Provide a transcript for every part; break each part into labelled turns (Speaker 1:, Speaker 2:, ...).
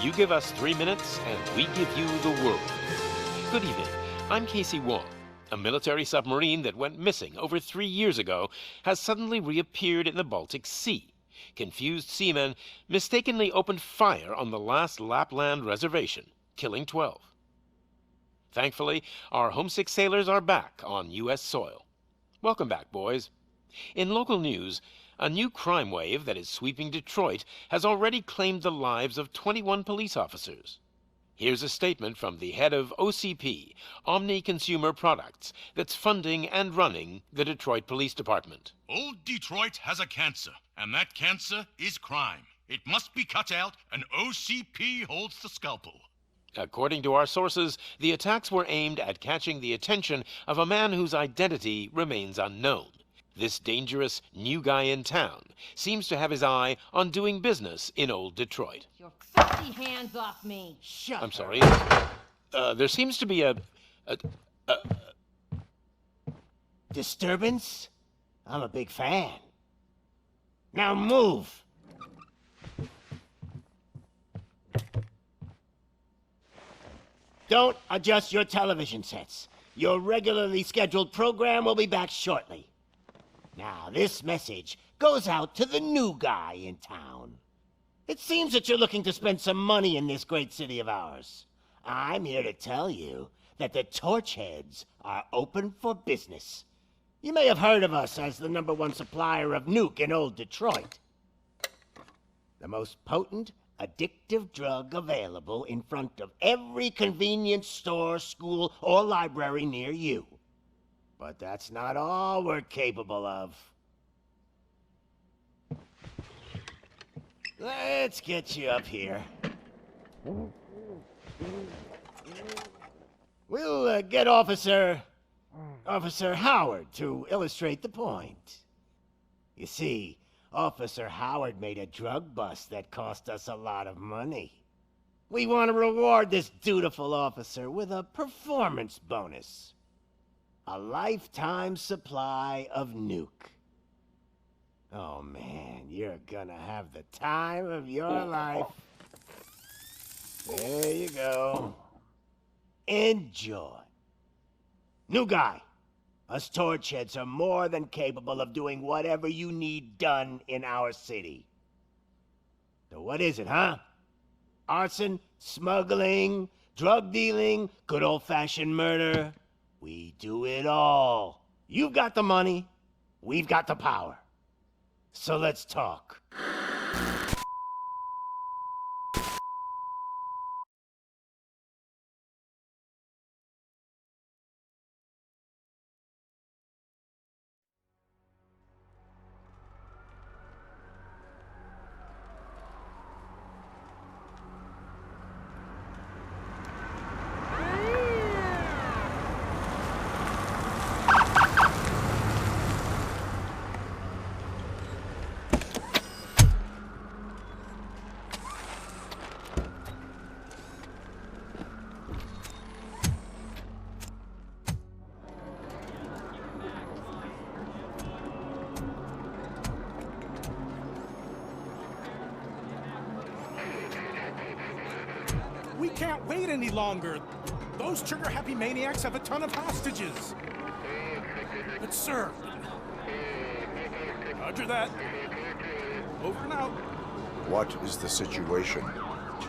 Speaker 1: You give us 3 minutes, and we give you the world. Good evening. I'm Casey Wong. A military submarine that went missing over 3 years ago has suddenly reappeared in the Baltic Sea. Confused seamen mistakenly opened fire on the last Lapland reservation, killing 12. Thankfully, our homesick sailors are back on U.S. soil. Welcome back, boys. In local news, a new crime wave that is sweeping Detroit has already claimed the lives of 21 police officers. Here's a statement from the head of OCP, Omni Consumer Products, that's funding and running the Detroit Police Department.
Speaker 2: Old Detroit has a cancer, and that cancer is crime. It must be cut out, and OCP holds the scalpel.
Speaker 1: According to our sources, the attacks were aimed at catching the attention of a man whose identity remains unknown. This dangerous new guy in town seems to have his eye on doing business in old Detroit.
Speaker 3: Your filthy hands off me! Shut
Speaker 1: I'm sorry. There seems to be a
Speaker 4: disturbance? I'm a big fan. Now move! Don't adjust your television sets. Your regularly scheduled program will be back shortly. Now, this message goes out to the new guy in town. It seems that you're looking to spend some money in this great city of ours. I'm here to tell you that the Torchheads are open for business. You may have heard of us as the #1 supplier of nuke in old Detroit. The most potent, addictive drug available in front of every convenience store, school, or library near you. But that's not all we're capable of. Let's get you up here. We'll get Officer Howard to illustrate the point. You see, Officer Howard made a drug bust that cost us a lot of money. We want to reward this dutiful officer with a performance bonus. A lifetime supply of nuke. Oh man, you're gonna have the time of your life. There you go. Enjoy. New guy, us Torchheads are more than capable of doing whatever you need done in our city. So what is it, huh? Arson, smuggling, drug dealing, good old-fashioned murder. We do it all. You've got the money, we've got the power. So let's talk.
Speaker 5: We can't wait any longer. Those trigger-happy maniacs have a ton of hostages. But sir... Roger that. Over and out.
Speaker 6: What is the situation?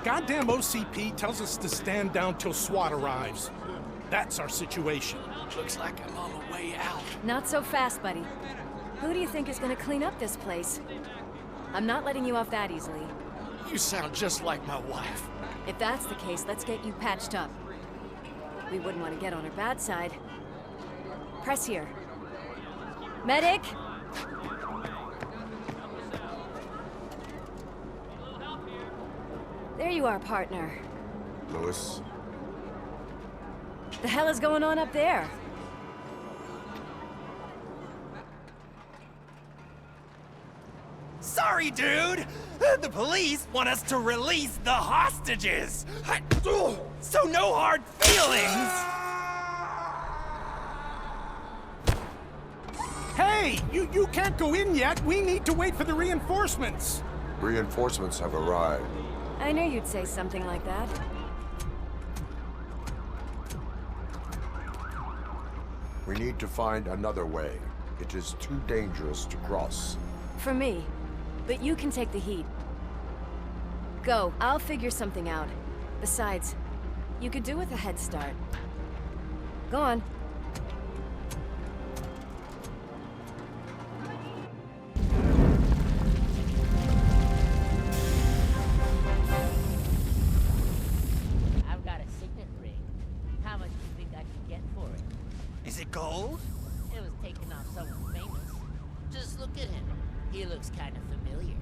Speaker 5: Goddamn OCP tells us to stand down till SWAT arrives. That's our situation.
Speaker 7: Looks like I'm on the way out.
Speaker 8: Not so fast, buddy. Who do you think is gonna clean up this place? I'm not letting you off that easily.
Speaker 7: You sound just like my wife.
Speaker 8: If that's the case, let's get you patched up. We wouldn't want to get on her bad side. Press here. Medic! There you are, partner.
Speaker 6: Lewis?
Speaker 8: The hell is going on up there?
Speaker 9: Sorry, dude! The police want us to release the hostages! So no hard feelings!
Speaker 5: Hey! You can't go in yet! We need to wait for the reinforcements!
Speaker 6: Reinforcements have arrived.
Speaker 8: I knew you'd say something like that.
Speaker 6: We need to find another way. It is too dangerous to cross.
Speaker 8: For me. But you can take the heat. Go, I'll figure something out. Besides, you could do with a head start. Go on.
Speaker 10: I've got a signet ring. How much do you think I can get for it?
Speaker 9: Is it gold?
Speaker 10: It was taken off someone famous. Just look at him. He looks kind of familiar.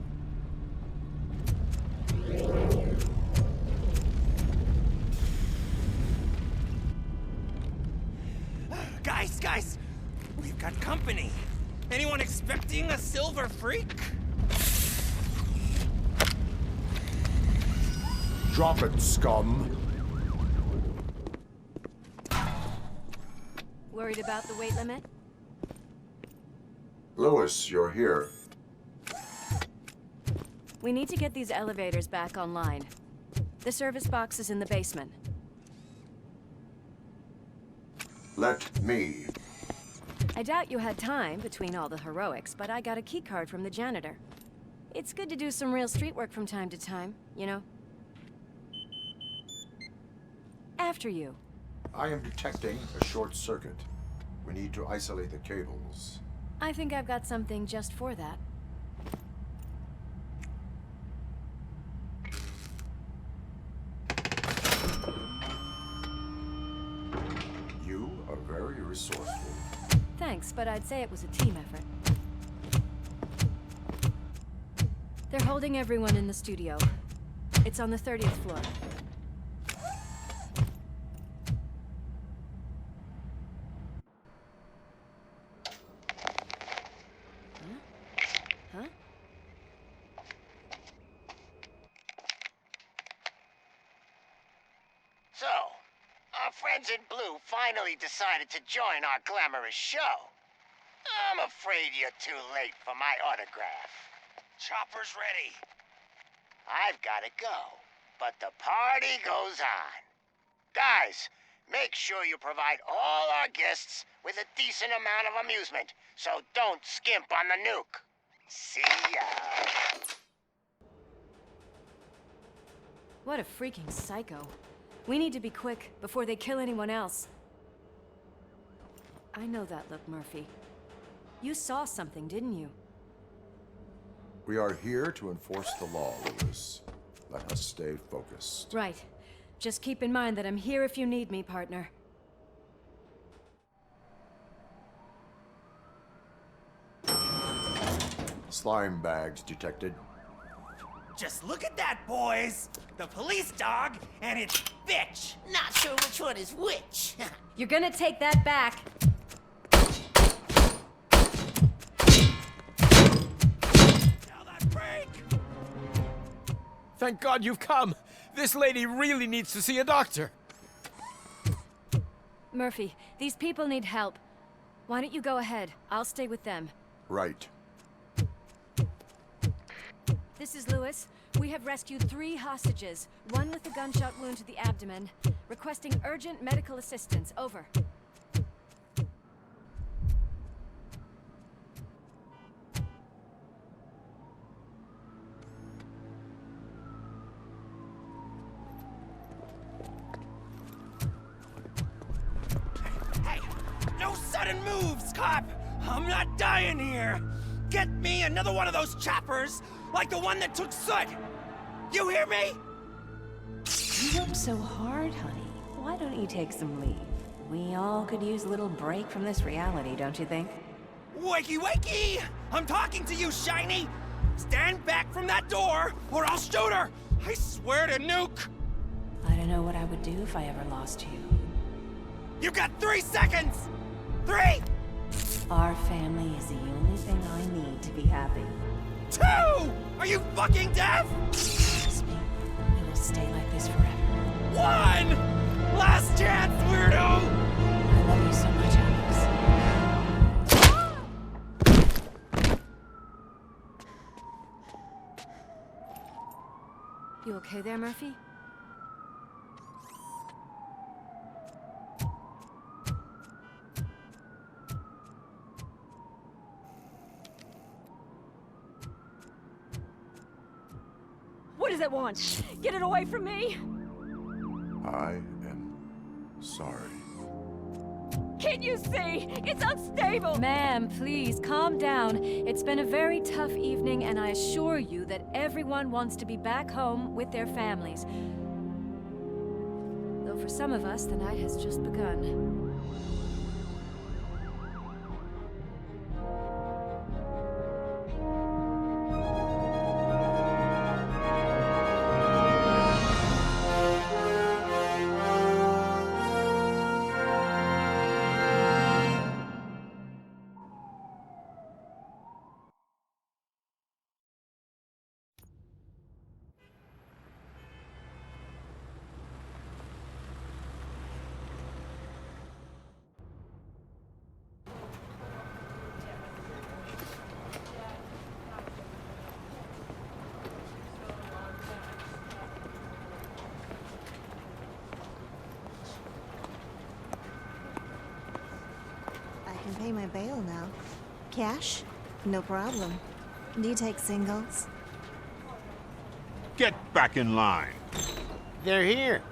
Speaker 9: Guys! We've got company. Anyone expecting a silver freak?
Speaker 6: Drop it, scum!
Speaker 8: Worried about the weight limit?
Speaker 6: Lewis, you're here.
Speaker 8: We need to get these elevators back online. The service box is in the basement.
Speaker 6: Let me.
Speaker 8: I doubt you had time between all the heroics, but I got a keycard from the janitor. It's good to do some real street work from time to time, you know? After you.
Speaker 6: I am detecting a short circuit. We need to isolate the cables.
Speaker 8: I think I've got something just for that.
Speaker 6: You are very resourceful.
Speaker 8: Thanks, but I'd say it was a team effort. They're holding everyone in the studio. It's on the 30th floor. Huh?
Speaker 4: So, our friends in blue finally decided to join our glamorous show. I'm afraid you're too late for my autograph.
Speaker 9: Chopper's ready.
Speaker 4: I've got to go, but the party goes on. Guys, make sure you provide all our guests with a decent amount of amusement, so don't skimp on the nuke. See ya.
Speaker 8: What a freaking psycho. We need to be quick before they kill anyone else. I know that look, Murphy. You saw something, didn't you?
Speaker 6: We are here to enforce the law, Lewis. Let us stay focused.
Speaker 8: Right. Just keep in mind that I'm here if you need me, partner.
Speaker 6: Slime bags detected.
Speaker 9: Just look at that, boys! The police dog and its bitch!
Speaker 10: Not sure which one is which.
Speaker 8: You're gonna take that back.
Speaker 9: Now that break!
Speaker 7: Thank God you've come. This lady really needs to see a doctor.
Speaker 8: Murphy, these people need help. Why don't you go ahead? I'll stay with them.
Speaker 6: Right.
Speaker 8: This is Lewis. We have rescued 3 hostages, one with a gunshot wound to the abdomen. Requesting urgent medical assistance. Over.
Speaker 9: Hey! No sudden moves, cop! I'm not dying here! Get me another one of those choppers, like the one that took Soot! You hear me?
Speaker 11: You work so hard, honey. Why don't you take some leave? We all could use a little break from this reality, don't you think?
Speaker 9: Wakey, wakey! I'm talking to you, Shiny! Stand back from that door, or I'll shoot her! I swear to nuke!
Speaker 11: I don't know what I would do if I ever lost you.
Speaker 9: You got 3 seconds! 3!
Speaker 11: Our family is the only thing I need to be happy.
Speaker 9: 2! Are you fucking deaf?
Speaker 11: Trust me, we will stay like this forever.
Speaker 9: 1! Last chance, weirdo!
Speaker 11: I love you so much, Alex.
Speaker 8: You okay? okay there, Murphy?
Speaker 11: What does it want? Get it away from me!
Speaker 6: I am sorry.
Speaker 11: Can't you see? It's unstable!
Speaker 8: Ma'am, please, calm down. It's been a very tough evening, and I assure you that everyone wants to be back home with their families. Though for some of us, the night has just begun.
Speaker 12: Pay my bail now. Cash? No problem. Do you take singles?
Speaker 2: Get back in line.
Speaker 4: They're here.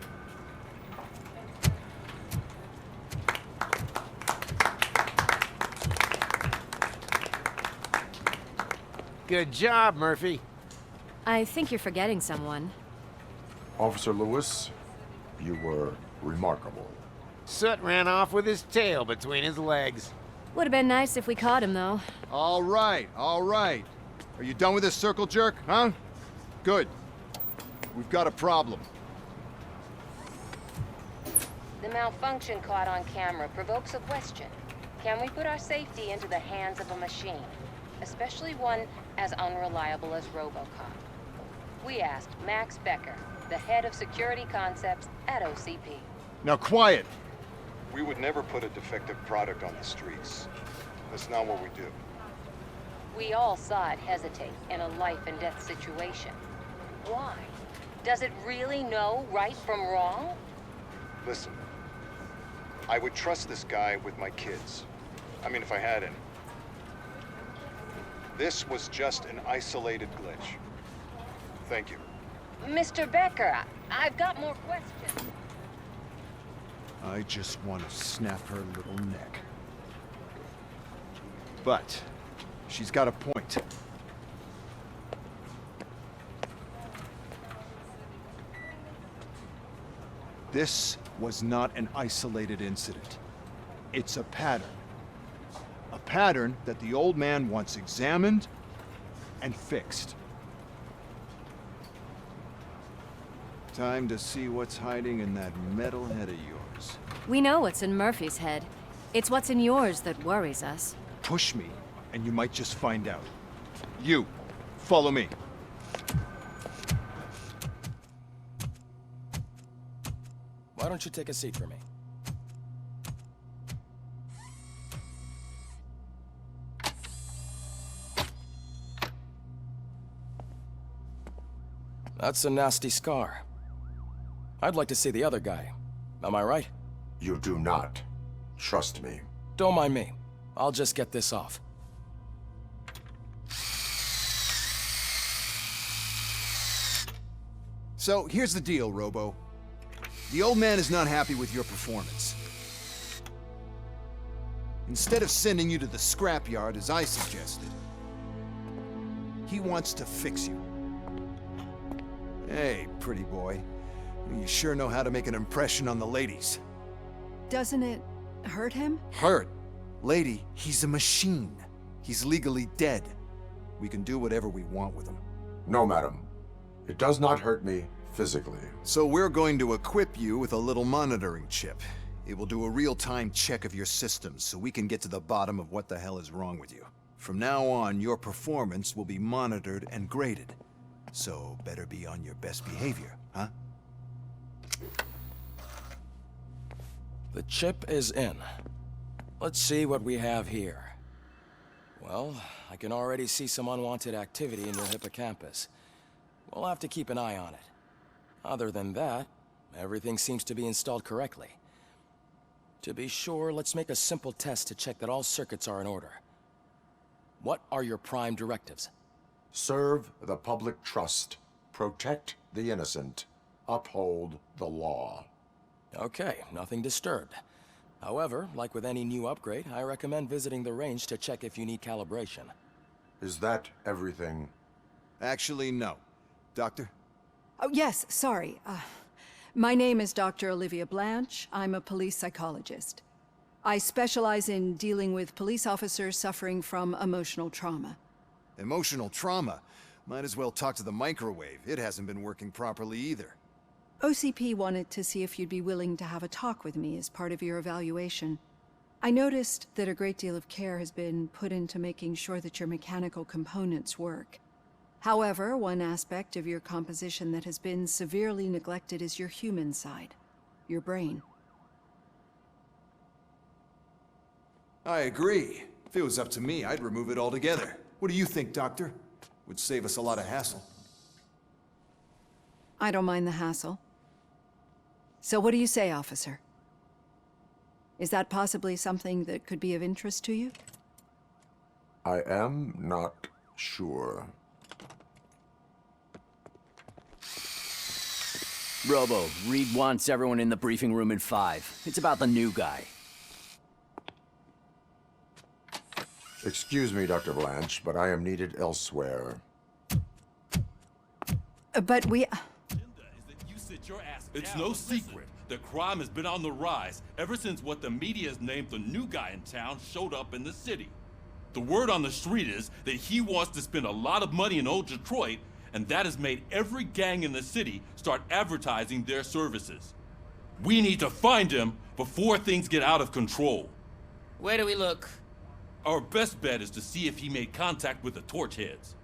Speaker 4: Good job, Murphy.
Speaker 8: I think you're forgetting someone.
Speaker 6: Officer Lewis, you were remarkable.
Speaker 4: Soot ran off with his tail between his legs.
Speaker 8: Would have been nice if we caught him, though.
Speaker 13: All right, all right. Are you done with this circle jerk, huh? Good. We've got a problem.
Speaker 14: The malfunction caught on camera provokes a question. Can we put our safety into the hands of a machine? Especially one as unreliable as RoboCop. We asked Max Becker, the head of security concepts at OCP.
Speaker 13: Now quiet!
Speaker 15: We would never put a defective product on the streets. That's not what we do.
Speaker 14: We all saw it hesitate in a life and death situation. Why? Does it really know right from wrong?
Speaker 15: Listen, I would trust this guy with my kids. I mean, if I had any. This was just an isolated glitch. Thank you.
Speaker 14: Mr. Becker, I've got more questions.
Speaker 13: I just want to snap her little neck. But she's got a point. This was not an isolated incident. It's a pattern. A pattern that the old man wants examined and fixed. Time to see what's hiding in that metal head of yours.
Speaker 8: We know what's in Murphy's head. It's what's in yours that worries us.
Speaker 13: Push me, and you might just find out. You, follow me.
Speaker 16: Why don't you take a seat for me? That's a nasty scar. I'd like to see the other guy. Am I right?
Speaker 6: You do not. Trust me.
Speaker 16: Don't mind me. I'll just get this off.
Speaker 13: So, here's the deal, Robo. The old man is not happy with your performance. Instead of sending you to the scrapyard, as I suggested, he wants to fix you. Hey, pretty boy. You sure know how to make an impression on the ladies.
Speaker 11: Doesn't it hurt him?
Speaker 13: Hurt? Lady, he's a machine. He's legally dead. We can do whatever we want with him.
Speaker 6: No, madam. It does not hurt me physically.
Speaker 13: So we're going to equip you with a little monitoring chip. It will do a real-time check of your systems so we can get to the bottom of what the hell is wrong with you. From now on, your performance will be monitored and graded. So better be on your best behavior, huh?
Speaker 16: The chip is in. Let's see what we have here. Well, I can already see some unwanted activity in your hippocampus. We'll have to keep an eye on it. Other than that, everything seems to be installed correctly. To be sure, let's make a simple test to check that all circuits are in order. What are your prime directives?
Speaker 6: Serve the public trust. Protect the innocent. Uphold the law.
Speaker 16: Okay, nothing disturbed. However, like with any new upgrade, I recommend visiting the range to check if you need calibration.
Speaker 6: Is that everything?
Speaker 13: Actually, no. Doctor?
Speaker 17: Oh, yes, sorry. My name is Dr. Olivia Blanche. I'm a police psychologist. I specialize in dealing with police officers suffering from emotional trauma.
Speaker 13: Emotional trauma? Might as well talk to the microwave. It hasn't been working properly either.
Speaker 17: OCP wanted to see if you'd be willing to have a talk with me as part of your evaluation. I noticed that a great deal of care has been put into making sure that your mechanical components work. However, one aspect of your composition that has been severely neglected is your human side, your brain.
Speaker 13: I agree. If it was up to me, I'd remove it altogether. What do you think, Doctor? Would save us a lot of hassle.
Speaker 17: I don't mind the hassle. So what do you say, officer? Is that possibly something that could be of interest to you?
Speaker 6: I am not sure.
Speaker 18: Robo, Reed wants everyone in the briefing room in 5. It's about the new guy.
Speaker 6: Excuse me, Dr. Blanche, but I am needed elsewhere.
Speaker 17: But we...
Speaker 19: It's no secret. The crime has been on the rise ever since what the media has named the new guy in town showed up in the city. The word on the street is that he wants to spend a lot of money in old Detroit, and that has made every gang in the city start advertising their services. We need to find him before things get out of control.
Speaker 10: Where do we look?
Speaker 19: Our best bet is to see if he made contact with the Torchheads.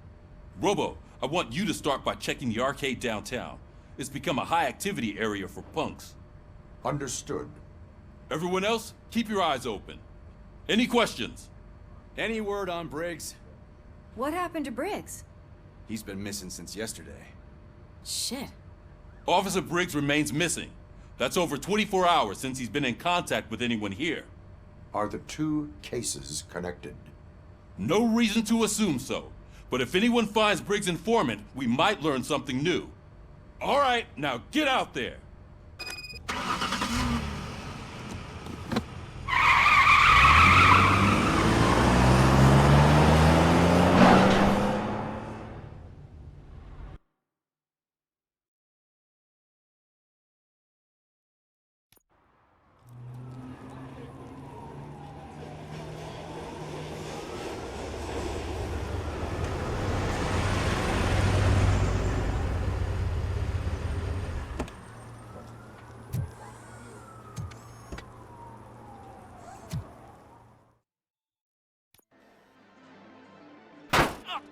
Speaker 19: Robo, I want you to start by checking the arcade downtown. It's become a high-activity area for punks.
Speaker 6: Understood.
Speaker 19: Everyone else, keep your eyes open. Any questions?
Speaker 20: Any word on Briggs?
Speaker 8: What happened to Briggs?
Speaker 20: He's been missing since yesterday.
Speaker 8: Shit.
Speaker 19: Officer Briggs remains missing. That's over 24 hours since he's been in contact with anyone here.
Speaker 6: Are the two cases connected?
Speaker 19: No reason to assume so. But if anyone finds Briggs' informant, we might learn something new. All right, now get out there.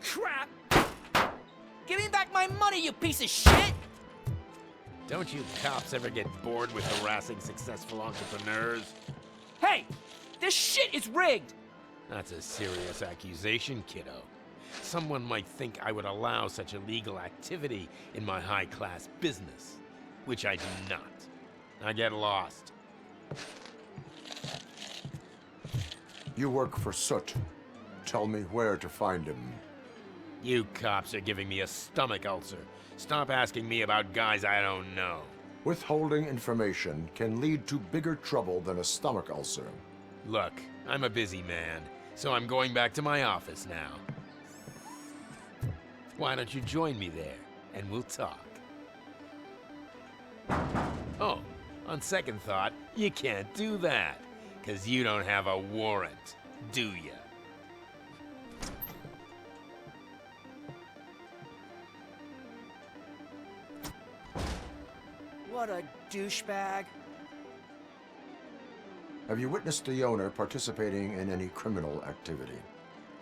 Speaker 9: Crap! Give me back my money, you piece of shit!
Speaker 1: Don't you cops ever get bored with harassing successful entrepreneurs?
Speaker 9: Hey! This shit is rigged!
Speaker 1: That's a serious accusation, kiddo. Someone might think I would allow such illegal activity in my high-class business, which I do not. I get lost.
Speaker 6: You work for Soot. Tell me where to find him.
Speaker 1: You cops are giving me a stomach ulcer. Stop asking me about guys I don't know.
Speaker 6: Withholding information can lead to bigger trouble than a stomach ulcer.
Speaker 1: Look, I'm a busy man, so I'm going back to my office now. Why don't you join me there, and we'll talk. Oh, on second thought, you can't do that, 'cause you don't have a warrant, do ya?
Speaker 9: What a douchebag.
Speaker 6: Have you witnessed the owner participating in any criminal activity?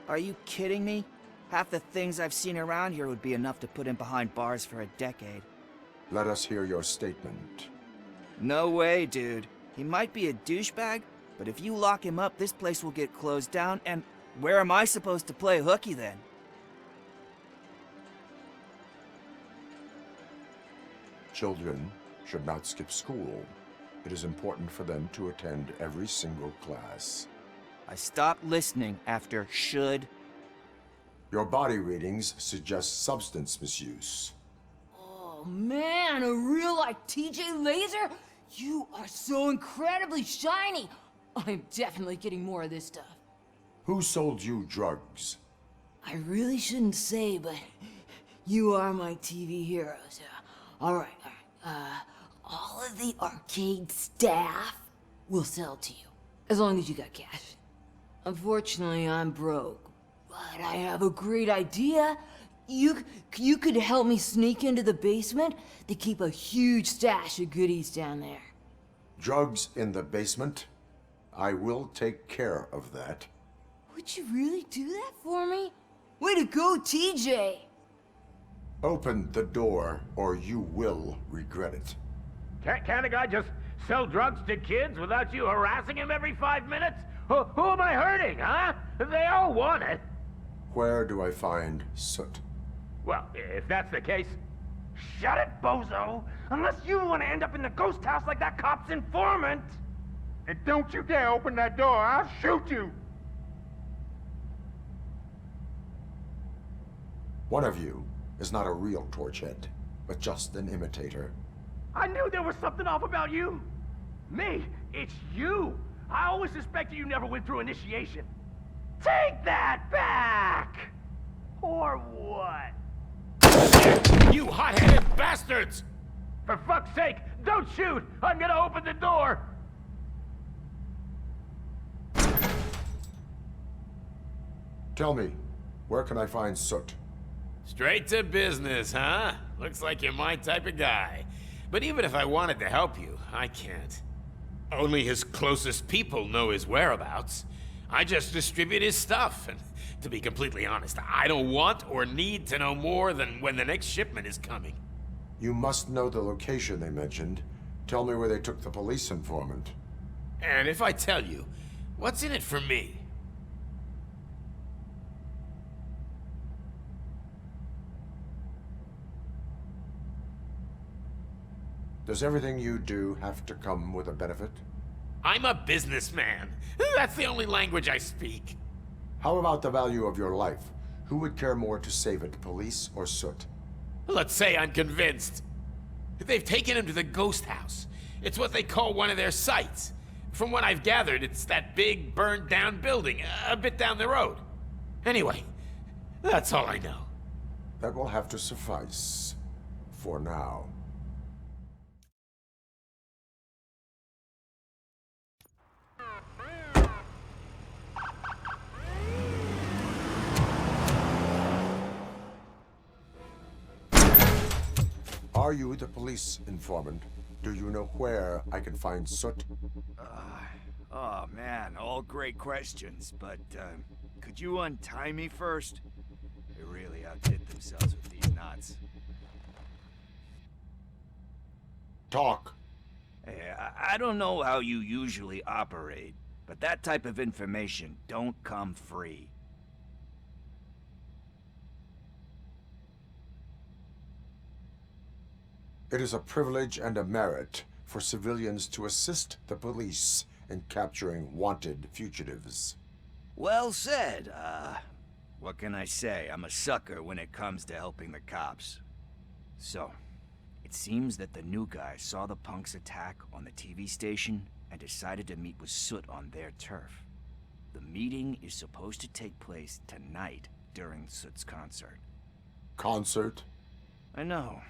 Speaker 9: Are you kidding me? Half the things I've seen around here would be enough to put him behind bars for a decade.
Speaker 6: Let us hear your statement.
Speaker 9: No way, dude. He might be a douchebag, but if you lock him up, this place will get closed down, and where am I supposed to play hooky then?
Speaker 6: Children should not skip school. It is important for them to attend every single class.
Speaker 21: I stopped listening after should.
Speaker 6: Your body readings suggest substance misuse.
Speaker 3: Oh man, a real like TJ Laser? You are so incredibly shiny. I'm definitely getting more of this stuff.
Speaker 6: Who sold you drugs?
Speaker 3: I really shouldn't say, but you are my TV heroes. All right. All of the arcade staff will sell to you, as long as you got cash. Unfortunately, I'm broke, but I have a great idea. You could help me sneak into the basement. They keep a huge stash of goodies down there.
Speaker 6: Drugs in the basement? I will take care of that.
Speaker 3: Would you really do that for me? Way to go, TJ!
Speaker 6: Open the door, or you will regret it.
Speaker 22: Can't a guy just sell drugs to kids without you harassing him every 5 minutes? Who am I hurting, huh? They all want it.
Speaker 6: Where do I find Soot?
Speaker 22: Well, if that's the case, shut it, bozo! Unless you want to end up in the ghost house like that cop's informant! And don't you dare open that door, I'll shoot you!
Speaker 6: One of you is not a real Torchhead, but just an imitator.
Speaker 22: I knew there was something off about you! Me? It's you! I always suspected you never went through initiation. Take that back! Or what?
Speaker 1: You hot-headed bastards!
Speaker 22: For fuck's sake, don't shoot! I'm gonna open the door!
Speaker 6: Tell me, where can I find Soot?
Speaker 1: Straight to business, huh? Looks like you're my type of guy. But even if I wanted to help you, I can't. Only his closest people know his whereabouts. I just distribute his stuff, and to be completely honest, I don't want or need to know more than when the next shipment is coming.
Speaker 6: You must know the location they mentioned. Tell me where they took the police informant.
Speaker 1: And if I tell you, what's in it for me?
Speaker 6: Does everything you do have to come with a benefit?
Speaker 1: I'm a businessman. That's the only language I speak.
Speaker 6: How about the value of your life? Who would care more to save it, police or Soot?
Speaker 1: Let's say I'm convinced. They've taken him to the ghost house. It's what they call one of their sites. From what I've gathered, it's that big, burned-down building a bit down the road. Anyway, that's all I know.
Speaker 6: That will have to suffice. For now. Are you the police informant? Do you know where I can find Soot?
Speaker 23: Oh man, all great questions, but could you untie me first? They really outdid themselves with these knots.
Speaker 6: Talk.
Speaker 23: Hey, I don't know how you usually operate, but that type of information don't come free.
Speaker 6: It is a privilege and a merit for civilians to assist the police in capturing wanted fugitives.
Speaker 23: Well said. What can I say? I'm a sucker when it comes to helping the cops. So, it seems that the new guy saw the punks' attack on the TV station and decided to meet with Soot on their turf. The meeting is supposed to take place tonight during Soot's concert.
Speaker 6: Concert?
Speaker 23: I know.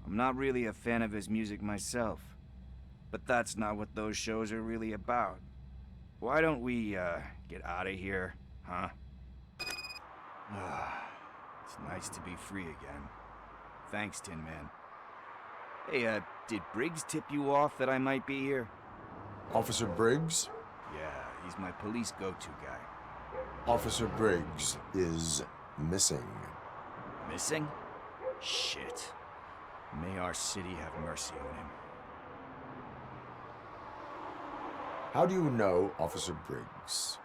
Speaker 23: I'm not really a fan of his music myself. But that's not what those shows are really about. Why don't we, get out of here, huh? It's nice to be free again. Thanks, Tin Man. Hey, did Briggs tip you off that I might be here?
Speaker 6: Officer Briggs?
Speaker 23: Yeah, he's my police go-to guy.
Speaker 6: Officer Briggs is missing.
Speaker 23: Missing? Shit. May our city have mercy on him.
Speaker 6: How do you know Officer Briggs?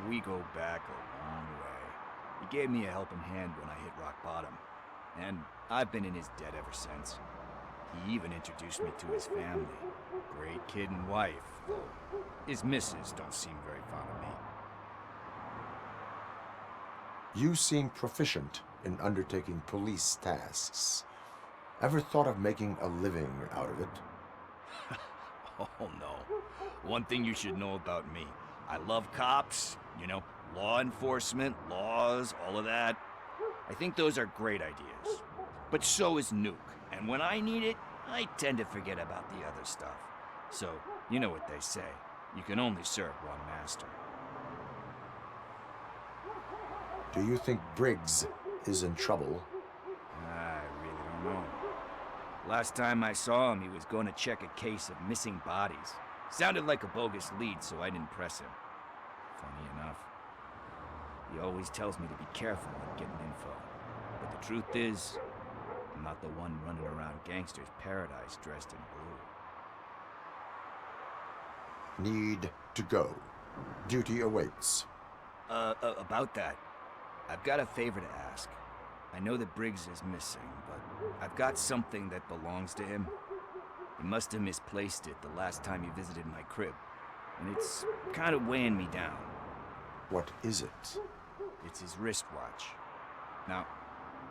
Speaker 23: We go back a long way. He gave me a helping hand when I hit rock bottom. And I've been in his debt ever since. He even introduced me to his family. Great kid and wife, though his missus don't seem very fond of me.
Speaker 6: You seem proficient in undertaking police tasks. Ever thought of making a living out of it?
Speaker 23: Oh no. One thing you should know about me. I love cops, you know, law enforcement, laws, all of that. I think those are great ideas. But so is Nuke. And when I need it, I tend to forget about the other stuff. So, you know what they say. You can only serve one master.
Speaker 6: Do you think Briggs is in trouble?
Speaker 23: I really don't know. Last time I saw him, he was going to check a case of missing bodies. Sounded like a bogus lead, so I didn't press him. Funny enough. He always tells me to be careful when getting info. But the truth is, I'm not the one running around gangsters' paradise dressed in blue.
Speaker 6: Need to go. Duty awaits.
Speaker 23: About that, I've got a favor to ask. I know that Briggs is missing, but I've got something that belongs to him. He must have misplaced it the last time he visited my crib, and it's kind of weighing me down.
Speaker 6: What is it?
Speaker 23: It's his wristwatch. Now,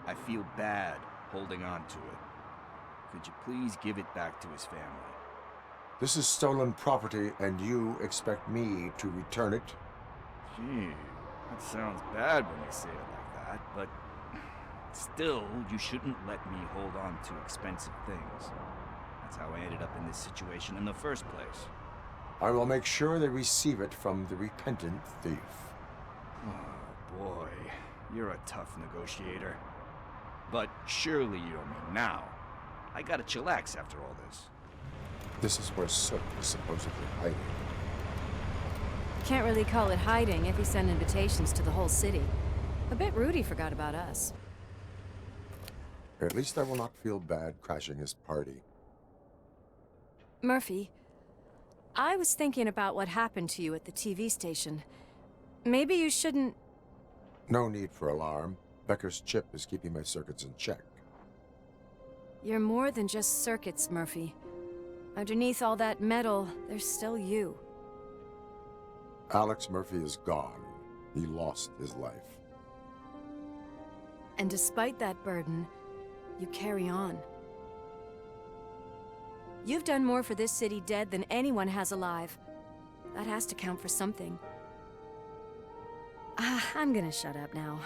Speaker 23: I feel bad holding on to it. Could you please give it back to his family?
Speaker 6: This is stolen property, and you expect me to return it?
Speaker 23: Gee, that sounds bad when you say it like that, but still, you shouldn't let me hold on to expensive things. That's how I ended up in this situation in the first place.
Speaker 6: I will make sure they receive it from the repentant thief.
Speaker 23: Oh boy, you're a tough negotiator. But surely you don't mean now. I gotta chillax after all this.
Speaker 6: This is where Soot is supposedly hiding.
Speaker 8: Can't really call it hiding if he sent invitations to the whole city. A bit rude he forgot about us.
Speaker 6: At least I will not feel bad crashing his party.
Speaker 8: Murphy, I was thinking about what happened to you at the TV station. Maybe you shouldn't...
Speaker 6: No need for alarm. Becker's chip is keeping my circuits in check.
Speaker 8: You're more than just circuits, Murphy. Underneath all that metal, there's still you.
Speaker 6: Alex Murphy is gone. He lost his life.
Speaker 8: And despite that burden, you carry on. You've done more for this city dead than anyone has alive. That has to count for something. I'm gonna shut up now.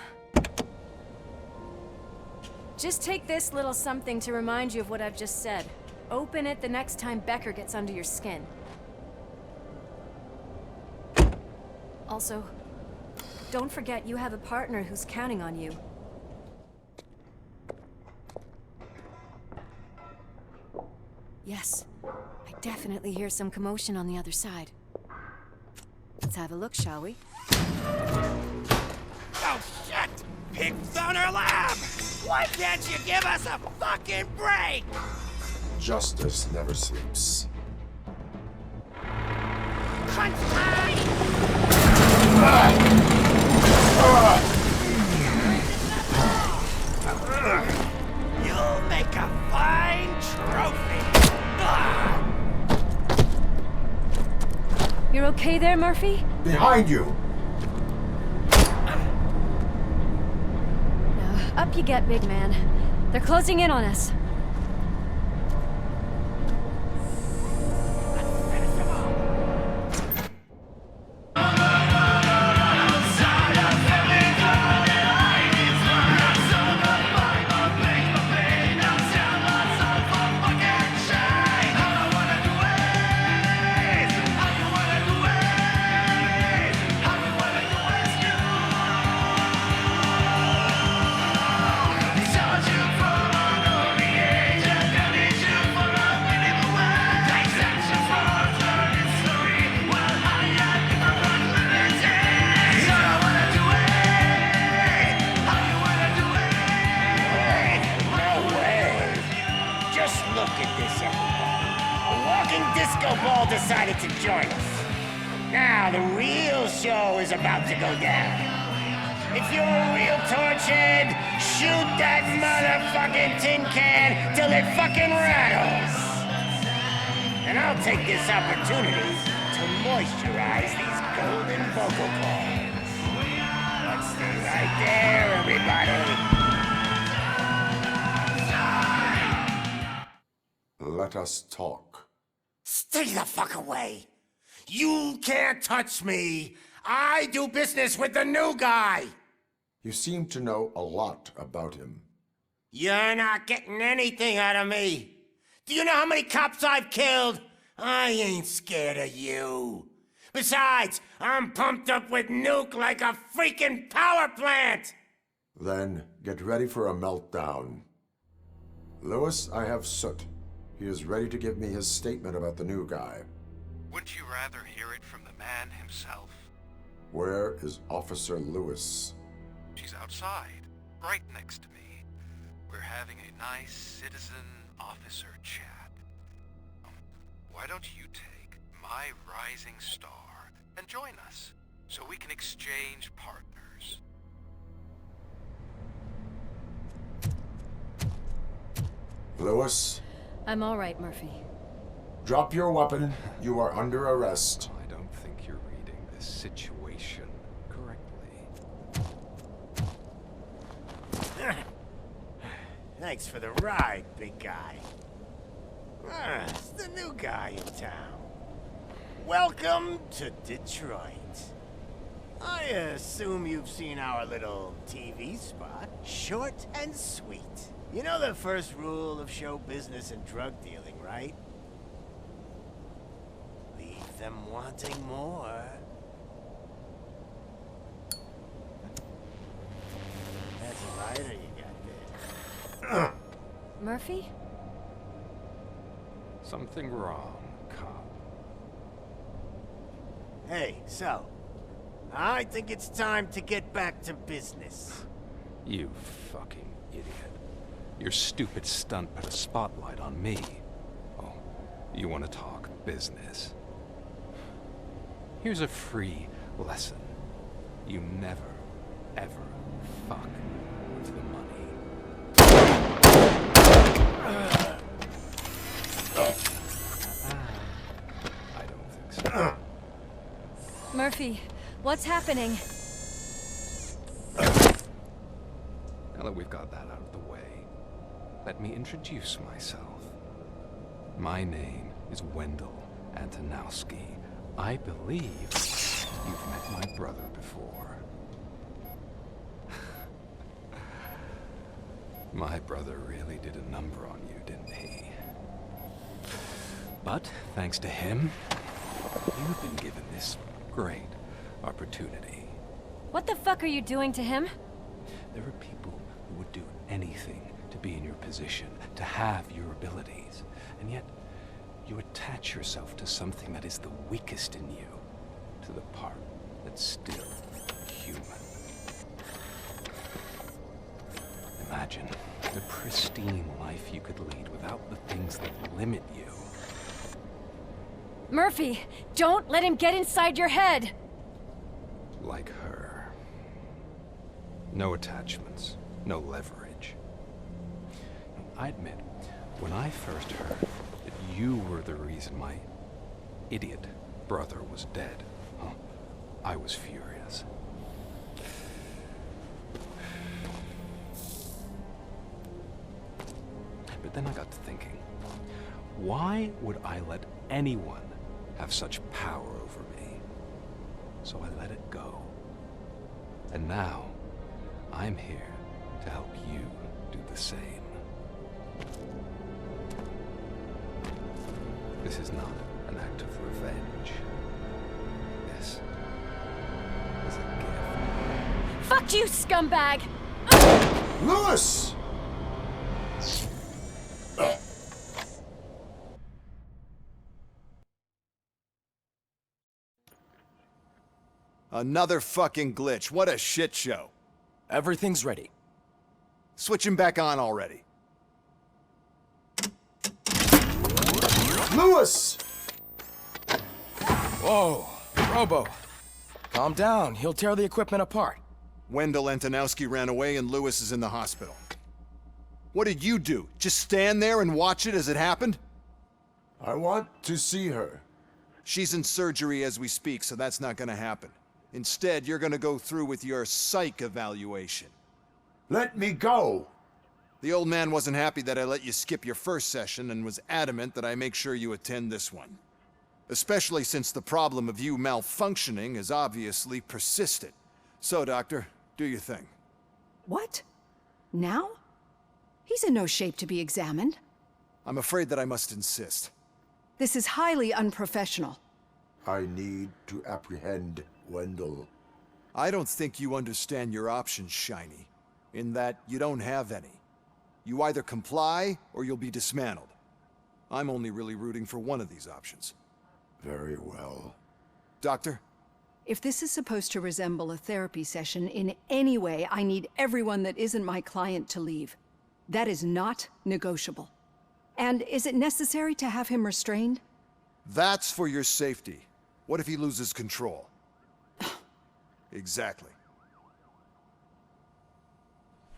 Speaker 8: Just take this little something to remind you of what I've just said. Open it the next time Becker gets under your skin. Also, don't forget you have a partner who's counting on you. Yes, I definitely hear some commotion on the other side. Let's have a look, shall we?
Speaker 9: Oh shit! Pig found our lab! Why can't you give us a fucking break?
Speaker 6: Justice never sleeps.
Speaker 9: Crunch time! You'll make a fine trophy!
Speaker 8: You're okay there, Murphy?
Speaker 6: Behind you!
Speaker 8: Now, up you get, big man. They're closing in on us.
Speaker 4: Decided to join us. Now the real show is about to go down. If you're a real torchhead, shoot that motherfucking tin can till it fucking rattles. And I'll take this opportunity to moisturize these golden vocal cords. Let's stay right there, everybody.
Speaker 6: Let us talk.
Speaker 4: Stay the fuck away. You can't touch me. I do business with the new guy.
Speaker 6: You seem to know a lot about him.
Speaker 4: You're not getting anything out of me. Do you know how many cops I've killed? I ain't scared of you. Besides, I'm pumped up with nuke like a freaking power plant.
Speaker 6: Then get ready for a meltdown. Lewis, I have Soot. He is ready to give me his statement about the new guy.
Speaker 5: Wouldn't you rather hear it from the man himself?
Speaker 6: Where is Officer Lewis?
Speaker 5: She's outside, right next to me. We're having a nice citizen-officer chat. Why don't you take my rising star and join us, so we can exchange partners?
Speaker 6: Lewis?
Speaker 8: I'm all right, Murphy.
Speaker 6: Drop your weapon. You are under arrest.
Speaker 7: I don't think you're reading this situation correctly.
Speaker 4: Thanks for the ride, big guy. It's the new guy in town. Welcome to Detroit. I assume you've seen our little TV spot. Short and sweet. You know the first rule of show business and drug dealing, right? Leave them wanting more. That's a lighter you got there.
Speaker 8: Murphy?
Speaker 7: Something wrong, cop.
Speaker 4: Hey, so, I think it's time to get back to business.
Speaker 7: You fucking idiot. Your stupid stunt put a spotlight on me. Oh, you want to talk business? Here's a free lesson. You never, ever fuck with the money. I don't think so.
Speaker 8: Murphy, what's happening?
Speaker 7: Now that we've got that out of the way, let me introduce myself. My name is Wendell Antonowski. I believe you've met my brother before. My brother really did a number on you, didn't he? But thanks to him, you've been given this great opportunity.
Speaker 8: What the fuck are you doing to him?
Speaker 7: There are people who would do anything to be in your position, to have your abilities, and yet you attach yourself to something that is the weakest in you, to the part that's still human. Imagine the pristine life you could lead without the things that limit you.
Speaker 8: Murphy, don't let him get inside your head!
Speaker 7: Like her. No attachments, no leverage. I admit, when I first heard that you were the reason my idiot brother was dead, I was furious. But then I got to thinking, why would I let anyone have such power over me? So I let it go. And now, I'm here to help you do the same. This is not an act of revenge. This is a gift.
Speaker 8: Fuck you, scumbag!
Speaker 6: Lewis!
Speaker 13: Another fucking glitch. What a shit show.
Speaker 16: Everything's ready.
Speaker 13: Switch him back on already.
Speaker 6: Lewis!
Speaker 16: Whoa, Robo. Calm down. He'll tear the equipment apart.
Speaker 13: Wendell Antonowski ran away and Lewis is in the hospital. What did you do? Just stand there and watch it as it happened?
Speaker 6: I want to see her.
Speaker 13: She's in surgery as we speak, so that's not gonna happen. Instead, you're gonna go through with your psych evaluation.
Speaker 6: Let me go!
Speaker 13: The old man wasn't happy that I let you skip your first session and was adamant that I make sure you attend this one. Especially since the problem of you malfunctioning is obviously persistent. So, Doctor, do your thing.
Speaker 17: What? Now? He's in no shape to be examined.
Speaker 13: I'm afraid that I must insist.
Speaker 17: This is highly unprofessional.
Speaker 6: I need to apprehend Wendell.
Speaker 13: I don't think you understand your options, Shiny. In that you don't have any. You either comply, or you'll be dismantled. I'm only really rooting for one of these options.
Speaker 6: Very well.
Speaker 13: Doctor?
Speaker 17: If this is supposed to resemble a therapy session in any way, I need everyone that isn't my client to leave. That is not negotiable. And is it necessary to have him restrained?
Speaker 13: That's for your safety. What if he loses control? Exactly.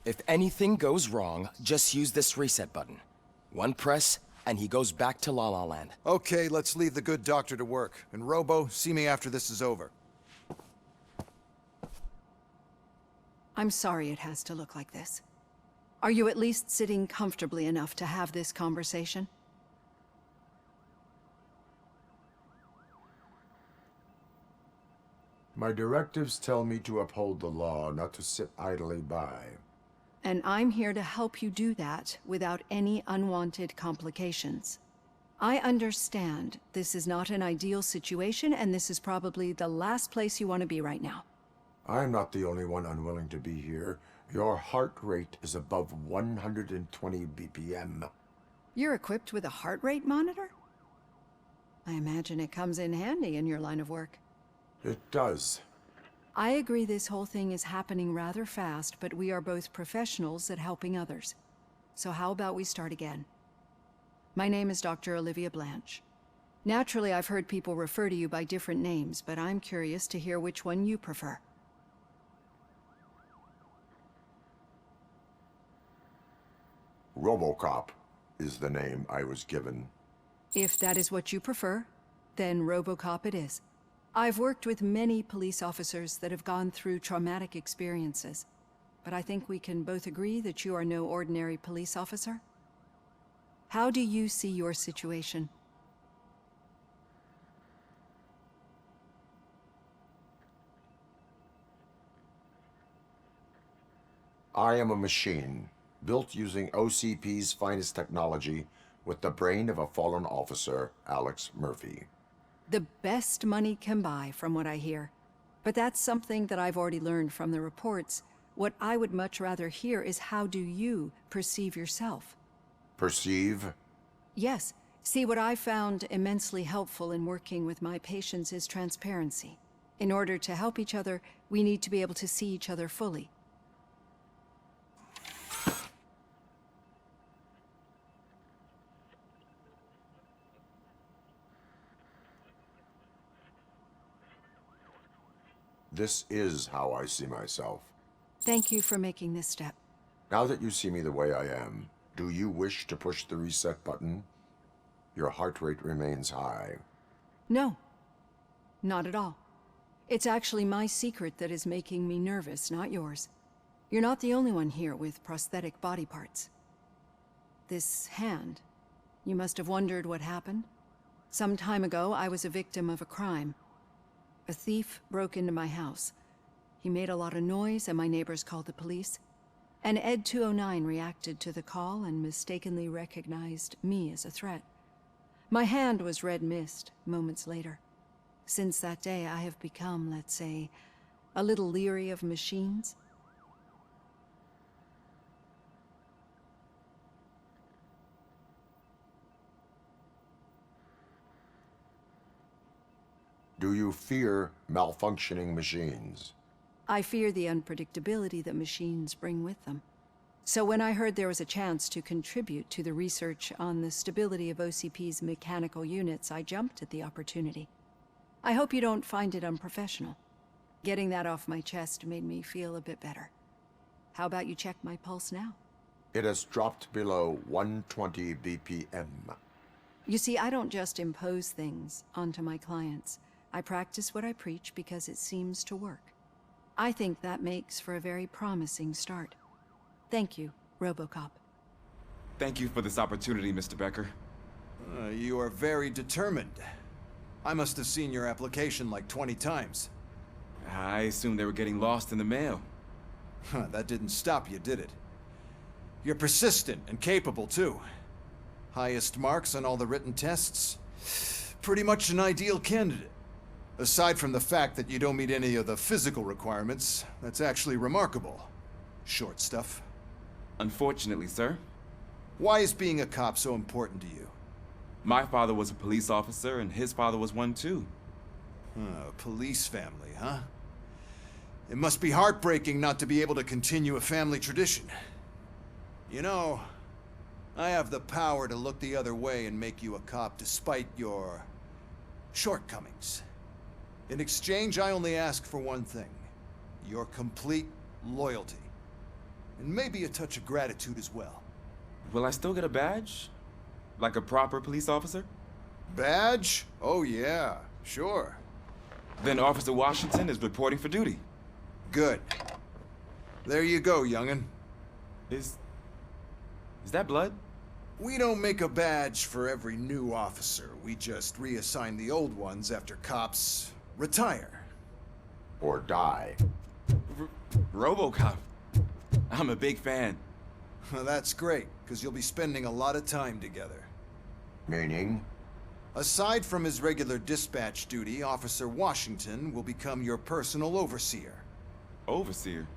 Speaker 16: If anything goes wrong, just use this reset button. One press, and he goes back to La La Land.
Speaker 13: Okay, let's leave the good doctor to work. And Robo, see me after this is over.
Speaker 17: I'm sorry it has to look like this. Are you at least sitting comfortably enough to have this conversation?
Speaker 6: My directives tell me to uphold the law, not to sit idly by.
Speaker 17: And I'm here to help you do that without any unwanted complications. I understand this is not an ideal situation, and this is probably the last place you want to be right now.
Speaker 6: I'm not the only one unwilling to be here. Your heart rate is above 120 BPM.
Speaker 17: You're equipped with a heart rate monitor? I imagine it comes in handy in your line of work.
Speaker 6: It does.
Speaker 17: I agree this whole thing is happening rather fast, but we are both professionals at helping others. So how about we start again? My name is Dr. Olivia Blanche. Naturally, I've heard people refer to you by different names, but I'm curious to hear which one you prefer.
Speaker 6: RoboCop is the name I was given.
Speaker 17: If that is what you prefer, then RoboCop it is. I've worked with many police officers that have gone through traumatic experiences, but I think we can both agree that you are no ordinary police officer. How do you see your situation?
Speaker 6: I am a machine, built using OCP's finest technology with the brain of a fallen officer, Alex Murphy.
Speaker 17: The best money can buy, from what I hear. But that's something that I've already learned from the reports. What I would much rather hear is how do you perceive yourself?
Speaker 6: Perceive?
Speaker 17: Yes. See, what I found immensely helpful in working with my patients is transparency. In order to help each other, we need to be able to see each other fully.
Speaker 6: This is how I see myself.
Speaker 17: Thank you for making this step.
Speaker 6: Now that you see me the way I am, do you wish to push the reset button? Your heart rate remains high.
Speaker 17: No, not at all. It's actually my secret that is making me nervous, not yours. You're not the only one here with prosthetic body parts. This hand, you must have wondered what happened. Some time ago, I was a victim of a crime. A thief broke into my house. He made a lot of noise and my neighbors called the police. And Ed 209 reacted to the call and mistakenly recognized me as a threat. My hand was red mist moments later. Since that day, I have become, let's say, a little leery of machines.
Speaker 6: Do you fear malfunctioning machines?
Speaker 17: I fear the unpredictability that machines bring with them. So when I heard there was a chance to contribute to the research on the stability of OCP's mechanical units, I jumped at the opportunity. I hope you don't find it unprofessional. Getting that off my chest made me feel a bit better. How about you check my pulse now?
Speaker 6: It has dropped below 120 BPM.
Speaker 17: You see, I don't just impose things onto my clients. I practice what I preach because it seems to work. I think that makes for a very promising start. Thank you, RoboCop.
Speaker 20: Thank you for this opportunity, Mr. Becker.
Speaker 13: You are very determined. I must have seen your application like 20 times.
Speaker 20: I assumed they were getting lost in the mail.
Speaker 13: That didn't stop you, did it? You're persistent and capable, too. Highest marks on all the written tests. Pretty much an ideal candidate. Aside from the fact that you don't meet any of the physical requirements, that's actually remarkable. Short stuff.
Speaker 20: Unfortunately, sir.
Speaker 13: Why is being a cop so important to you?
Speaker 20: My father was a police officer, and his father was one, too.
Speaker 13: Police family, huh? It must be heartbreaking not to be able to continue a family tradition. You know, I have the power to look the other way and make you a cop despite your shortcomings. In exchange, I only ask for one thing. Your complete loyalty. And maybe a touch of gratitude as well.
Speaker 20: Will I still get a badge? Like a proper police officer?
Speaker 13: Badge? Oh yeah, sure.
Speaker 20: Then Officer Washington is reporting for duty.
Speaker 13: Good. There you go, young'un.
Speaker 20: Is that blood?
Speaker 13: We don't make a badge for every new officer. We just reassign the old ones after cops retire.
Speaker 6: Or die.
Speaker 20: RoboCop. I'm a big fan.
Speaker 13: That's great, because you'll be spending a lot of time together.
Speaker 6: Meaning?
Speaker 13: Aside from his regular dispatch duty, Officer Washington will become your personal overseer.
Speaker 20: Overseer?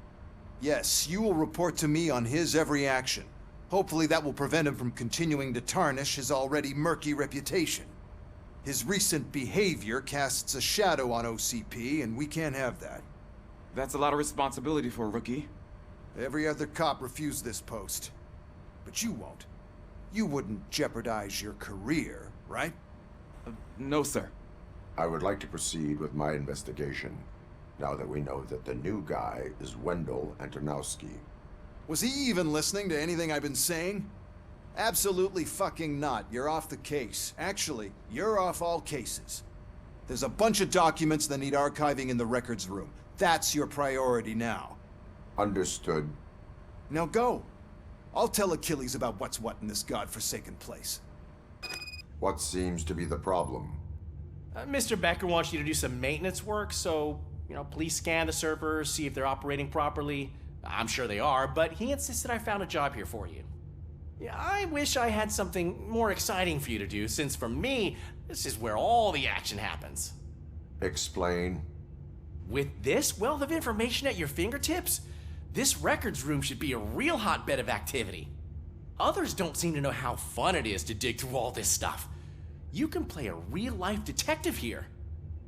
Speaker 13: Yes, you will report to me on his every action. Hopefully that will prevent him from continuing to tarnish his already murky reputation. His recent behavior casts a shadow on OCP, and we can't have that.
Speaker 20: That's a lot of responsibility for a rookie.
Speaker 13: Every other cop refused this post. But you won't. You wouldn't jeopardize your career, right?
Speaker 20: No, sir.
Speaker 6: I would like to proceed with my investigation, now that we know that the new guy is Wendell Antonowski.
Speaker 13: Was he even listening to anything I've been saying? Absolutely fucking not. You're off the case. Actually, you're off all cases. There's a bunch of documents that need archiving in the records room. That's your priority now.
Speaker 6: Understood.
Speaker 13: Now go. I'll tell Achilles about what's what in this godforsaken place.
Speaker 6: What seems to be the problem?
Speaker 2: Mr. Becker wants you to do some maintenance work, so, please scan the servers, see if they're operating properly. I'm sure they are, but he insisted I found a job here for you. Yeah, I wish I had something more exciting for you to do, since for me, this is where all the action happens.
Speaker 6: Explain.
Speaker 2: With this wealth of information at your fingertips, this records room should be a real hotbed of activity. Others don't seem to know how fun it is to dig through all this stuff. You can play a real-life detective here.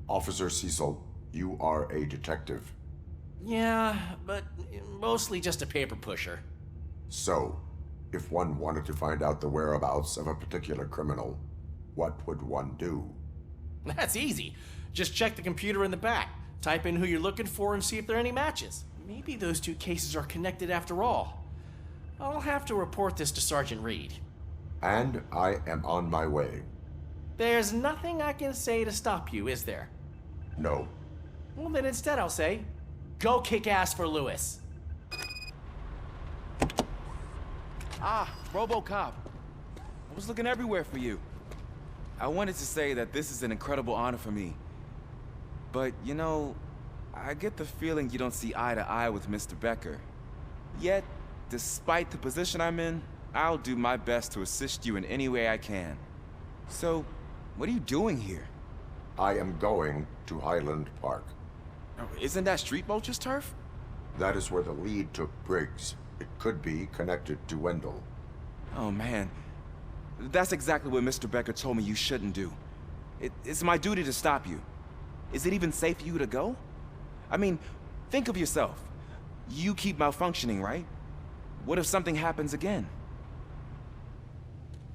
Speaker 6: Officer Cecil, you are a detective.
Speaker 2: Yeah, but mostly just a paper pusher.
Speaker 6: So, if one wanted to find out the whereabouts of a particular criminal, what would one do?
Speaker 2: That's easy. Just check the computer in the back, type in who you're looking for, and see if there are any matches. Maybe those two cases are connected after all. I'll have to report this to Sergeant Reed.
Speaker 6: And I am on my way.
Speaker 2: There's nothing I can say to stop you, is there?
Speaker 6: No.
Speaker 2: Well, then instead I'll say, go kick ass for Lewis.
Speaker 20: Ah, RoboCop. I was looking everywhere for you. I wanted to say that this is an incredible honor for me. But, I get the feeling you don't see eye to eye with Mr. Becker. Yet, despite the position I'm in, I'll do my best to assist you in any way I can. So, what are you doing here?
Speaker 6: I am going to Highland Park.
Speaker 20: Isn't that Street Vulture's turf?
Speaker 6: That is where the lead took Briggs. It could be connected to Wendell.
Speaker 20: Oh man, that's exactly what Mr. Becker told me you shouldn't do. It's my duty to stop you. Is it even safe for you to go? I mean, think of yourself. You keep malfunctioning, right? What if something happens again?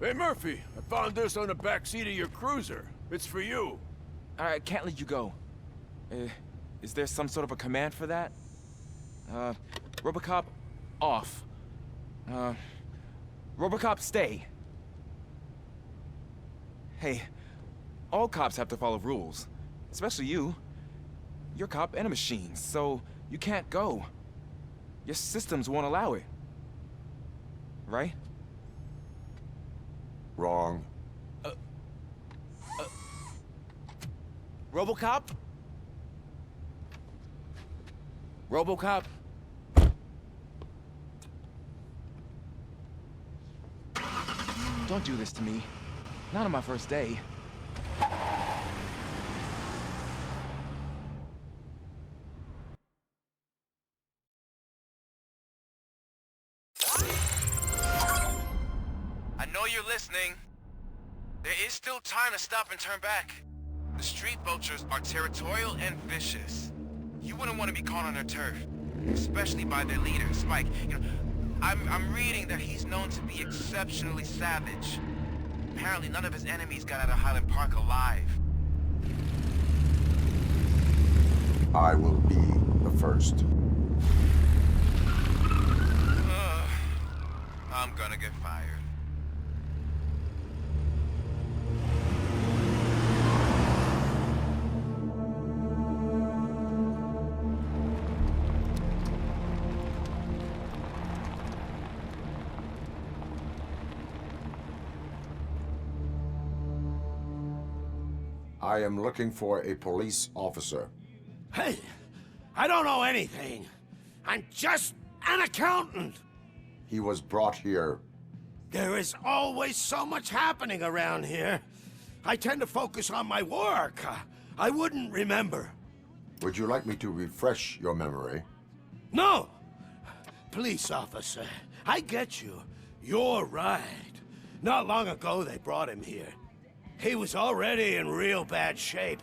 Speaker 12: Hey Murphy, I found this on the back seat of your cruiser. It's for you.
Speaker 20: I can't let you go. Is there some sort of a command for that? RoboCop, off. RoboCop, stay. Hey, all cops have to follow rules. Especially you. You're a cop and a machine, so you can't go. Your systems won't allow it. Right?
Speaker 6: Wrong.
Speaker 20: RoboCop? RoboCop? Don't do this to me. Not on my first day.
Speaker 5: I know you're listening. There is still time to stop and turn back. The street vultures are territorial and vicious. You wouldn't want to be caught on their turf, especially by their leader, Spike. You know, I'm reading that he's known to be exceptionally savage. Apparently none of his enemies got out of Highland Park alive.
Speaker 6: I will be the first.
Speaker 5: I'm gonna get fired.
Speaker 6: I am looking for a police officer.
Speaker 12: Hey, I don't know anything. I'm just an accountant.
Speaker 6: He was brought here.
Speaker 12: There is always so much happening around here. I tend to focus on my work. I wouldn't remember.
Speaker 6: Would you like me to refresh your memory?
Speaker 12: No! Police officer, I get you. You're right. Not long ago they brought him here. He was already in real bad shape.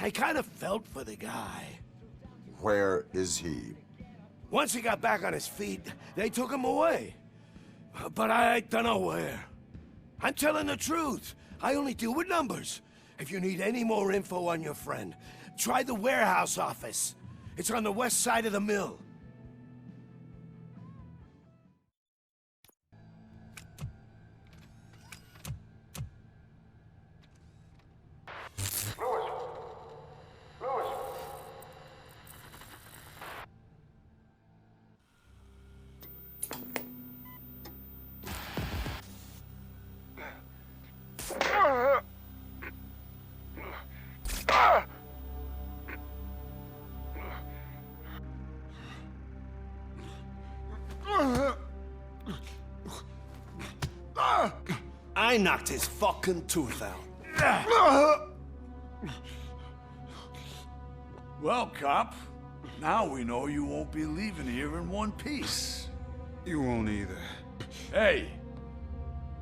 Speaker 12: I kind of felt for the guy.
Speaker 6: Where is he?
Speaker 12: Once he got back on his feet, they took him away. But I don't know where. I'm telling the truth. I only deal with numbers. If you need any more info on your friend, try the warehouse office. It's on the west side of the mill. I knocked his fucking tooth out.
Speaker 11: Well, cop, now we know you won't be leaving here in one piece.
Speaker 7: You won't either.
Speaker 11: Hey,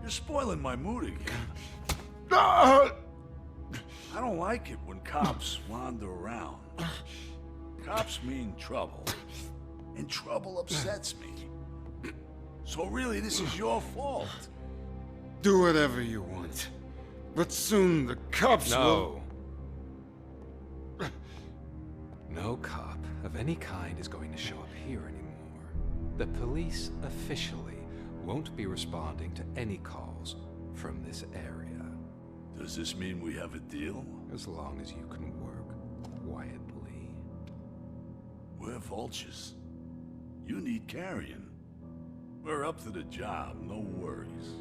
Speaker 11: you're spoiling my mood again. I don't like it when cops wander around. Cops mean trouble, and trouble upsets me. So really, this is your fault.
Speaker 7: Do whatever you want. But soon the cops will... No cop of any kind is going to show up here anymore. The police officially won't be responding to any calls from this area.
Speaker 11: Does this mean we have a deal?
Speaker 7: As long as you can work quietly.
Speaker 11: We're vultures. You need carrying. We're up to the job, no worries.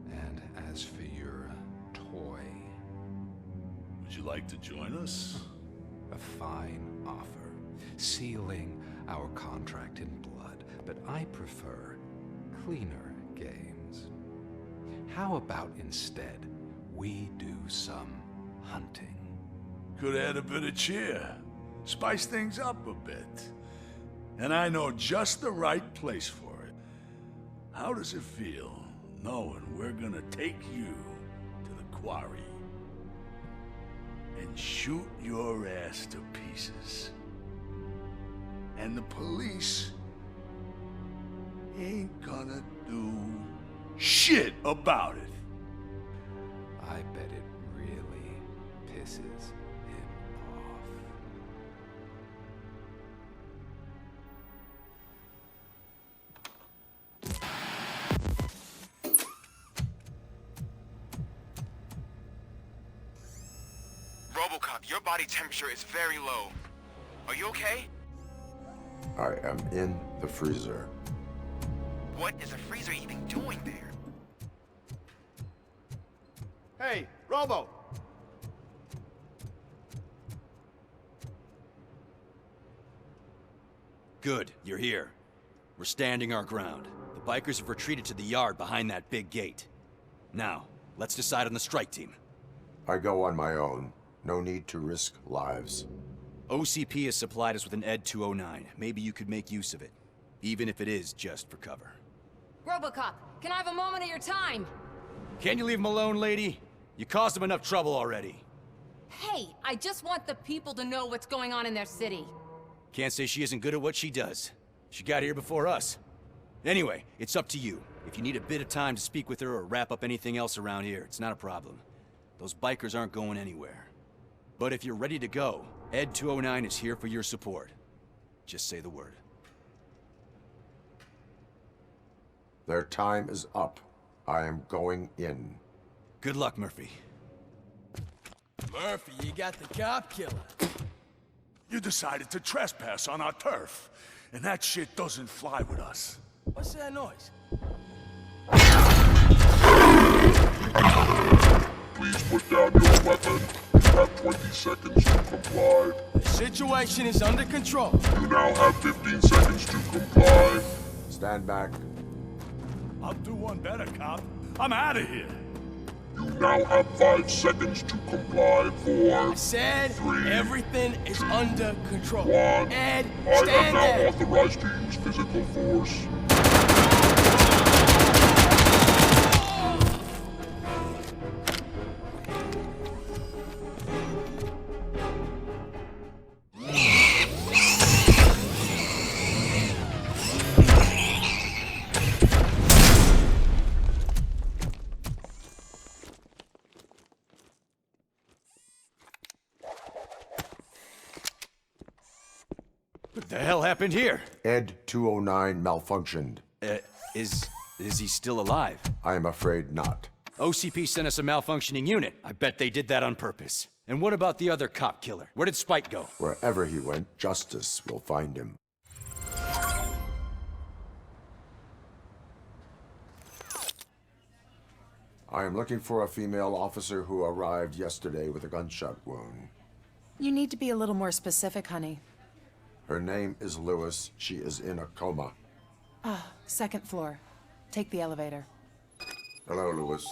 Speaker 7: And as for your toy...
Speaker 11: Would you like to join us?
Speaker 7: A fine offer, sealing our contract in blood, but I prefer cleaner games. How about instead we do some hunting?
Speaker 11: Could add a bit of cheer, spice things up a bit. And I know just the right place for it. How does it feel, knowing we're gonna take you to the quarry and shoot your ass to pieces? And the police ain't gonna do shit about it.
Speaker 7: I bet it really pisses him off.
Speaker 5: RoboCop, your body temperature is very low. Are you okay?
Speaker 6: I am in the freezer.
Speaker 5: What is the freezer even doing there?
Speaker 12: Hey, Robo!
Speaker 14: Good, you're here. We're standing our ground. The bikers have retreated to the yard behind that big gate. Now, let's decide on the strike team.
Speaker 6: I go on my own. No need to risk lives.
Speaker 14: OCP has supplied us with an ED 209. Maybe you could make use of it, even if it is just for cover.
Speaker 8: RoboCop, can I have a moment of your time?
Speaker 14: Can you leave him alone, lady? You caused him enough trouble already.
Speaker 8: Hey, I just want the people to know what's going on in their city.
Speaker 14: Can't say she isn't good at what she does. She got here before us. Anyway, it's up to you. If you need a bit of time to speak with her or wrap up anything else around here, it's not a problem. Those bikers aren't going anywhere. But if you're ready to go, ED 209 is here for your support. Just say the word.
Speaker 6: Their time is up. I am going in.
Speaker 14: Good luck, Murphy.
Speaker 9: Murphy, you got the cop killer.
Speaker 11: You decided to trespass on our turf, and that shit doesn't fly with us.
Speaker 9: What's that noise?
Speaker 15: Please put down your weapon. You have 20 seconds to comply.
Speaker 9: The situation is under control.
Speaker 15: You now have 15 seconds to comply.
Speaker 6: Stand back.
Speaker 11: I'll do one better, cop. I'm out of here.
Speaker 15: You now have 5 seconds to comply. 4,
Speaker 9: I said
Speaker 15: 3,
Speaker 9: everything is under control.
Speaker 15: 1.
Speaker 9: Ed,
Speaker 15: I am
Speaker 9: stand
Speaker 15: now
Speaker 9: there.
Speaker 15: authorized to use physical force.
Speaker 14: What the hell happened here?
Speaker 6: ED 209 malfunctioned.
Speaker 14: Is he still alive?
Speaker 6: I am afraid not.
Speaker 14: OCP sent us a malfunctioning unit. I bet they did that on purpose. And what about the other cop killer? Where did Spike go?
Speaker 6: Wherever he went, justice will find him. I am looking for a female officer who arrived yesterday with a gunshot wound.
Speaker 18: You need to be a little more specific, honey.
Speaker 6: Her name is Lewis. She is in a coma.
Speaker 18: Ah, second floor. Take the elevator.
Speaker 6: Hello, Lewis.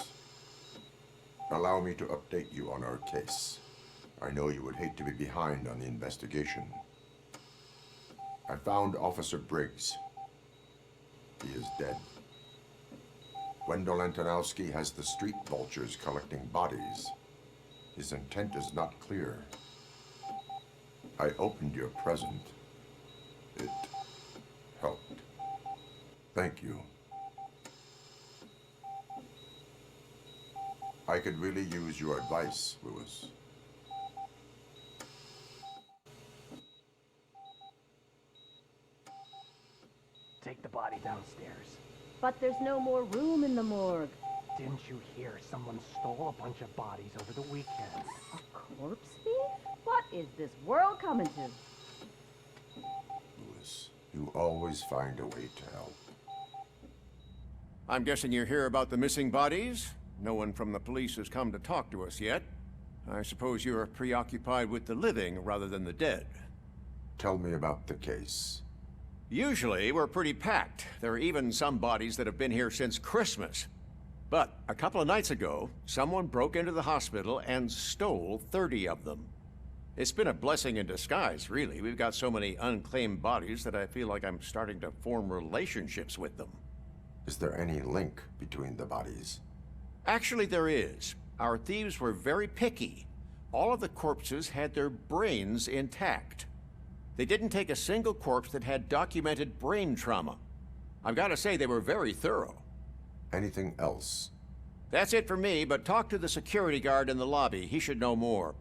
Speaker 6: Allow me to update you on our case. I know you would hate to be behind on the investigation. I found Officer Briggs. He is dead. Wendell Antonowski has the street vultures collecting bodies. His intent is not clear. I opened your present. It helped. Thank you. I could really use your advice, Lewis.
Speaker 2: Take the body downstairs.
Speaker 24: But there's no more room in the morgue.
Speaker 2: Didn't you hear someone stole a bunch of bodies over the weekend?
Speaker 24: A corpse thief? What is this world coming to?
Speaker 6: Lewis, you always find a way to help.
Speaker 25: I'm guessing you're here about the missing bodies? No one from the police has come to talk to us yet. I suppose you're preoccupied with the living rather than the dead.
Speaker 6: Tell me about the case.
Speaker 25: Usually, we're pretty packed. There are even some bodies that have been here since Christmas. But a couple of nights ago, someone broke into the hospital and stole 30 of them. It's been a blessing in disguise, really. We've got so many unclaimed bodies that I feel like I'm starting to form relationships with them.
Speaker 6: Is there any link between the bodies?
Speaker 25: Actually, there is. Our thieves were very picky. All of the corpses had their brains intact. They didn't take a single corpse that had documented brain trauma. I've got to say, they were very thorough.
Speaker 6: Anything else?
Speaker 25: That's it for me, but talk to the security guard in the lobby. He should know more.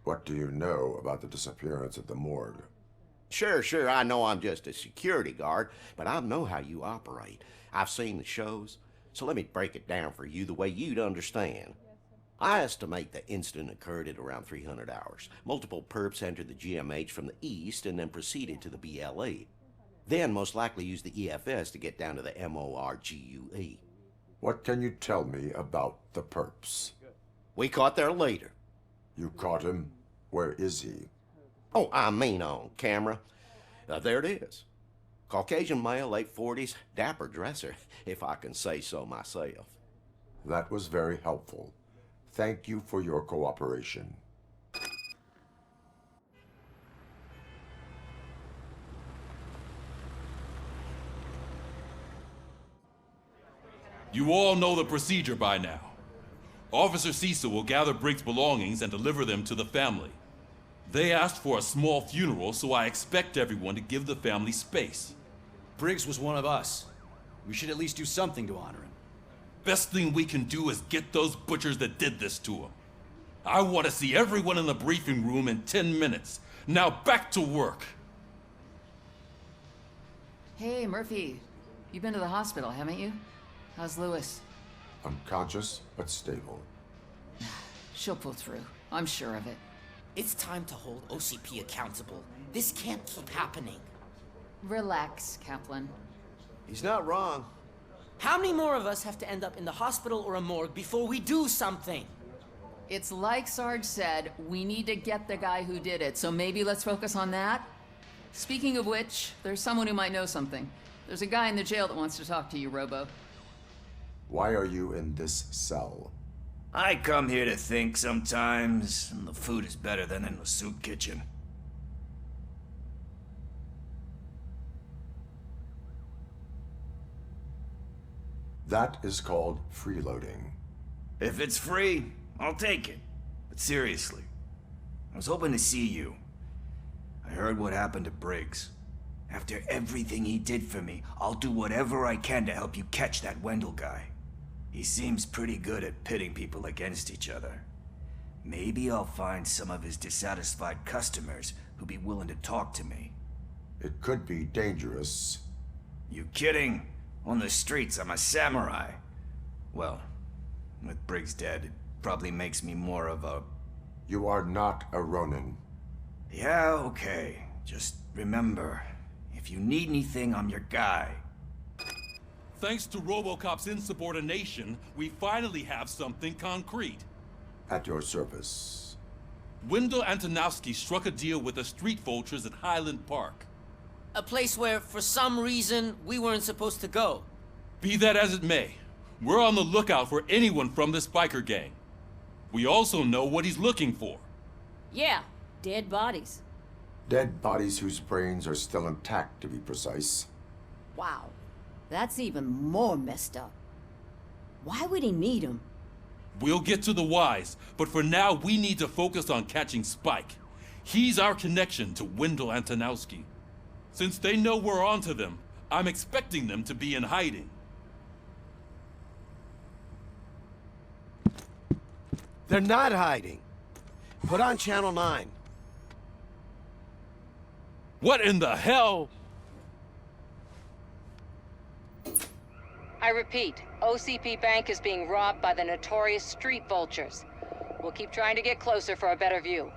Speaker 6: What do you know about the disappearance at the morgue?
Speaker 26: Sure, I know I'm just a security guard, but I know how you operate. I've seen the shows, so let me break it down for you the way you'd understand. I estimate the incident occurred at around 300 hours. Multiple perps entered the GMH from the east and then proceeded to the BLE. Then most likely used the EFS to get down to the MORGUE.
Speaker 6: What can you tell me about the perps?
Speaker 26: We caught their leader.
Speaker 6: You caught him? Where is he?
Speaker 26: Oh, I mean on camera. There it is. Caucasian male, late 40s, dapper dresser, if I can say so myself.
Speaker 6: That was very helpful. Thank you for your cooperation.
Speaker 1: You all know the procedure by now. Officer Cecil will gather Briggs' belongings and deliver them to the family. They asked for a small funeral, so I expect everyone to give the family space.
Speaker 14: Briggs was one of us. We should at least do something to honor him.
Speaker 1: Best thing we can do is get those butchers that did this to him. I want to see everyone in the briefing room in 10 minutes. Now back to work.
Speaker 3: Hey, Murphy. You've been to the hospital, haven't you? How's Lewis?
Speaker 6: Unconscious, but stable.
Speaker 3: She'll pull through. I'm sure of it.
Speaker 10: It's time to hold OCP accountable. This can't keep happening.
Speaker 3: Relax, Kaplan.
Speaker 26: He's not wrong.
Speaker 10: How many more of us have to end up in the hospital or a morgue before we do something?
Speaker 3: It's like Sarge said, we need to get the guy who did it, so maybe let's focus on that? Speaking of which, there's someone who might know something. There's a guy in the jail that wants to talk to you, Robo.
Speaker 6: Why are you in this cell?
Speaker 23: I come here to think sometimes, and the food is better than in the soup kitchen.
Speaker 6: That is called freeloading.
Speaker 23: If it's free, I'll take it. But seriously, I was hoping to see you. I heard what happened to Briggs. After everything he did for me, I'll do whatever I can to help you catch that Wendell guy. He seems pretty good at pitting people against each other. Maybe I'll find some of his dissatisfied customers who'll be willing to talk to me.
Speaker 6: It could be dangerous.
Speaker 23: You kidding? On the streets, I'm a samurai. Well, with Briggs dead, it probably makes me more of a...
Speaker 6: You are not a Ronin.
Speaker 23: Yeah, okay. Just remember, if you need anything, I'm your guy.
Speaker 1: Thanks to RoboCop's insubordination, we finally have something concrete.
Speaker 6: At your service.
Speaker 1: Wendell Antonowski struck a deal with the street vultures at Highland Park.
Speaker 10: A place where, for some reason, we weren't supposed to go.
Speaker 1: Be that as it may, we're on the lookout for anyone from this biker gang. We also know what he's looking for.
Speaker 8: Yeah, dead bodies.
Speaker 6: Dead bodies whose brains are still intact, to be precise.
Speaker 8: Wow, that's even more messed up. Why would he need them?
Speaker 1: We'll get to the whys, but for now we need to focus on catching Spike. He's our connection to Wendell Antonowski. Since they know we're onto them, I'm expecting them to be in hiding.
Speaker 12: They're not hiding. Put on Channel 9.
Speaker 1: What in the hell?
Speaker 19: I repeat, OCP Bank is being robbed by the notorious street vultures. We'll keep trying to get closer for a better view.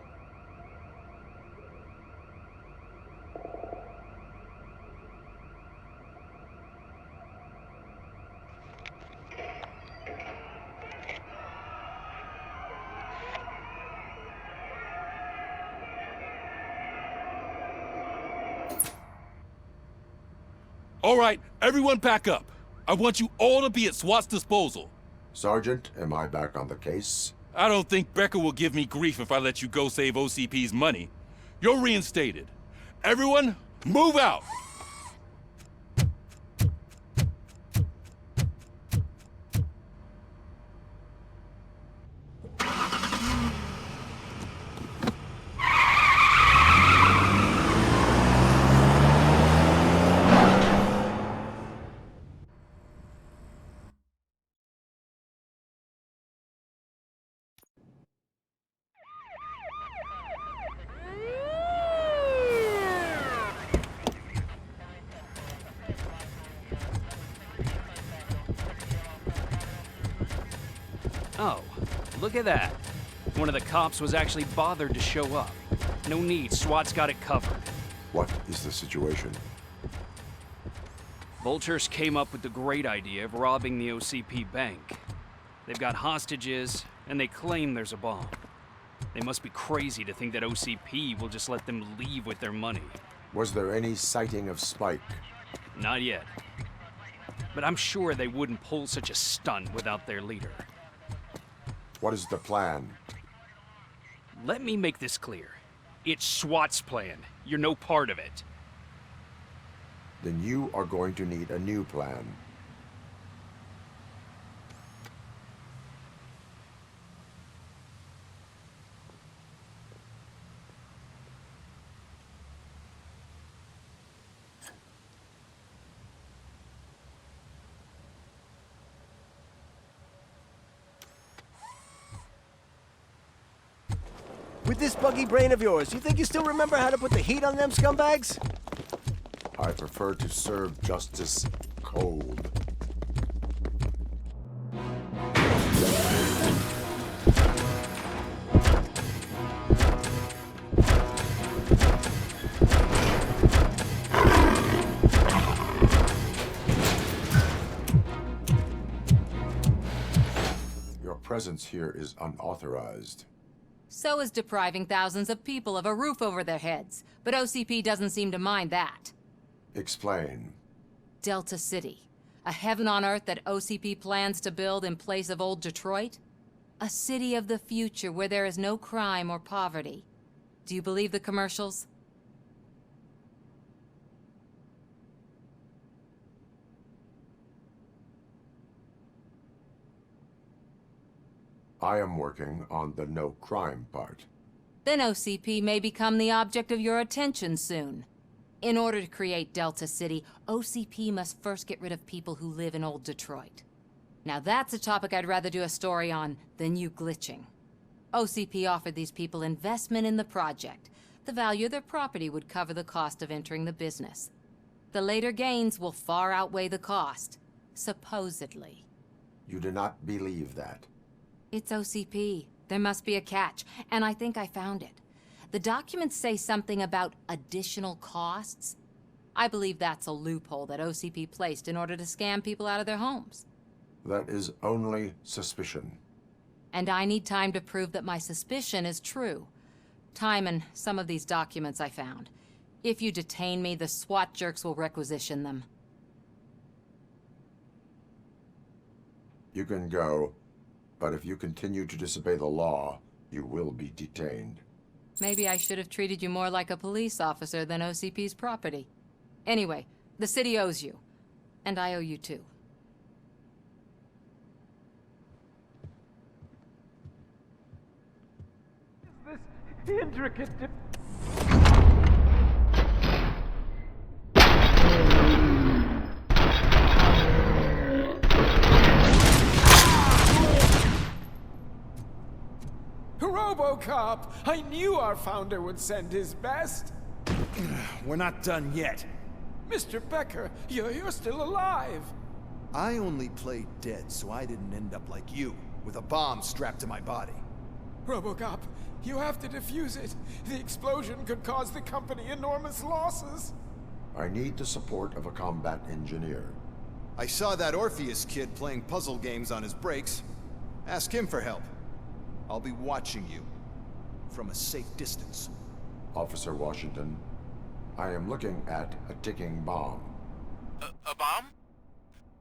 Speaker 1: All right, everyone pack up. I want you all to be at SWAT's disposal.
Speaker 6: Sergeant, am I back on the case?
Speaker 1: I don't think Becker will give me grief if I let you go save OCP's money. You're reinstated. Everyone, move out!
Speaker 4: Look at that. One of the cops was actually bothered to show up. No need, SWAT's got it covered.
Speaker 6: What is the situation?
Speaker 4: Vultures came up with the great idea of robbing the OCP bank. They've got hostages, and they claim there's a bomb. They must be crazy to think that OCP will just let them leave with their money.
Speaker 6: Was there any sighting of Spike?
Speaker 4: Not yet. But I'm sure they wouldn't pull such a stunt without their leader.
Speaker 6: What is the plan?
Speaker 4: Let me make this clear. It's SWAT's plan. You're no part of it.
Speaker 6: Then you are going to need a new plan.
Speaker 12: With this buggy brain of yours, you think you still remember how to put the heat on them scumbags?
Speaker 6: I prefer to serve justice cold. Your presence here is unauthorized.
Speaker 19: So is depriving thousands of people of a roof over their heads. But OCP doesn't seem to mind that.
Speaker 6: Explain.
Speaker 19: Delta City. A heaven on earth that OCP plans to build in place of old Detroit? A city of the future where there is no crime or poverty. Do you believe the commercials?
Speaker 6: I am working on the no crime part.
Speaker 19: Then OCP may become the object of your attention soon. In order to create Delta City, OCP must first get rid of people who live in old Detroit. Now that's a topic I'd rather do a story on than you glitching. OCP offered these people investment in the project. The value of their property would cover the cost of entering the business. The later gains will far outweigh the cost, supposedly.
Speaker 6: You do not believe that.
Speaker 19: It's OCP. There must be a catch, and I think I found it. The documents say something about additional costs. I believe that's a loophole that OCP placed in order to scam people out of their homes.
Speaker 6: That is only suspicion.
Speaker 19: And I need time to prove that my suspicion is true. Time and some of these documents I found. If you detain me, the SWAT jerks will requisition them.
Speaker 6: You can go, but if you continue to disobey the law, you will be detained.
Speaker 19: Maybe I should have treated you more like a police officer than OCP's property. Anyway, the city owes you. And I owe you too.
Speaker 9: This intricate... RoboCop! I knew our founder would send his best!
Speaker 12: We're not done yet.
Speaker 9: Mr. Becker, you're still alive!
Speaker 12: I only played dead so I didn't end up like you, with a bomb strapped to my body.
Speaker 9: RoboCop, you have to defuse it. The explosion could cause the company enormous losses.
Speaker 6: I need the support of a combat engineer.
Speaker 12: I saw that Orpheus kid playing puzzle games on his breaks. Ask him for help. I'll be watching you. From a safe distance.
Speaker 6: Officer Washington, I am looking at a ticking bomb.
Speaker 5: A bomb?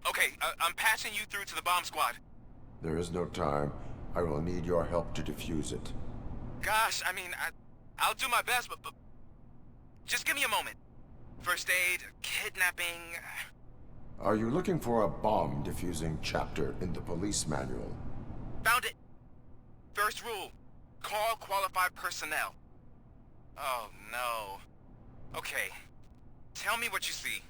Speaker 5: Okay, I'm passing you through to the bomb squad.
Speaker 6: There is no time. I will need your help to defuse it.
Speaker 5: Gosh, I mean, I'll do my best, but just give me a moment. First aid, kidnapping...
Speaker 6: Are you looking for a bomb defusing chapter in the police manual?
Speaker 5: Found it! First rule, call qualified personnel. Oh, no. Okay, tell me what you see.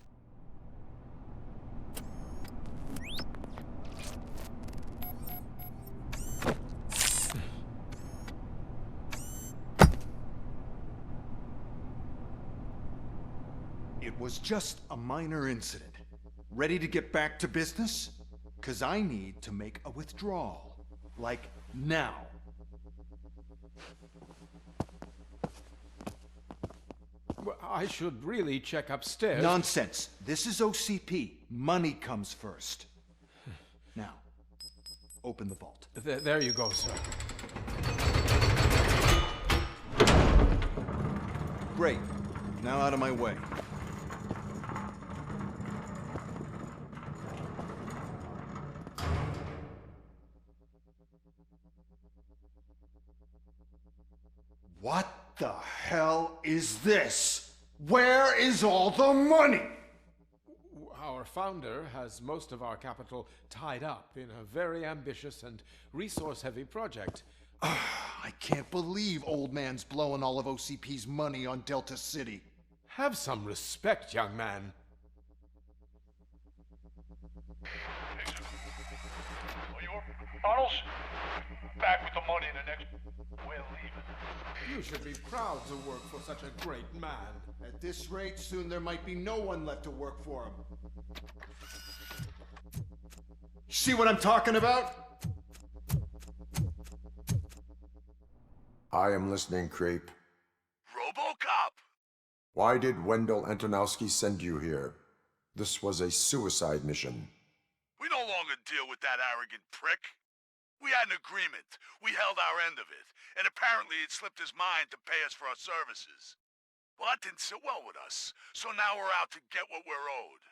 Speaker 13: It was just a minor incident. Ready to get back to business? 'Cause I need to make a withdrawal. Like Now.
Speaker 7: Well, I should really check upstairs.
Speaker 13: Nonsense. This is OCP. Money comes first. Now, open the vault.
Speaker 7: There you go, sir.
Speaker 13: Great. Now out of my way. What the hell is this? Where is all the money?
Speaker 7: Our founder has most of our capital tied up in a very ambitious and resource-heavy project.
Speaker 13: I can't believe old man's blowing all of OCP's money on Delta City.
Speaker 7: Have some respect, young man.
Speaker 11: Arnold's back with the money in the next... We're leaving.
Speaker 7: You should be proud to work for such a great man.
Speaker 13: At this rate, soon there might be no one left to work for him. See what I'm talking about?
Speaker 6: I am listening, Creep.
Speaker 5: RoboCop!
Speaker 6: Why did Wendell Antonowski send you here? This was a suicide mission.
Speaker 11: We no longer deal with that arrogant prick. We had an agreement. We held our end of it. And apparently it slipped his mind to pay us for our services. Well, that didn't sit well with us. So now we're out to get what we're owed.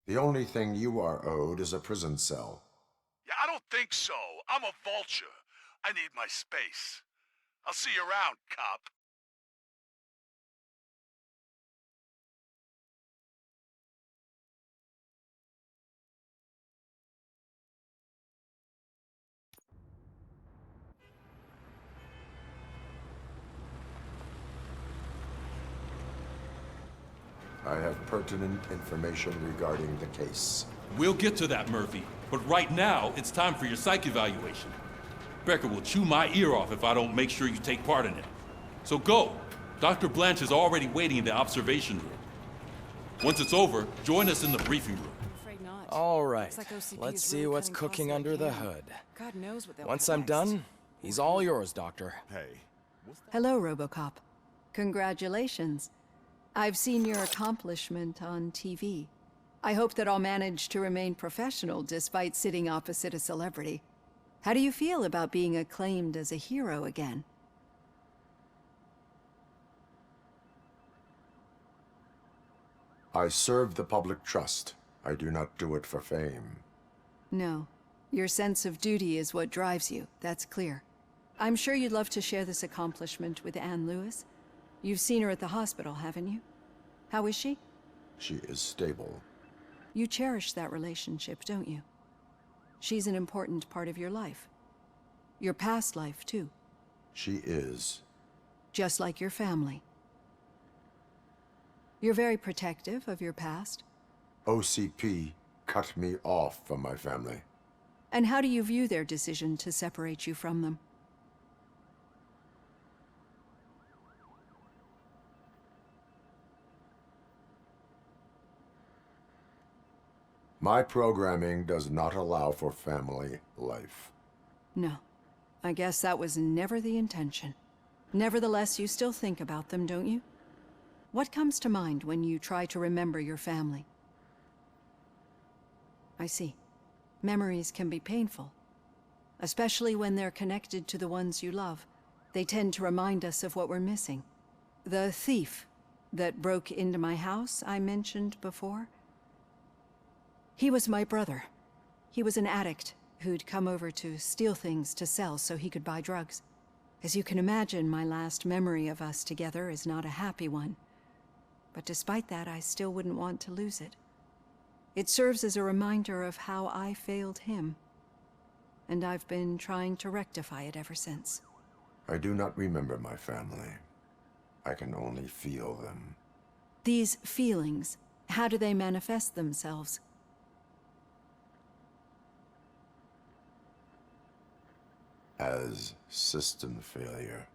Speaker 6: The only thing you are owed is a prison cell.
Speaker 11: Yeah, I don't think so. I'm a vulture. I need my space. I'll see you around, cop.
Speaker 6: I have pertinent information regarding the case.
Speaker 1: We'll get to that, Murphy. But right now, it's time for your psych evaluation. Becker will chew my ear off if I don't make sure you take part in it. So go. Dr. Blanche is already waiting in the observation room. Once it's over, join us in the briefing room.
Speaker 16: All right. Let's see what's cooking under the hood.
Speaker 18: God knows what
Speaker 16: Once I'm done, he's all yours, Doctor.
Speaker 13: Hey.
Speaker 3: Hello, RoboCop. Congratulations. I've seen your accomplishment on TV. I hope that I'll manage to remain professional despite sitting opposite a celebrity. How do you feel about being acclaimed as a hero again?
Speaker 6: I serve the public trust. I do not do it for fame.
Speaker 3: No. Your sense of duty is what drives you. That's clear. I'm sure you'd love to share this accomplishment with Anne Lewis. You've seen her at the hospital, haven't you? How is she?
Speaker 6: She is stable.
Speaker 3: You cherish that relationship, don't you? She's an important part of your life. Your past life, too.
Speaker 6: She is.
Speaker 3: Just like your family. You're very protective of your past.
Speaker 6: OCP cut me off from my family.
Speaker 3: And how do you view their decision to separate you from them?
Speaker 6: My programming does not allow for family life.
Speaker 3: No. I guess that was never the intention. Nevertheless, you still think about them, don't you? What comes to mind when you try to remember your family? I see. Memories can be painful. Especially when they're connected to the ones you love. They tend to remind us of what we're missing. The thief that broke into my house I mentioned before? He was my brother. He was an addict who'd come over to steal things to sell so he could buy drugs. As you can imagine, my last memory of us together is not a happy one. But despite that, I still wouldn't want to lose it. It serves as a reminder of how I failed him. And I've been trying to rectify it ever since.
Speaker 6: I do not remember my family. I can only feel them.
Speaker 3: These feelings, how do they manifest themselves?
Speaker 6: As system failure.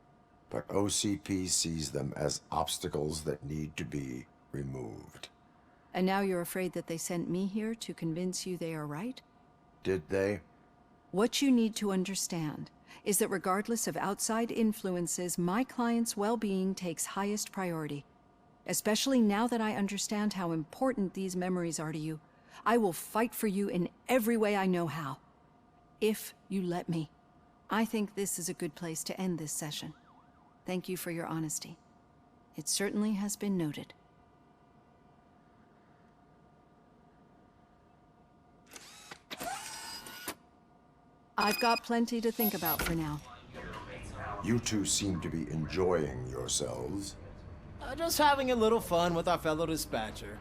Speaker 6: But OCP sees them as obstacles that need to be removed.
Speaker 3: And now you're afraid that they sent me here to convince you they are right?
Speaker 6: Did they?
Speaker 3: What you need to understand,
Speaker 2: is that regardless of outside influences, my client's well-being takes highest priority. Especially now that I understand how important these memories are to you. I will fight for you in every way I know how. If you let me. I think this is a good place to end this session. Thank you for your honesty. It certainly has been noted. I've got plenty to think about for now.
Speaker 6: You two seem to be enjoying yourselves.
Speaker 15: Just having a little fun with our fellow dispatcher.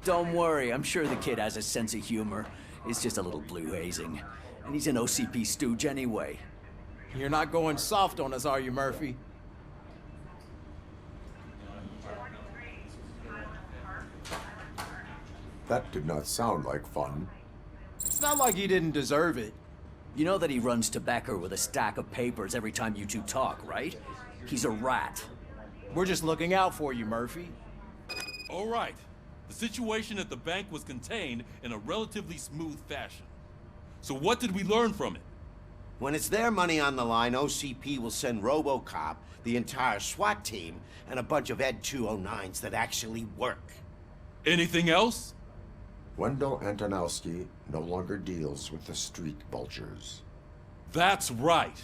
Speaker 17: Don't worry, I'm sure the kid has a sense of humor. It's just a little blue hazing. And he's an OCP stooge anyway.
Speaker 15: You're not going soft on us, are you, Murphy?
Speaker 6: That did not sound like fun.
Speaker 15: It's not like he didn't deserve it.
Speaker 17: You know that he runs tobacco with a stack of papers every time you two talk, right? He's a rat.
Speaker 15: We're just looking out for you, Murphy.
Speaker 1: All right. The situation at the bank was contained in a relatively smooth fashion. So what did we learn from it?
Speaker 26: When it's their money on the line, OCP will send RoboCop, the entire SWAT team, and a bunch of Ed 209s that actually work.
Speaker 1: Anything else?
Speaker 6: Wendell Antonowski no longer deals with the street vultures.
Speaker 1: That's right.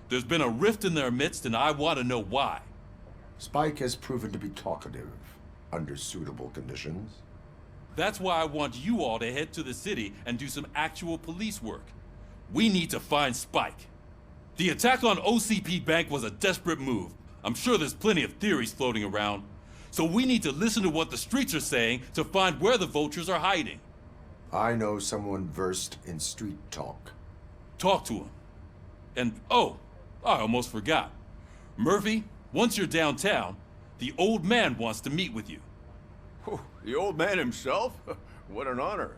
Speaker 1: There's been a rift in their midst, and I want to know why.
Speaker 6: Spike has proven to be talkative, under suitable conditions.
Speaker 1: That's why I want you all to head to the city and do some actual police work. We need to find Spike. The attack on OCP Bank was a desperate move. I'm sure there's plenty of theories floating around. So we need to listen to what the streets are saying to find where the vultures are hiding.
Speaker 6: I know someone versed in street talk.
Speaker 1: Talk to him. And, oh, I almost forgot. Murphy, once you're downtown, the old man wants to meet with you.
Speaker 25: Oh, the old man himself? What an honor.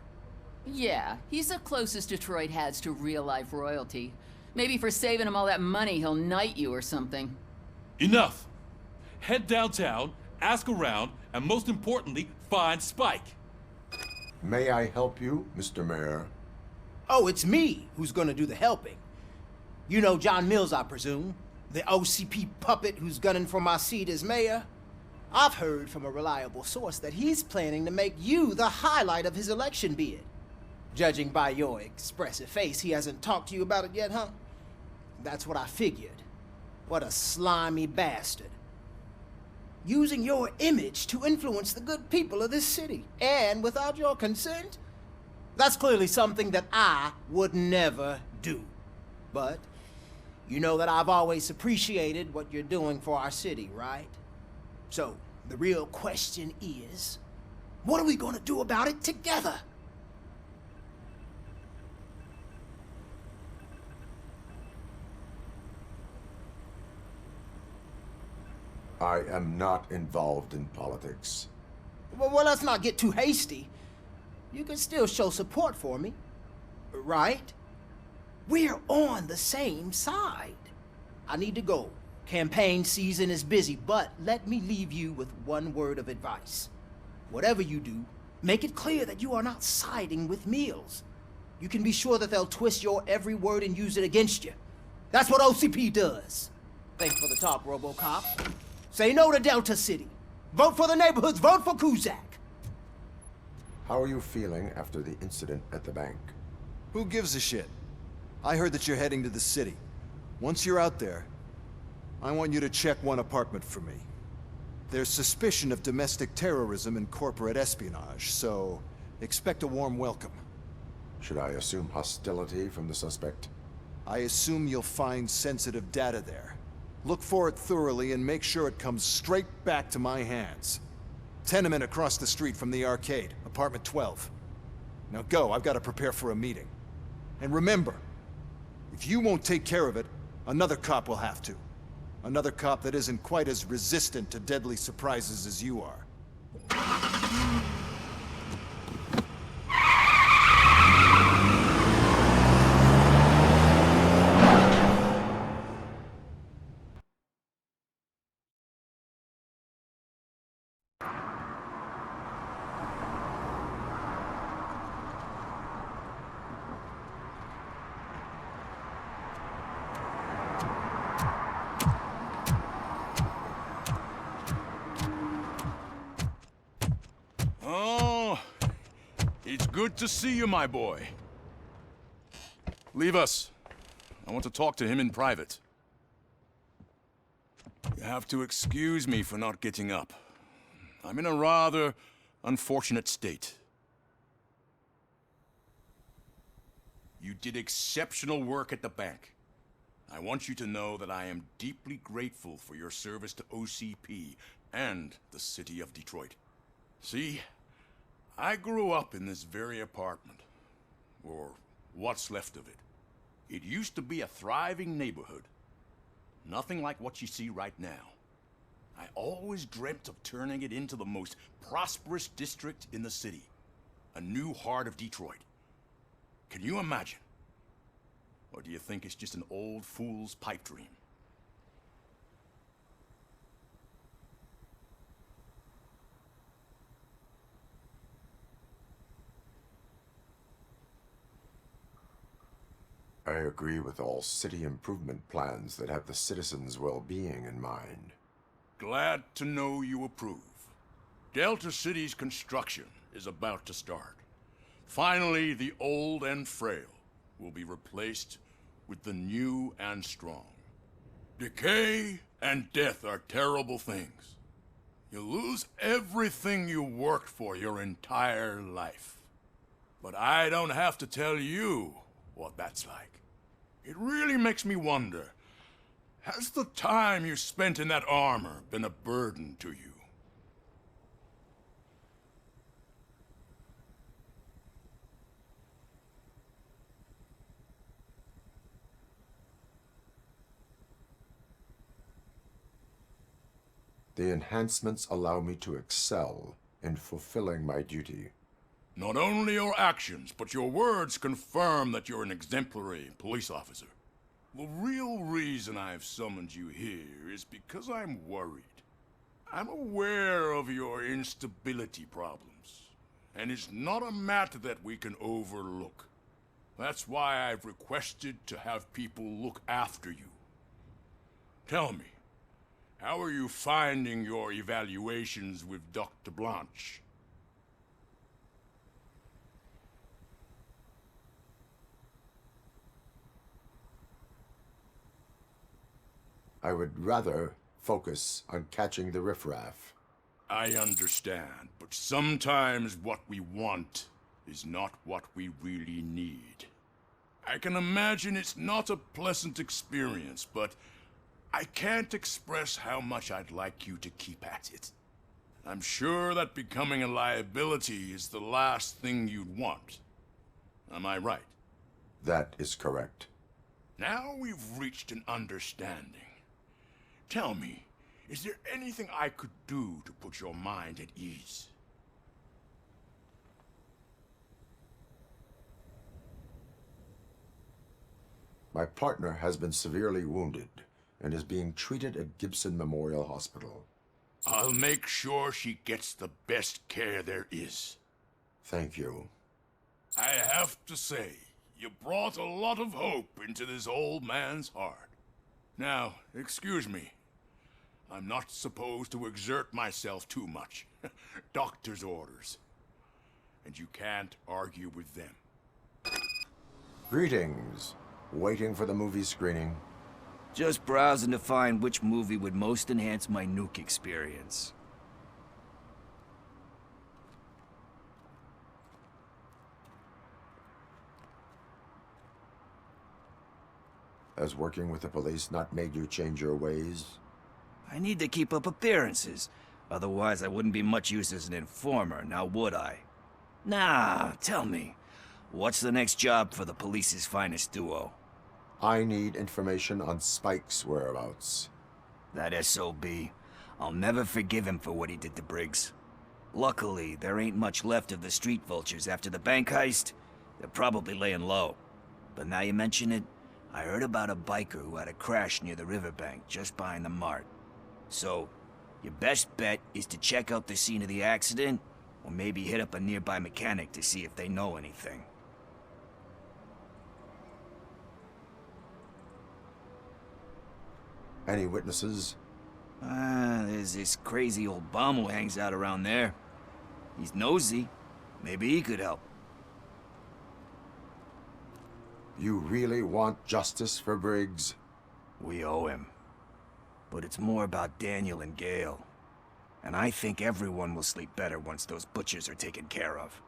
Speaker 3: Yeah, he's the closest Detroit has to real-life royalty. Maybe for saving him all that money, he'll knight you or something.
Speaker 1: Enough. Head downtown, ask around, and most importantly, find Spike.
Speaker 6: May I help you, Mr. Mayor?
Speaker 15: Oh, it's me who's gonna do the helping. You know John Mills, I presume? The OCP puppet who's gunning for my seat as mayor? I've heard from a reliable source that he's planning to make you the highlight of his election bid. Judging by your expressive face, he hasn't talked to you about it yet, huh? That's what I figured. What a slimy bastard. Using your image to influence the good people of this city, and without your consent? That's clearly something that I would never do. But you know that I've always appreciated what you're doing for our city, right? So, the real question is, what are we gonna do about it together?
Speaker 6: I am not involved in politics.
Speaker 15: Well, let's not get too hasty. You can still show support for me, right? We're on the same side. I need to go. Campaign season is busy, but let me leave you with one word of advice. Whatever you do, make it clear that you are not siding with Mills. You can be sure that they'll twist your every word and use it against you. That's what OCP does. Thanks for the talk, RoboCop. Say no to Delta City. Vote for the neighborhoods. Vote for Kuzak.
Speaker 6: How are you feeling after the incident at the bank?
Speaker 13: Who gives a shit? I heard that you're heading to the city. Once you're out there, I want you to check one apartment for me. There's suspicion of domestic terrorism and corporate espionage, so expect a warm welcome.
Speaker 6: Should I assume hostility from the suspect?
Speaker 13: I assume you'll find sensitive data there. Look for it thoroughly and make sure it comes straight back to my hands. Tenement across the street from the arcade, apartment 12. Now go, I've got to prepare for a meeting. And remember, if you won't take care of it, another cop will have to. Another cop that isn't quite as resistant to deadly surprises as you are.
Speaker 14: It's good to see you, my boy. Leave us. I want to talk to him in private. You have to excuse me for not getting up. I'm in a rather unfortunate state. You did exceptional work at the bank. I want you to know that I am deeply grateful for your service to OCP and the city of Detroit. See, I grew up in this very apartment, or what's left of it. It used to be a thriving neighborhood. Nothing like what you see right now. I always dreamt of turning it into the most prosperous district in the city. A new heart of Detroit. Can you imagine? Or do you think it's just an old fool's pipe dream?
Speaker 6: I agree with all city improvement plans that have the citizens' well-being in mind.
Speaker 14: Glad to know you approve. Delta City's construction is about to start. Finally, the old and frail will be replaced with the new and strong. Decay and death are terrible things. You lose everything you worked for your entire life. But I don't have to tell you what that's like. It really makes me wonder, has the time you spent in that armor been a burden to you?
Speaker 6: The enhancements allow me to excel in fulfilling my duty.
Speaker 14: Not only your actions, but your words confirm that you're an exemplary police officer. The real reason I've summoned you here is because I'm worried. I'm aware of your instability problems, and it's not a matter that we can overlook. That's why I've requested to have people look after you. Tell me, how are you finding your evaluations with Dr. Blanche?
Speaker 6: I would rather focus on catching the riffraff.
Speaker 14: I understand, but sometimes what we want is not what we really need. I can imagine it's not a pleasant experience, but I can't express how much I'd like you to keep at it. I'm sure that becoming a liability is the last thing you'd want. Am I right?
Speaker 6: That is correct.
Speaker 14: Now we've reached an understanding. Tell me, is there anything I could do to put your mind at ease?
Speaker 6: My partner has been severely wounded and is being treated at Gibson Memorial Hospital.
Speaker 14: I'll make sure she gets the best care there is.
Speaker 6: Thank you.
Speaker 14: I have to say, you brought a lot of hope into this old man's heart. Now, excuse me. I'm not supposed to exert myself too much. Doctor's orders. And you can't argue with them.
Speaker 6: Greetings. Waiting for the movie screening.
Speaker 17: Just browsing to find which movie would most enhance my nuke experience.
Speaker 6: Has working with the police not made you change your ways?
Speaker 17: I need to keep up appearances. Otherwise, I wouldn't be much use as an informer, now would I? Nah, tell me. What's the next job for the police's finest duo?
Speaker 6: I need information on Spike's whereabouts.
Speaker 17: That SOB. I'll never forgive him for what he did to Briggs. Luckily, there ain't much left of the street vultures after the bank heist. They're probably laying low. But now you mention it, I heard about a biker who had a crash near the riverbank just behind the mart. So, your best bet is to check out the scene of the accident, or maybe hit up a nearby mechanic to see if they know anything.
Speaker 6: Any witnesses?
Speaker 17: There's this crazy old bum who hangs out around there. He's nosy. Maybe he could help.
Speaker 6: You really want justice for Briggs?
Speaker 17: We owe him. But it's more about Daniel and Gale. And I think everyone will sleep better once those butchers are taken care of.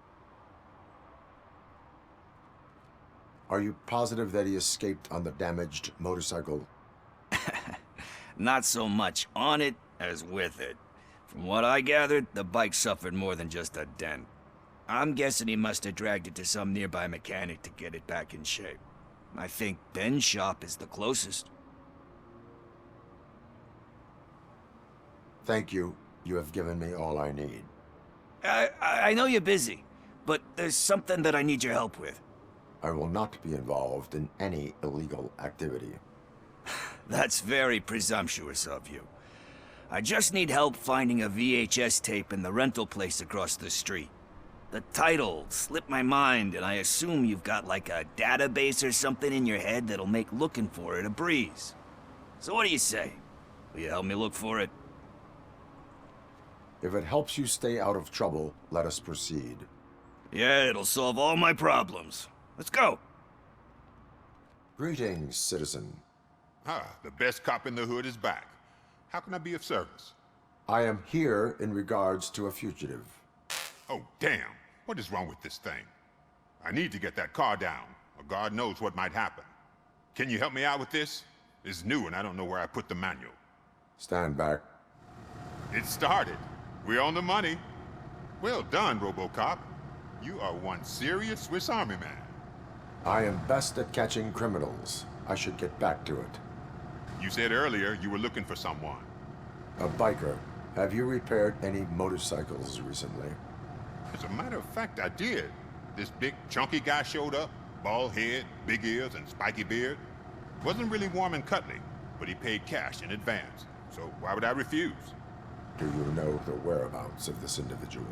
Speaker 6: Are you positive that he escaped on the damaged motorcycle?
Speaker 17: Not so much on it as with it. From what I gathered, the bike suffered more than just a dent. I'm guessing he must have dragged it to some nearby mechanic to get it back in shape. I think Ben's shop is the closest.
Speaker 6: Thank you. You have given me all I need.
Speaker 17: I know you're busy, but there's something that I need your help with.
Speaker 6: I will not be involved in any illegal activity.
Speaker 17: That's very presumptuous of you. I just need help finding a VHS tape in the rental place across the street. The title slipped my mind, and I assume you've got like a database or something in your head that'll make looking for it a breeze. So what do you say? Will you help me look for it?
Speaker 6: If it helps you stay out of trouble, let us proceed.
Speaker 17: Yeah, it'll solve all my problems. Let's go.
Speaker 6: Greetings, citizen.
Speaker 10: Ah, the best cop in the hood is back. How can I be of service?
Speaker 6: I am here in regards to a fugitive.
Speaker 10: Oh, damn. What is wrong with this thing? I need to get that car down, or God knows what might happen. Can you help me out with this? It's new and I don't know where I put the manual.
Speaker 6: Stand back.
Speaker 10: It started. We're on the money. Well done, RoboCop. You are one serious Swiss Army man.
Speaker 6: I am best at catching criminals. I should get back to it.
Speaker 10: You said earlier you were looking for someone.
Speaker 6: A biker. Have you repaired any motorcycles recently?
Speaker 10: As a matter of fact, I did. This big, chunky guy showed up. Bald head, big ears, and spiky beard. Wasn't really warm and cuddly, but he paid cash in advance. So why would I refuse?
Speaker 6: Do you know the whereabouts of this individual?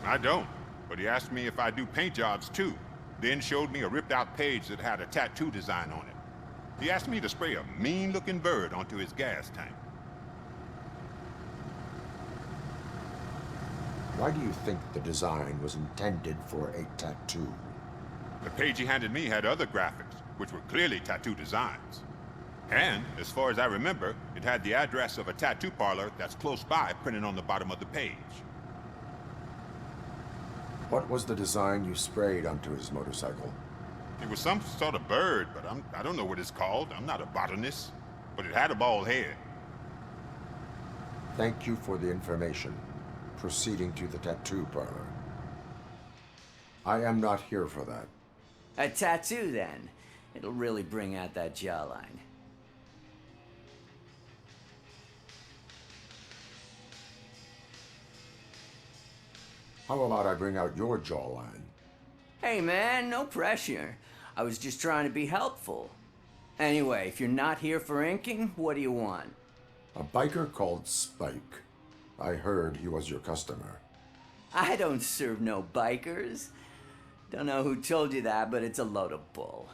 Speaker 10: I don't, but he asked me if I do paint jobs too. Then showed me a ripped-out page that had a tattoo design on it. He asked me to spray a mean-looking bird onto his gas tank.
Speaker 6: Why do you think the design was intended for a tattoo?
Speaker 10: The page he handed me had other graphics, which were clearly tattoo designs. And, as far as I remember, it had the address of a tattoo parlor that's close by printed on the bottom of the page.
Speaker 6: What was the design you sprayed onto his motorcycle?
Speaker 10: It was some sort of bird, but I don't know what it's called. I'm not a botanist. But it had a bald head.
Speaker 6: Thank you for the information. Proceeding to the tattoo parlor. I am not here for that.
Speaker 20: A tattoo, then. It'll really bring out that jawline.
Speaker 6: How about I bring out your jawline?
Speaker 20: Hey, man, no pressure. I was just trying to be helpful. Anyway, if you're not here for inking, what do you want?
Speaker 6: A biker called Spike. I heard he was your customer.
Speaker 20: I don't serve no bikers. Don't know who told you that, but it's a load of bull.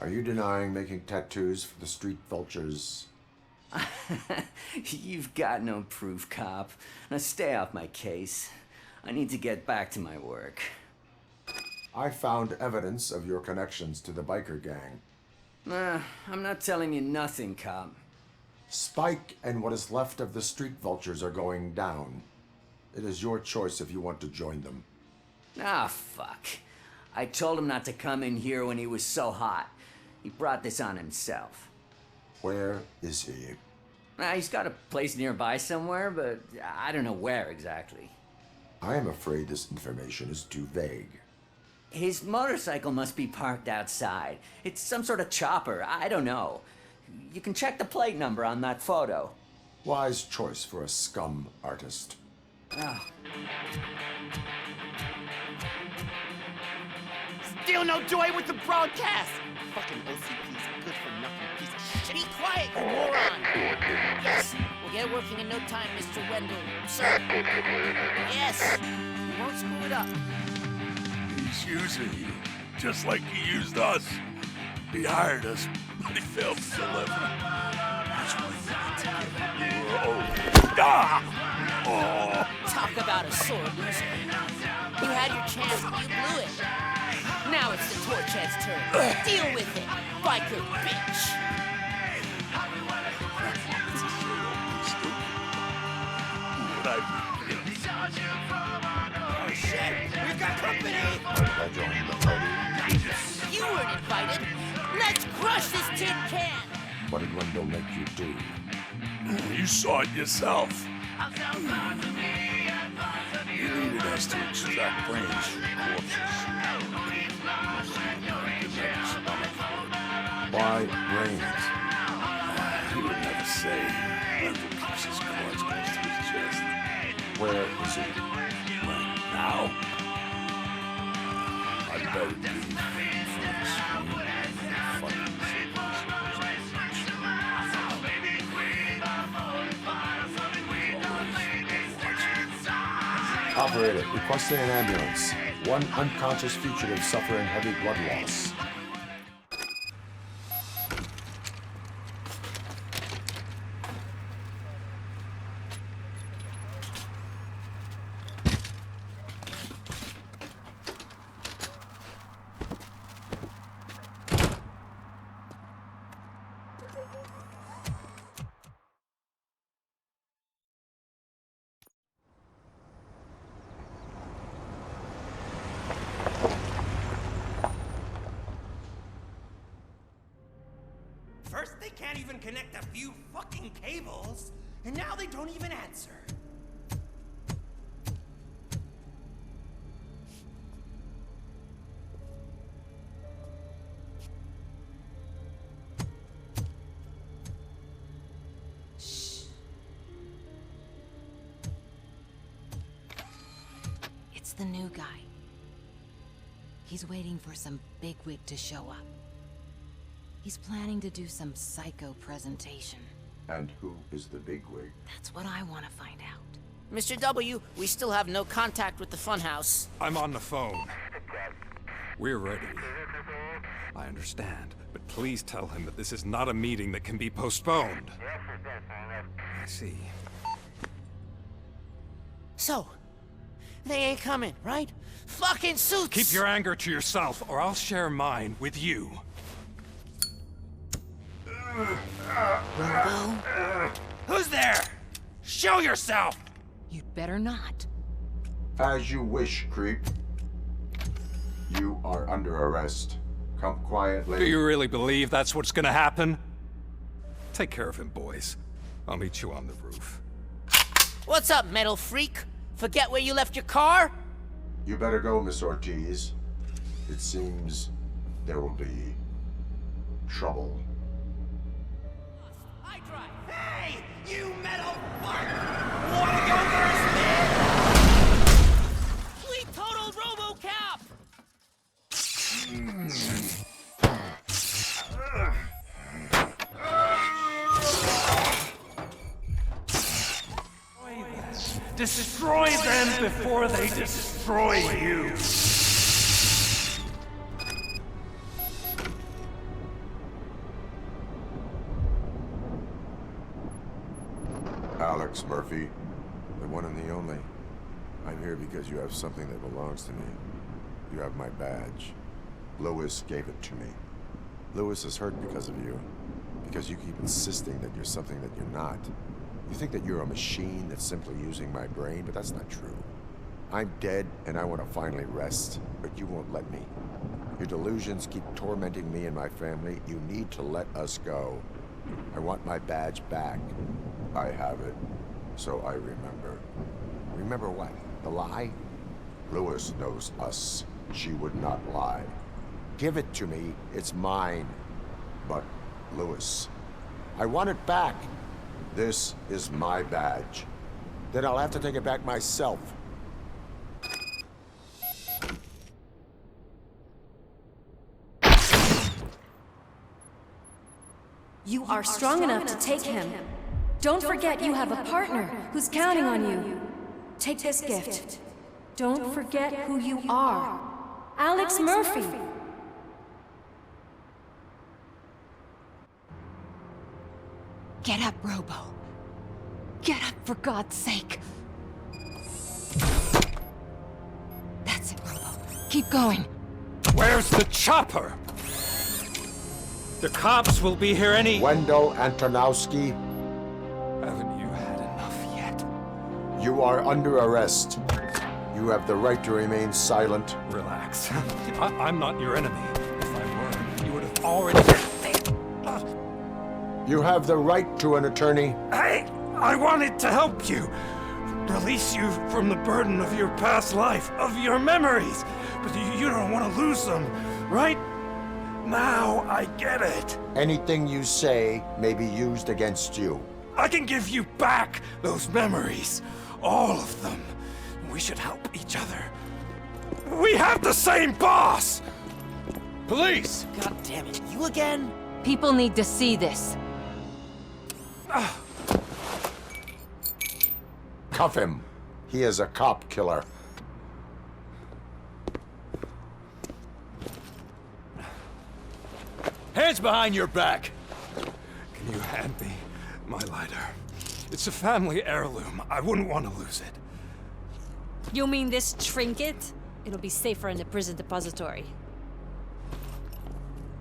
Speaker 6: Are you denying making tattoos for the street vultures?
Speaker 20: You've got no proof, cop. Now stay off my case. I need to get back to my work.
Speaker 6: I found evidence of your connections to the biker gang.
Speaker 20: I'm not telling you nothing, cop.
Speaker 6: Spike and what is left of the street vultures are going down. It is your choice if you want to join them.
Speaker 20: Ah, fuck. I told him not to come in here when he was so hot. He brought this on himself.
Speaker 6: Where is he?
Speaker 20: He's got a place nearby somewhere, but I don't know where exactly.
Speaker 6: I am afraid this information is too vague.
Speaker 20: His motorcycle must be parked outside. It's some sort of chopper. I don't know. You can check the plate number on that photo.
Speaker 6: Wise choice for a scum artist.
Speaker 20: Oh.
Speaker 9: Still no joy with the broadcast! Fucking OCP's a good-for-nothing piece of shit. Be quiet, you moron! Yes, we'll get working in no time, Mr. Wendell. Sir. Yes, we won't screw it up.
Speaker 11: He's using you, just like he used us. He hired us, but he failed to deliver. That's why you need to get
Speaker 9: Talk about a sore loser. You had your chance and you blew it. Now it's the torch dickhead's turn. Deal with it, biker bitch. Oh shit, we've got company!
Speaker 6: I joined the party.
Speaker 9: You weren't invited. Let's crush this tin can!
Speaker 6: What did Wendell make you do?
Speaker 11: You saw it yourself. You needed us to extract brains from corpses.
Speaker 6: Why brains?
Speaker 11: He would never say. Wendell keeps his cards close to his chest.
Speaker 6: Where is he?
Speaker 11: Right now? I'd better be in front of the screen.
Speaker 6: Operator, requesting an ambulance. One unconscious fugitive suffering heavy blood loss.
Speaker 4: First, they can't even connect a few fucking cables, and now they don't even answer.
Speaker 19: Shh. It's the new guy. He's waiting for some bigwig to show up. He's planning to do some psycho presentation.
Speaker 6: And who is the bigwig?
Speaker 19: That's what I want to find out.
Speaker 9: Mr. W, we still have no contact with the funhouse.
Speaker 8: I'm on the phone. We're ready. I understand, but please tell him that this is not a meeting that can be postponed. I see.
Speaker 9: So, they ain't coming, right? Fucking suits!
Speaker 8: Keep your anger to yourself, or I'll share mine with you.
Speaker 19: Robo?
Speaker 4: Who's there? Show yourself!
Speaker 19: You'd better not.
Speaker 6: As you wish, creep. You are under arrest. Come quietly.
Speaker 8: Do you really believe that's what's gonna happen? Take care of him, boys. I'll meet you on the roof.
Speaker 9: What's up, metal freak? Forget where you left your car?
Speaker 6: You better go, Miss Ortiz. It seems there will be trouble.
Speaker 4: Hey, you metal fuck! Wanna go first, man?
Speaker 9: Fleet total RoboCop!
Speaker 11: Destroy them before they destroy you.
Speaker 6: Alex Murphy, the one and the only. I'm here because you have something that belongs to me. You have my badge. Lewis gave it to me. Lewis is hurt because of you. Because you keep insisting that you're something that you're not. You think that you're a machine that's simply using my brain, but that's not true. I'm dead, and I want to finally rest, but you won't let me. Your delusions keep tormenting me and my family. You need to let us go. I want my badge back. I have it, so I remember. Remember what? The lie? Lewis knows us. She would not lie. Give it to me. It's mine. But, Lewis, I want it back. This is my badge. Then I'll have to take it back myself.
Speaker 21: You are strong enough to take him. Don't forget you have a partner who's counting on you. Take this gift. Don't forget who you are. Alex Murphy.
Speaker 19: Get up, Robo. Get up, for God's sake. That's it, Robo. Keep going.
Speaker 8: Where's the chopper? The cops will be here any...
Speaker 6: Wendell Antonowski,
Speaker 8: Haven't you had enough yet?
Speaker 6: you are under arrest. You have the right to remain silent.
Speaker 8: Relax. I'm not your enemy. If I were, you would have already...
Speaker 6: You have the right to an attorney.
Speaker 8: I wanted to help you. Release you from the burden of your past life, of your memories. But you don't want to lose them, right? Now I get it.
Speaker 6: Anything you say may be used against you.
Speaker 8: I can give you back those memories. All of them. We should help each other. We have the same boss!
Speaker 1: Police!
Speaker 9: God damn it, you again?
Speaker 19: People need to see this.
Speaker 6: Cuff him. He is a cop killer.
Speaker 11: Hands behind your back!
Speaker 8: Can you hand me my lighter? It's a family heirloom. I wouldn't want to lose it.
Speaker 5: You mean this trinket? It'll be safer in the prison depository.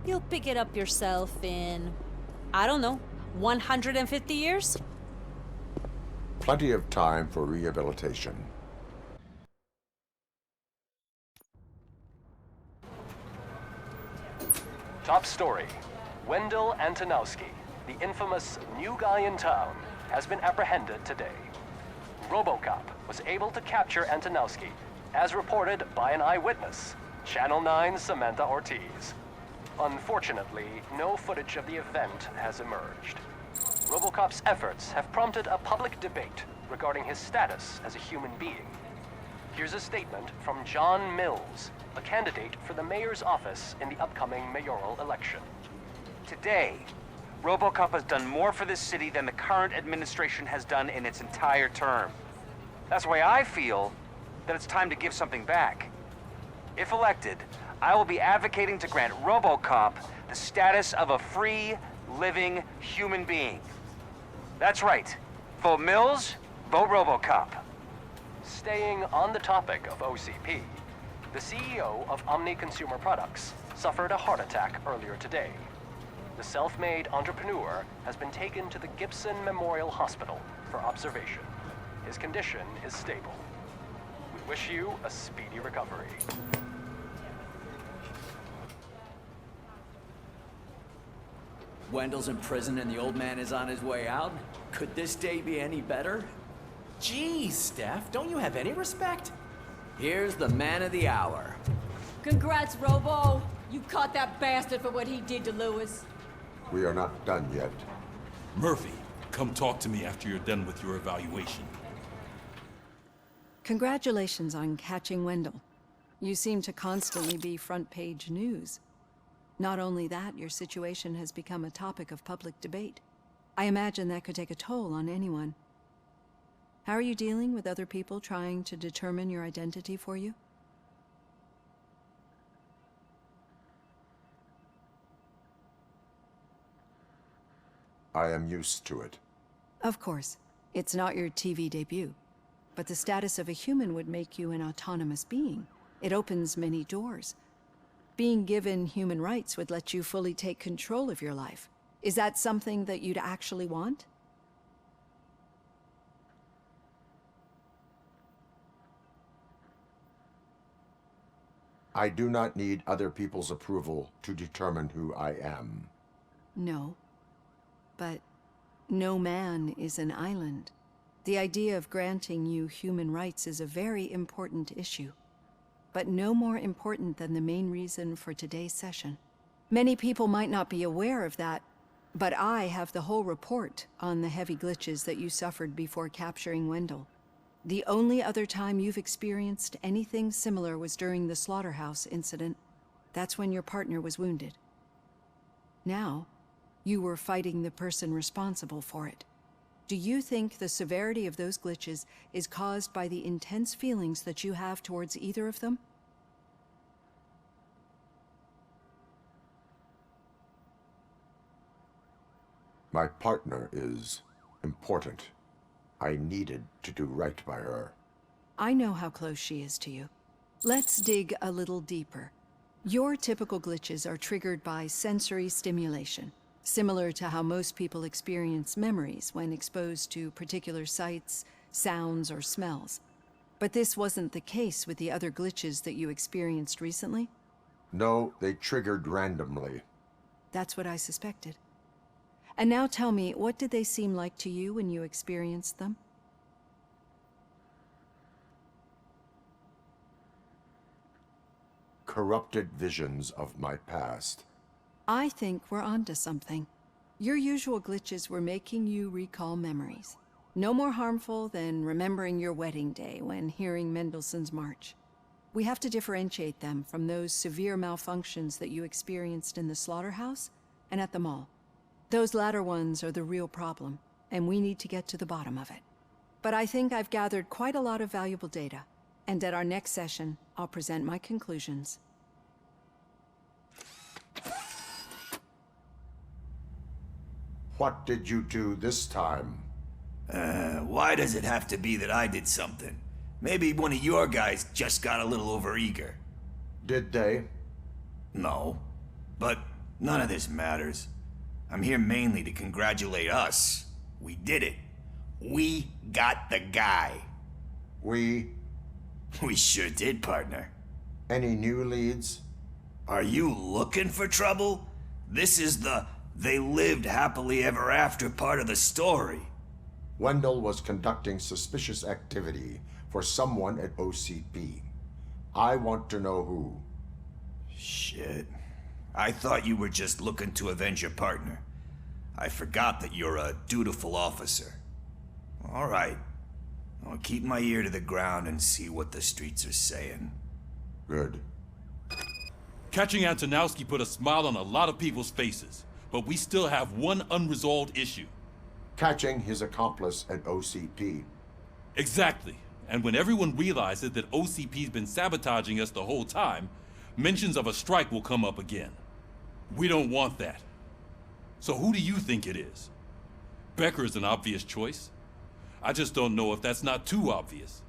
Speaker 5: You'll pick it up yourself in, I don't know, 150 years?
Speaker 6: Plenty of time for rehabilitation.
Speaker 7: Top story. Wendell Antonowski, the infamous new guy in town, has been apprehended today. RoboCop was able to capture Antonowski, as reported by an eyewitness, Channel 9's Samantha Ortiz. Unfortunately, no footage of the event has emerged. RoboCop's efforts have prompted a public debate regarding his status as a human being. Here's a statement from John Mills, a candidate for the mayor's office in the upcoming mayoral election.
Speaker 12: Today, RoboCop has done more for this city than the current administration has done in its entire term. That's why I feel that it's time to give something back. If elected, I will be advocating to grant RoboCop the status of a free, living human being. That's right. Vote Mills, vote RoboCop.
Speaker 7: Staying on the topic of OCP, the CEO of Omni Consumer Products suffered a heart attack earlier today. The self-made entrepreneur has been taken to the Gibson Memorial Hospital for observation. His condition is stable. We wish you a speedy recovery.
Speaker 20: Wendell's in prison and the old man is on his way out? Could this day be any better?
Speaker 15: Jeez, Steph, don't you have any respect?
Speaker 20: Here's the man of the hour.
Speaker 21: Congrats, Robo. You caught that bastard for what he did to Lewis.
Speaker 6: We are not done yet.
Speaker 1: Murphy, come talk to me after you're done with your evaluation.
Speaker 2: Congratulations on catching Wendell. You seem to constantly be front-page news. Not only that, your situation has become a topic of public debate. I imagine that could take a toll on anyone. How are you dealing with other people trying to determine your identity for you?
Speaker 6: I am used to it.
Speaker 2: Of course, it's not your TV debut. But the status of a human would make you an autonomous being. It opens many doors. Being given human rights would let you fully take control of your life. Is that something that you'd actually want?
Speaker 6: I do not need other people's approval to determine who I am.
Speaker 2: No. But no man is an island. The idea of granting you human rights is a very important issue, but no more important than the main reason for today's session. Many people might not be aware of that, but I have the whole report on the heavy glitches that you suffered before capturing Wendell. The only other time you've experienced anything similar was during the slaughterhouse incident. That's when your partner was wounded. Now, you were fighting the person responsible for it. Do you think the severity of those glitches is caused by the intense feelings that you have towards either of them?
Speaker 6: My partner is important. I needed to do right by her.
Speaker 2: I know how close she is to you. Let's dig a little deeper. Your typical glitches are triggered by sensory stimulation, similar to how most people experience memories when exposed to particular sights, sounds, or smells. But this wasn't the case with the other glitches that you experienced recently?
Speaker 6: No, they triggered randomly.
Speaker 2: That's what I suspected. And now tell me, what did they seem like to you when you experienced them?
Speaker 6: Corrupted visions of my past.
Speaker 2: I think we're onto something. Your usual glitches were making you recall memories. No more harmful than remembering your wedding day when hearing Mendelssohn's March. We have to differentiate them from those severe malfunctions that you experienced in the slaughterhouse and at the mall. Those latter ones are the real problem, and we need to get to the bottom of it. But I think I've gathered quite a lot of valuable data, and at our next session, I'll present my conclusions.
Speaker 6: What did you do this time?
Speaker 17: Why does it have to be that I did something? Maybe one of your guys just got a little overeager.
Speaker 6: Did they?
Speaker 17: No. But none of this matters. I'm here mainly to congratulate us. We did it. We got the guy.
Speaker 6: We
Speaker 17: sure did, partner.
Speaker 6: Any new leads?
Speaker 17: Are you looking for trouble? This is the "they lived happily ever after" part of the story.
Speaker 6: Wendell was conducting suspicious activity for someone at OCP. I want to know who.
Speaker 17: Shit. I thought you were just looking to avenge your partner. I forgot that you're a dutiful officer. All right. I'll keep my ear to the ground and see what the streets are saying.
Speaker 6: Good.
Speaker 1: Catching Antonowski put a smile on a lot of people's faces, but we still have one unresolved issue.
Speaker 6: Catching his accomplice at OCP.
Speaker 1: Exactly. And when everyone realizes that OCP's been sabotaging us the whole time, mentions of a strike will come up again. We don't want that. So who do you think it is? Becker is an obvious choice. I just don't know if that's not too obvious.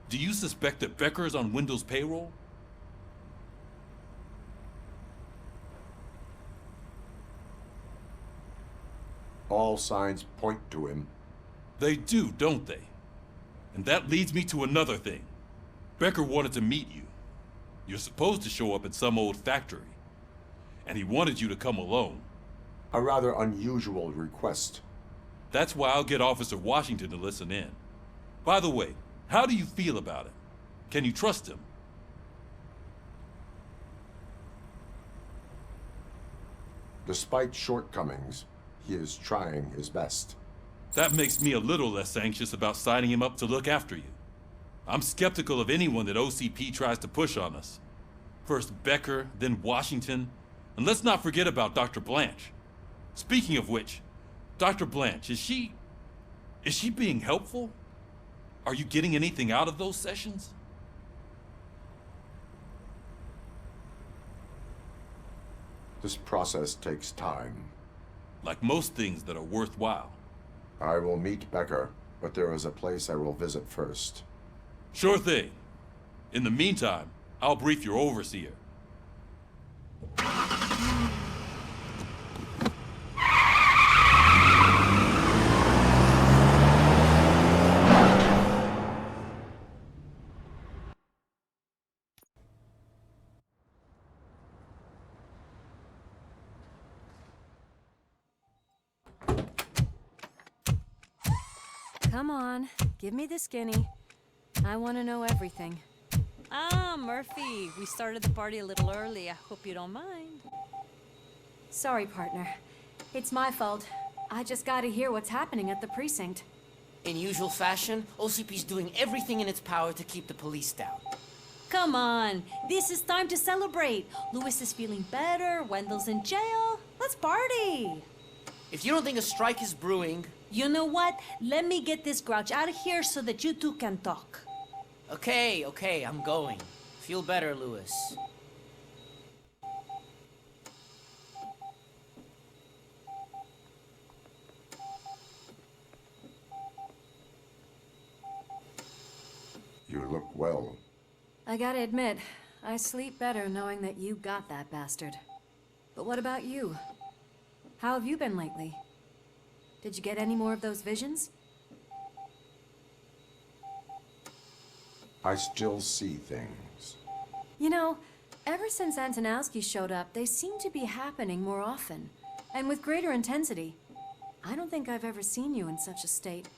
Speaker 1: Do you suspect that Becker is on Wendell's payroll?
Speaker 6: All signs point to him.
Speaker 1: They do, don't they? And that leads me to another thing. Becker wanted to meet you. You're supposed to show up at some old factory. And he wanted you to come alone.
Speaker 6: A rather unusual request.
Speaker 1: That's why I'll get Officer Washington to listen in. By the way, how do you feel about him? Can you trust him?
Speaker 6: Despite shortcomings, he is trying his best.
Speaker 1: That makes me a little less anxious about signing him up to look after you. I'm skeptical of anyone that OCP tries to push on us. First Becker, then Washington, and let's not forget about Dr. Blanche. Speaking of which, Dr. Blanche, is she being helpful? Are you getting anything out of those sessions?
Speaker 6: This process takes time.
Speaker 1: Like most things that are worthwhile.
Speaker 6: I will meet Becker, but there is a place I will visit first.
Speaker 1: Sure thing. In the meantime, I'll brief your overseer.
Speaker 21: Come on, give me the skinny. I want to know everything.
Speaker 5: Ah, Murphy, we started the party a little early. I hope you don't mind.
Speaker 21: Sorry, partner. It's my fault. I just gotta hear what's happening at the precinct.
Speaker 9: In usual fashion, OCP's doing everything in its power to keep the police down.
Speaker 5: Come on, this is time to celebrate. Louis is feeling better, Wendell's in jail. Let's party.
Speaker 9: If you don't think a strike is brewing...
Speaker 5: You know what? Let me get this grouch out of here so that you two can talk.
Speaker 9: Okay, I'm going. Feel better, Louis.
Speaker 6: You look well.
Speaker 21: I gotta admit, I sleep better knowing that you got that bastard. But what about you? How have you been lately? Did you get any more of those visions?
Speaker 6: I still see things.
Speaker 21: You know, ever since Antonowski showed up, they seem to be happening more often, and with greater intensity. I don't think I've ever seen you in such a state.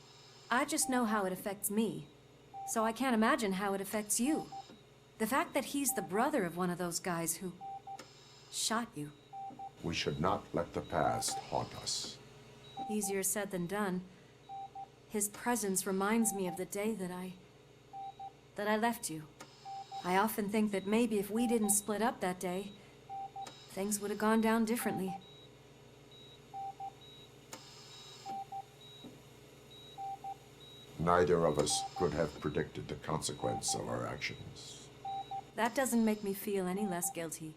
Speaker 21: I just know how it affects me, so I can't imagine how it affects you. The fact that he's the brother of one of those guys who shot you.
Speaker 6: We should not let the past haunt us.
Speaker 21: Easier said than done. His presence reminds me of the day that I left you. I often think that maybe if we didn't split up that day, things would have gone down differently.
Speaker 6: Neither of us could have predicted the consequence of our actions.
Speaker 21: That doesn't make me feel any less guilty.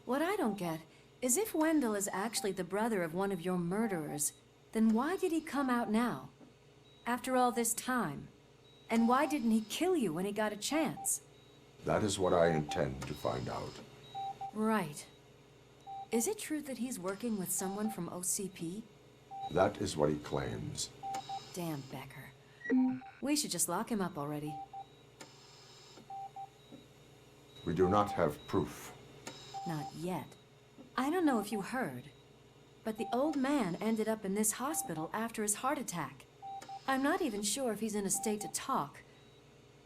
Speaker 21: What I don't get is if Wendell is actually the brother of one of your murderers, then why did he come out now? After all this time? And why didn't he kill you when he got a chance?
Speaker 6: That is what I intend to find out.
Speaker 21: Right. Is it true that he's working with someone from OCP?
Speaker 6: That is what he claims.
Speaker 21: Damn Becker. We should just lock him up already.
Speaker 6: We do not have proof.
Speaker 21: Not yet. I don't know if you heard, but the old man ended up in this hospital after his heart attack. I'm not even sure if he's in a state to talk,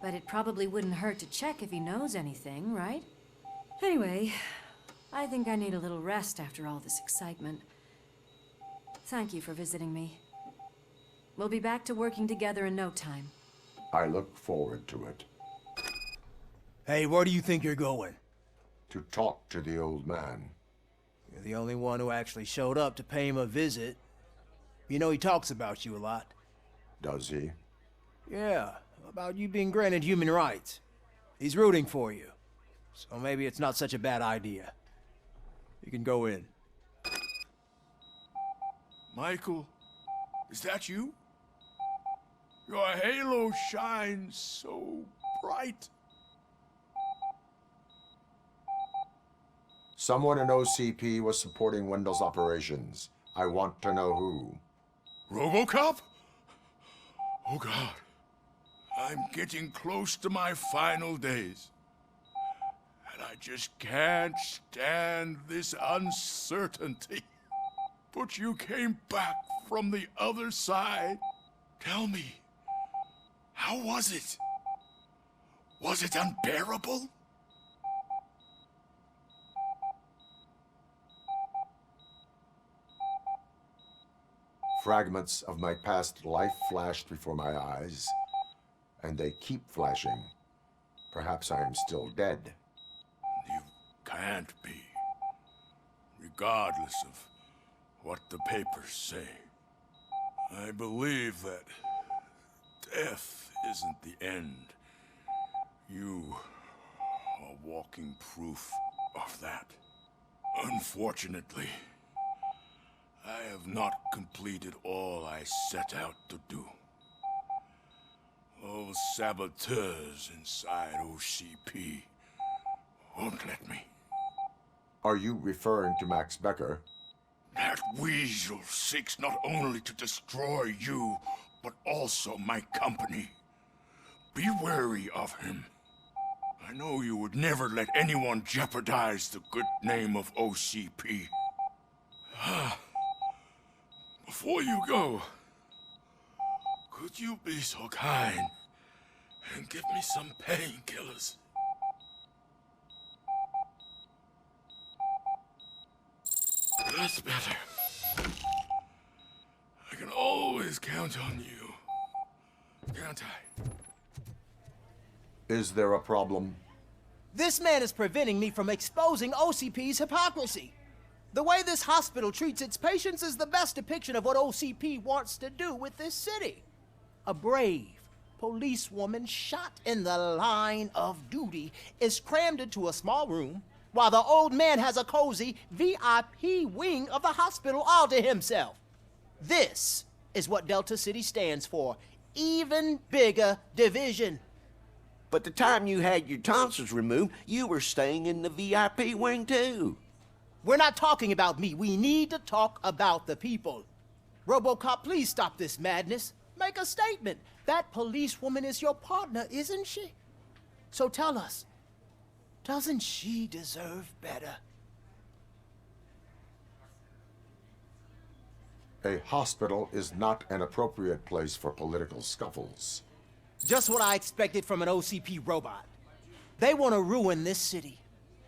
Speaker 21: but it probably wouldn't hurt to check if he knows anything, right? Anyway, I think I need a little rest after all this excitement. Thank you for visiting me. We'll be back to working together in no time.
Speaker 6: I look forward to it.
Speaker 15: Hey, where do you think you're going?
Speaker 6: To talk to the old man.
Speaker 15: You're the only one who actually showed up to pay him a visit. You know he talks about you a lot.
Speaker 6: Does he?
Speaker 15: Yeah, about you being granted human rights. He's rooting for you. So maybe it's not such a bad idea. You can go in.
Speaker 14: Michael, is that you? Your halo shines so bright.
Speaker 6: Someone in OCP was supporting Wendell's operations. I want to know who.
Speaker 14: RoboCop? Oh God. I'm getting close to my final days. And I just can't stand this uncertainty. But you came back from the other side. Tell me, how was it? Was it unbearable?
Speaker 6: Fragments of my past life flashed before my eyes, and they keep flashing. Perhaps I am still dead.
Speaker 14: You can't be, regardless of what the papers say. I believe that death isn't the end. You are walking proof of that. Unfortunately, I have not completed all I set out to do. Those saboteurs inside OCP won't let me.
Speaker 6: Are you referring to Max Becker?
Speaker 14: That weasel seeks not only to destroy you, but also my company. Be wary of him. I know you would never let anyone jeopardize the good name of OCP. Before you go, could you be so kind and give me some painkillers? That's better. I can always count on you, can't I?
Speaker 6: Is there a problem?
Speaker 15: This man is preventing me from exposing OCP's hypocrisy. The way this hospital treats its patients is the best depiction of what OCP wants to do with this city. A brave policewoman shot in the line of duty is crammed into a small room, while the old man has a cozy VIP wing of the hospital all to himself. This is what Delta City stands for. Even bigger division.
Speaker 16: But the time you had your tonsils removed, you were staying in the VIP wing too.
Speaker 15: We're not talking about me. We need to talk about the people. RoboCop, please stop this madness. Make a statement. That policewoman is your partner, isn't she? So tell us, doesn't she deserve better?
Speaker 6: A hospital is not an appropriate place for political scuffles.
Speaker 15: Just what I expected from an OCP robot. They want to ruin this city.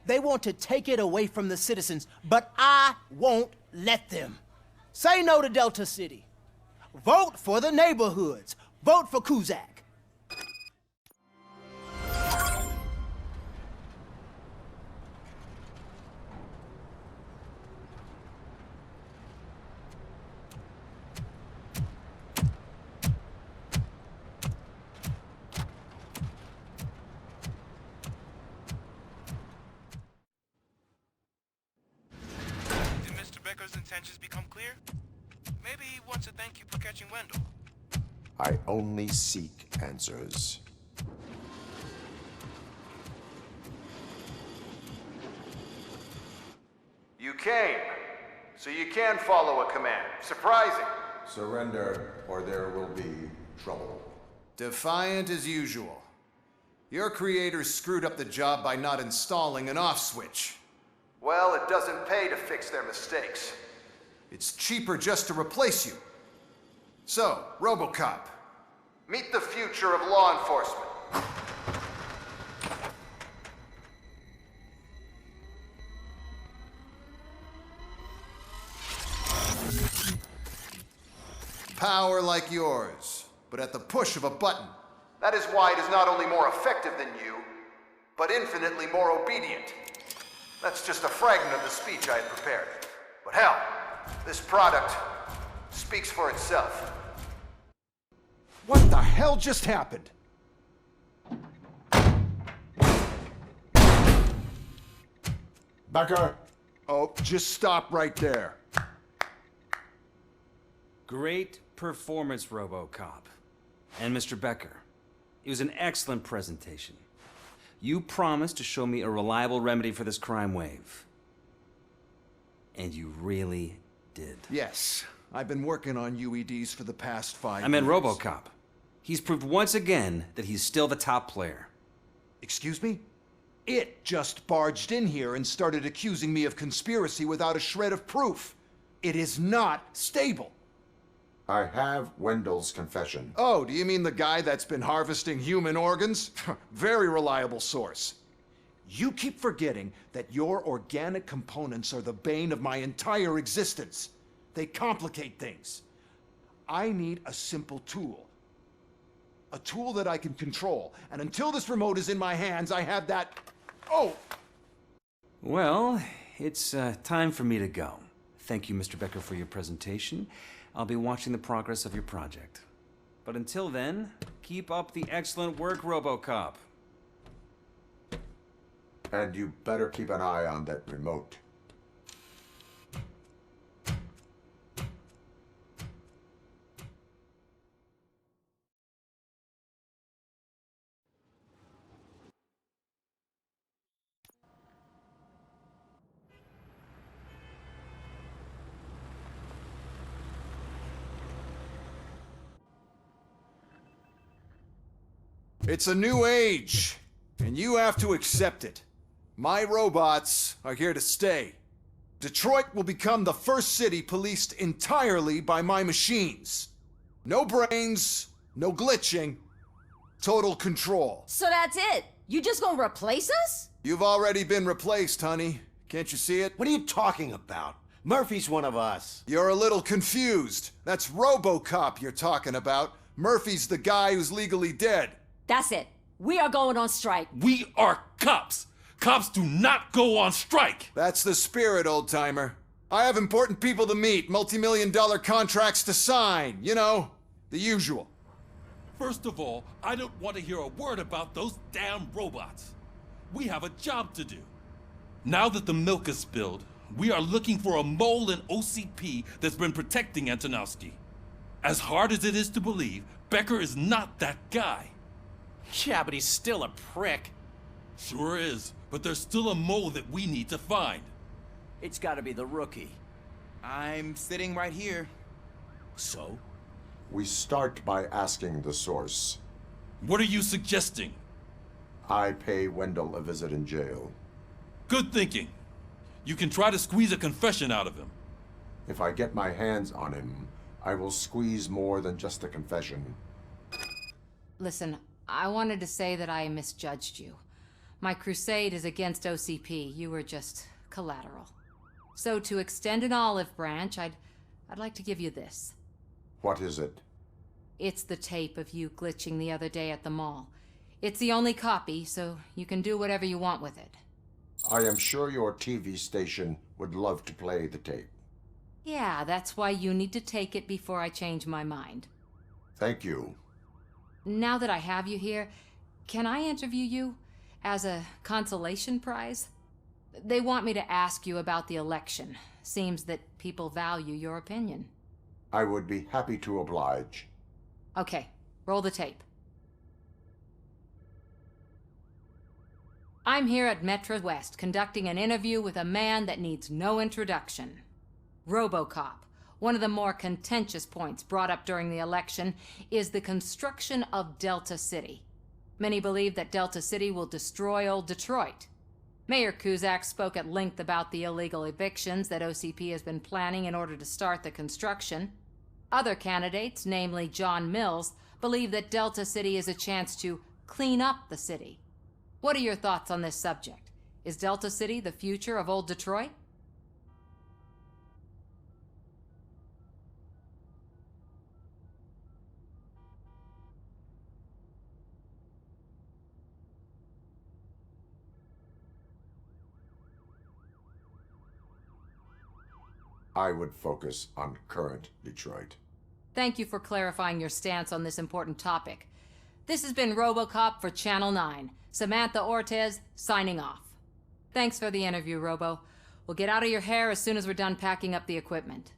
Speaker 15: They want to take it away from the citizens, but I won't let them. Say no to Delta City. Vote for the neighborhoods. Vote for Kuzak.
Speaker 18: Intentions become clear? Maybe he wants to thank you for catching Wendell.
Speaker 6: I only seek answers.
Speaker 13: You came, so you can follow a command. Surprising.
Speaker 6: Surrender, or there will be trouble.
Speaker 13: Defiant as usual. Your creators screwed up the job by not installing an off switch. Well, it doesn't pay to fix their mistakes. It's cheaper just to replace you. So, RoboCop, meet the future of law enforcement. Power like yours, but at the push of a button. That is why it is not only more effective than you, but infinitely more obedient. That's just a fragment of the speech I had prepared. But hell, this product speaks for itself. What the hell just happened?
Speaker 6: Becker!
Speaker 13: Oh, just stop right there.
Speaker 22: Great performance, RoboCop. And Mr. Becker, it was an excellent presentation. You promised to show me a reliable remedy for this crime wave. And you really did.
Speaker 13: Yes, I've been working on UEDs for the past 5 years.
Speaker 22: I meant RoboCop. He's proved once again that he's still the top player.
Speaker 13: Excuse me? It just barged in here and started accusing me of conspiracy without a shred of proof. It is not stable.
Speaker 6: I have Wendell's confession.
Speaker 13: Oh, do you mean the guy that's been harvesting human organs? Very reliable source. You keep forgetting that your organic components are the bane of my entire existence. They complicate things. I need a simple tool. A tool that I can control. And until this remote is in my hands, I have that... Oh!
Speaker 22: Well, it's time for me to go. Thank you, Mr. Becker, for your presentation. I'll be watching the progress of your project. But until then, keep up the excellent work, RoboCop.
Speaker 6: And you better keep an eye on that remote.
Speaker 13: It's a new age, and you have to accept it. My robots are here to stay. Detroit will become the first city policed entirely by my machines. No brains, no glitching, total control.
Speaker 21: So that's it? You just gonna replace us?
Speaker 13: You've already been replaced, honey. Can't you see it?
Speaker 16: What are you talking about? Murphy's one of us.
Speaker 13: You're a little confused. That's RoboCop you're talking about. Murphy's the guy who's legally dead.
Speaker 21: That's it. We are going on strike.
Speaker 1: We are cops. Cops do not go on strike.
Speaker 13: That's the spirit, old-timer. I have important people to meet, multi-million-dollar contracts to sign. You know, the usual.
Speaker 1: First of all, I don't want to hear a word about those damn robots. We have a job to do. Now that the milk is spilled, we are looking for a mole in OCP that's been protecting Antonowski. As hard as it is to believe, Becker is not that guy.
Speaker 4: Yeah, but he's still a prick.
Speaker 1: Sure is, but there's still a mole that we need to find.
Speaker 20: It's gotta be the rookie.
Speaker 3: I'm sitting right here.
Speaker 20: So?
Speaker 6: We start by asking the source.
Speaker 1: What are you suggesting?
Speaker 6: I pay Wendell a visit in jail.
Speaker 1: Good thinking. You can try to squeeze a confession out of him.
Speaker 6: If I get my hands on him, I will squeeze more than just a confession.
Speaker 19: Listen, I wanted to say that I misjudged you. My crusade is against OCP. You were just collateral. So to extend an olive branch, I'd like to give you this.
Speaker 6: What is it?
Speaker 19: It's the tape of you glitching the other day at the mall. It's the only copy, so you can do whatever you want with it.
Speaker 6: I am sure your TV station would love to play the tape.
Speaker 19: Yeah, that's why you need to take it before I change my mind.
Speaker 6: Thank you.
Speaker 19: Now that I have you here, can I interview you as a consolation prize? They want me to ask you about the election. Seems that people value your opinion.
Speaker 6: I would be happy to oblige.
Speaker 19: Okay, roll the tape. I'm here at Metro West conducting an interview with a man that needs no introduction. RoboCop. One of the more contentious points brought up during the election is the construction of Delta City. Many believe that Delta City will destroy old Detroit. Mayor Cusack spoke at length about the illegal evictions that OCP has been planning in order to start the construction. Other candidates, namely John Mills, believe that Delta City is a chance to clean up the city. What are your thoughts on this subject? Is Delta City the future of old Detroit?
Speaker 6: I would focus on current Detroit.
Speaker 19: Thank you for clarifying your stance on this important topic. This has been RoboCop for Channel 9. Samantha Ortez, signing off. Thanks for the interview, Robo. We'll get out of your hair as soon as we're done packing up the equipment.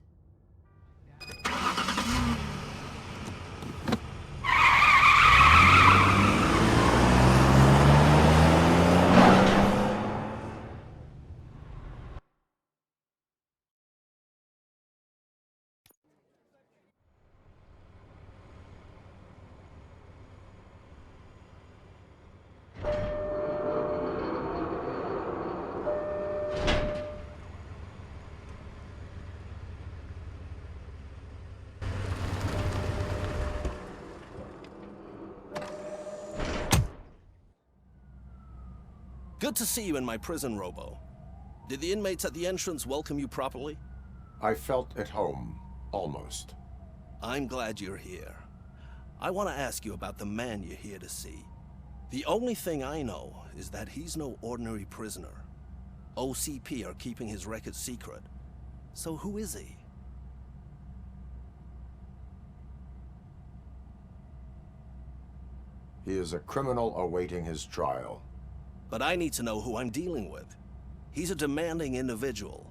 Speaker 10: Good to see you in my prison, Robo. Did the inmates at the entrance welcome you properly?
Speaker 6: I felt at home, almost.
Speaker 10: I'm glad you're here. I want to ask you about the man you're here to see. The only thing I know is that he's no ordinary prisoner. OCP are keeping his record secret. So who is he?
Speaker 6: He is a criminal awaiting his trial.
Speaker 10: But I need to know who I'm dealing with. He's a demanding individual.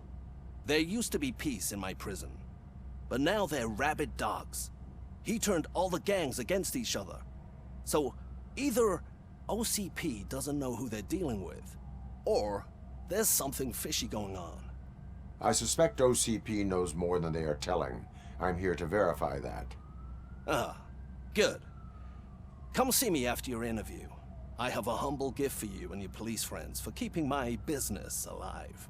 Speaker 10: There used to be peace in my prison, but now they're rabid dogs. He turned all the gangs against each other. So either OCP doesn't know who they're dealing with, or there's something fishy going on.
Speaker 6: I suspect OCP knows more than they are telling. I'm here to verify that.
Speaker 10: Ah, good. Come see me after your interview. I have a humble gift for you and your police friends for keeping my business alive.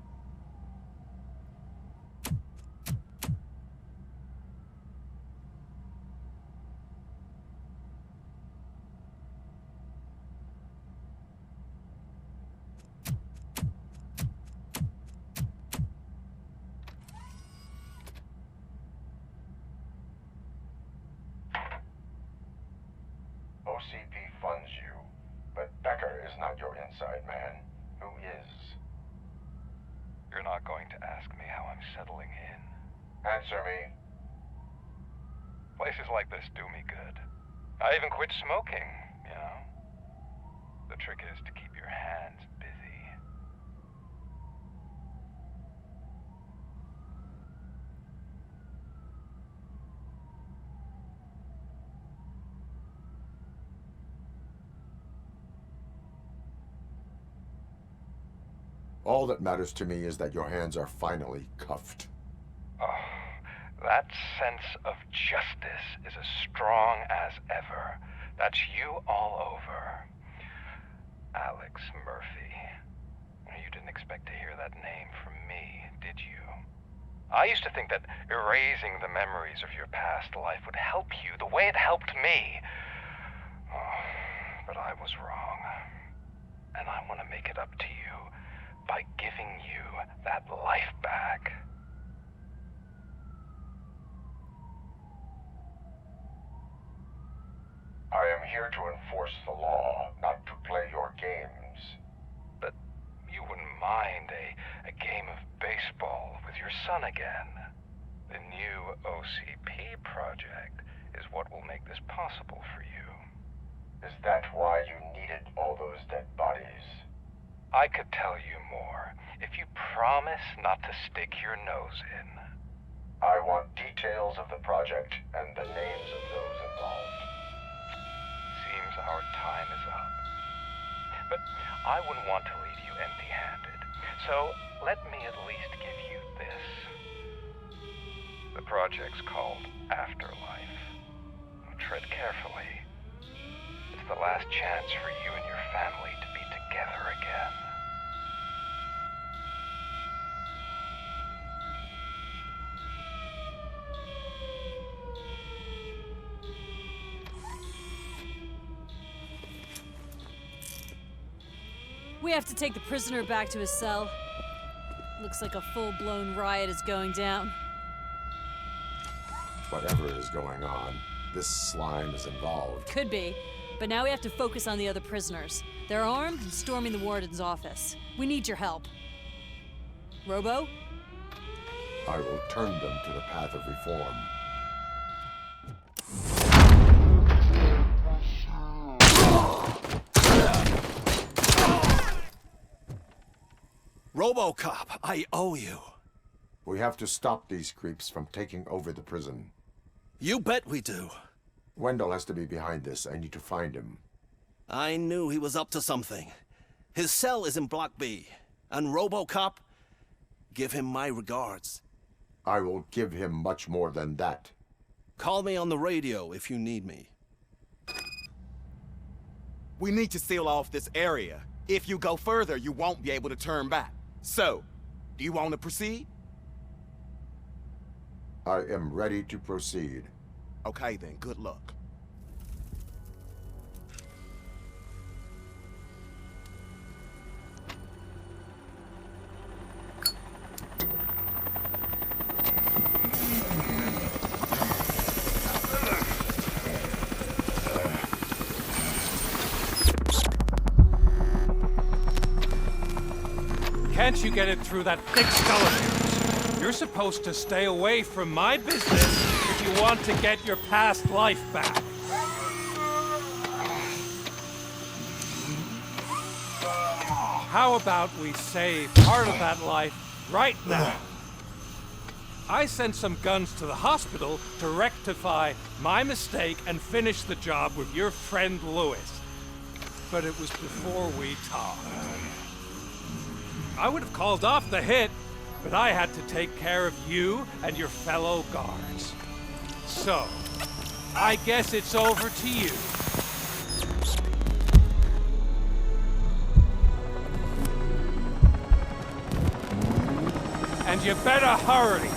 Speaker 6: OCP funds you. But Becker is not your inside man. Who is?
Speaker 23: You're not going to ask me how I'm settling in.
Speaker 6: Answer me.
Speaker 23: Places like this do me good. I even quit smoking, you know? The trick is to keep your hands busy.
Speaker 6: All that matters to me is that your hands are finally cuffed.
Speaker 23: Oh, that sense of justice is as strong as ever. That's you all over. Alex Murphy. You didn't expect to hear that name from me, did you? I used to think that erasing the memories of your past life would help you the way it helped me. Oh, but I was wrong. And I want to make it up to you by giving you that life back.
Speaker 6: I am here to enforce the law, not to play your games.
Speaker 23: But you wouldn't mind a game of baseball with your son again. The new OCP project is what will make this possible for you.
Speaker 6: Is that why you needed all those dead bodies?
Speaker 23: I could tell you more if you promise not to stick your nose in.
Speaker 6: I want details of the project and the names of those involved.
Speaker 23: Seems our time is up. But I wouldn't want to leave you empty-handed, so let me at least give you this. The project's called Afterlife. Tread carefully. It's the last chance for you and your family to be together again.
Speaker 5: We have to take the prisoner back to his cell. Looks like a full-blown riot is going down.
Speaker 6: Whatever is going on, this slime is involved.
Speaker 5: Could be, but now we have to focus on the other prisoners. They're armed and storming the warden's office. We need your help. Robo?
Speaker 6: I will turn them to the path of reform.
Speaker 10: RoboCop, I owe you.
Speaker 6: We have to stop these creeps from taking over the prison.
Speaker 10: You bet we do.
Speaker 6: Wendell has to be behind this. I need to find him.
Speaker 10: I knew he was up to something. His cell is in Block B. And RoboCop, give him my regards.
Speaker 6: I will give him much more than that.
Speaker 10: Call me on the radio if you need me.
Speaker 3: We need to seal off this area. If you go further, you won't be able to turn back. So, do you want to proceed?
Speaker 6: I am ready to proceed.
Speaker 3: Okay then, good luck.
Speaker 8: Can't you get it through that thick skull of yours? You're supposed to stay away from my business if you want to get your past life back. How about we save part of that life right now? I sent some guns to the hospital to rectify my mistake and finish the job with your friend Lewis. But it was before we talked. I would have called off the hit, but I had to take care of you and your fellow guards. So, I guess it's over to you. And you better hurry.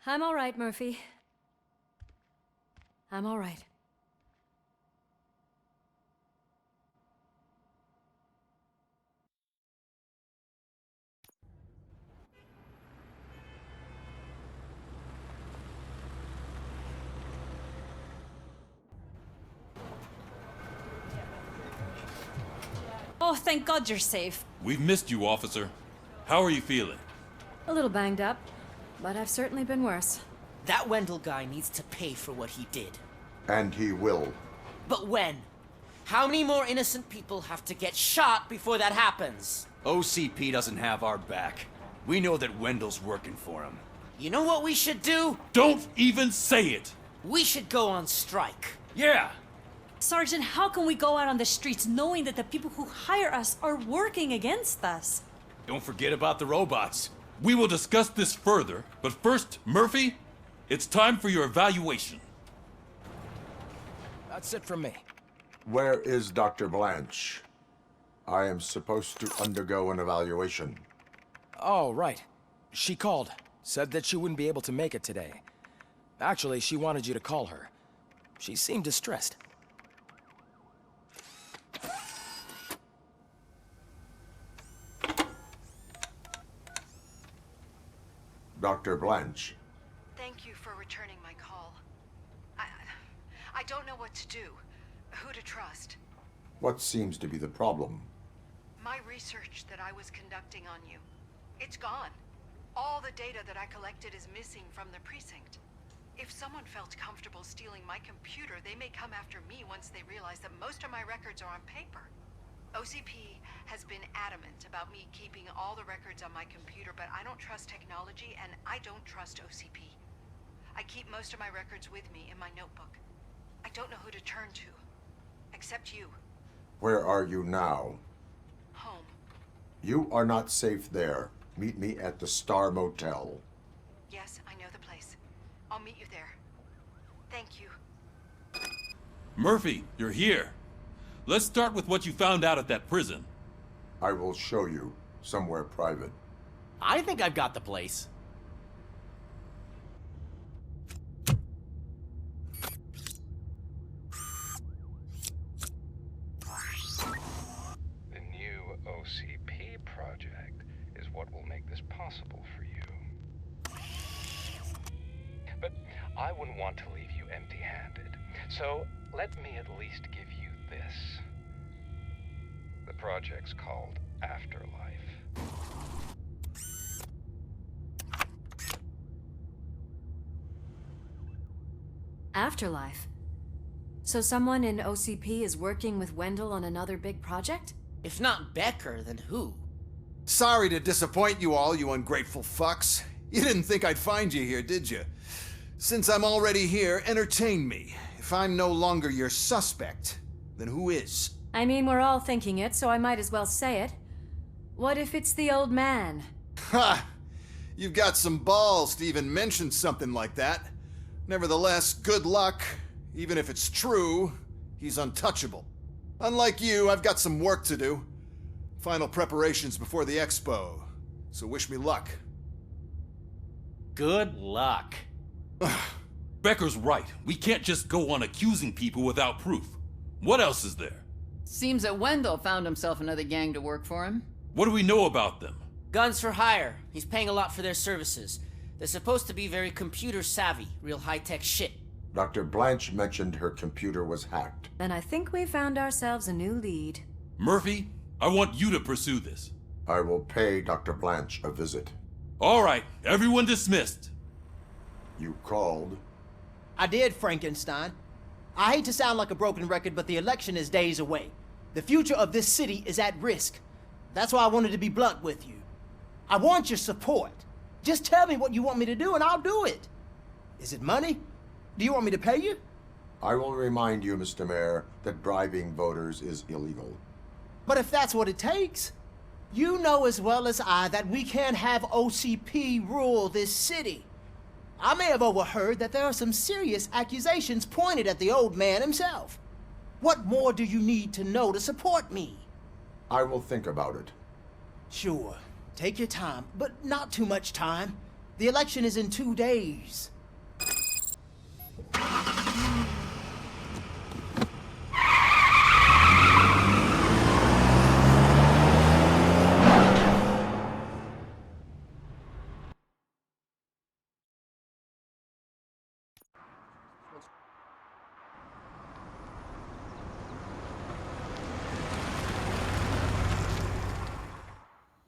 Speaker 21: I'm all right, Murphy. I'm all right.
Speaker 5: Oh, thank God you're safe.
Speaker 1: We've missed you, officer. How are you feeling?
Speaker 21: A little banged up, but I've certainly been worse.
Speaker 9: That Wendell guy needs to pay for what he did.
Speaker 6: And he will.
Speaker 9: But when? How many more innocent people have to get shot before that happens?
Speaker 17: OCP doesn't have our back. We know that Wendell's working for him.
Speaker 9: You know what we should do?
Speaker 1: Don't even say it!
Speaker 9: We should go on strike.
Speaker 17: Yeah!
Speaker 5: Sergeant, how can we go out on the streets knowing that the people who hire us are working against us?
Speaker 17: Don't forget about the robots.
Speaker 1: We will discuss this further, but first, Murphy, it's time for your evaluation.
Speaker 7: That's it from me.
Speaker 6: Where is Dr. Blanche? I am supposed to undergo an evaluation.
Speaker 7: Oh, right. She called. Said that she wouldn't be able to make it today. Actually, she wanted you to call her. She seemed distressed.
Speaker 6: Dr. Blanche.
Speaker 2: Thank you for returning my call. I don't know what to do, who to trust.
Speaker 6: What seems to be the problem?
Speaker 2: My research that I was conducting on you, it's gone. All the data that I collected is missing from the precinct. If someone felt comfortable stealing my computer, they may come after me once they realize that most of my records are on paper. OCP has been adamant about me keeping all the records on my computer, but I don't trust technology and I don't trust OCP. I keep most of my records with me in my notebook. I don't know who to turn to, except you.
Speaker 6: Where are you now?
Speaker 2: Home.
Speaker 6: You are not safe there. Meet me at the Star Motel.
Speaker 2: Yes, I know the place. I'll meet you there. Thank you.
Speaker 1: Murphy, you're here. Let's start with what you found out at that prison.
Speaker 6: I will show you, somewhere private.
Speaker 9: I think I've got the place.
Speaker 23: The new OCP project is what will make this possible for you. But I wouldn't want to leave you empty-handed, so let me at least give you this. The project's called Afterlife.
Speaker 21: Afterlife? So someone in OCP is working with Wendell on another big project?
Speaker 9: If not Becker, then who?
Speaker 13: Sorry to disappoint you all, you ungrateful fucks. You didn't think I'd find you here, did you? Since I'm already here, entertain me. If I'm no longer your suspect, then who is?
Speaker 21: I mean, we're all thinking it, so I might as well say it. What if it's the old man?
Speaker 13: Ha! You've got some balls to even mention something like that. Nevertheless, good luck. Even if it's true, he's untouchable. Unlike you, I've got some work to do. Final preparations before the expo, so wish me luck.
Speaker 9: Good luck.
Speaker 1: Becker's right. We can't just go on accusing people without proof. What else is there?
Speaker 11: Seems that Wendell found himself another gang to work for him.
Speaker 1: What do we know about them?
Speaker 9: Guns for hire. He's paying a lot for their services. They're supposed to be very computer savvy, real high-tech shit.
Speaker 6: Dr. Blanche mentioned her computer was hacked.
Speaker 21: And I think we found ourselves a new lead.
Speaker 1: Murphy, I want you to pursue this.
Speaker 6: I will pay Dr. Blanche a visit.
Speaker 1: All right, everyone dismissed.
Speaker 6: You called?
Speaker 15: I did, Frankenstein. I hate to sound like a broken record, but the election is days away. The future of this city is at risk. That's why I wanted to be blunt with you. I want your support. Just tell me what you want me to do and I'll do it. Is it money? Do you want me to pay you?
Speaker 6: I will remind you, Mr. Mayor, that bribing voters is illegal.
Speaker 15: But if that's what it takes, you know as well as I that we can't have OCP rule this city. I may have overheard that there are some serious accusations pointed at the old man himself. What more do you need to know to support me?
Speaker 6: I will think about it.
Speaker 15: Sure. Take your time, but not too much time. The election is in 2 days.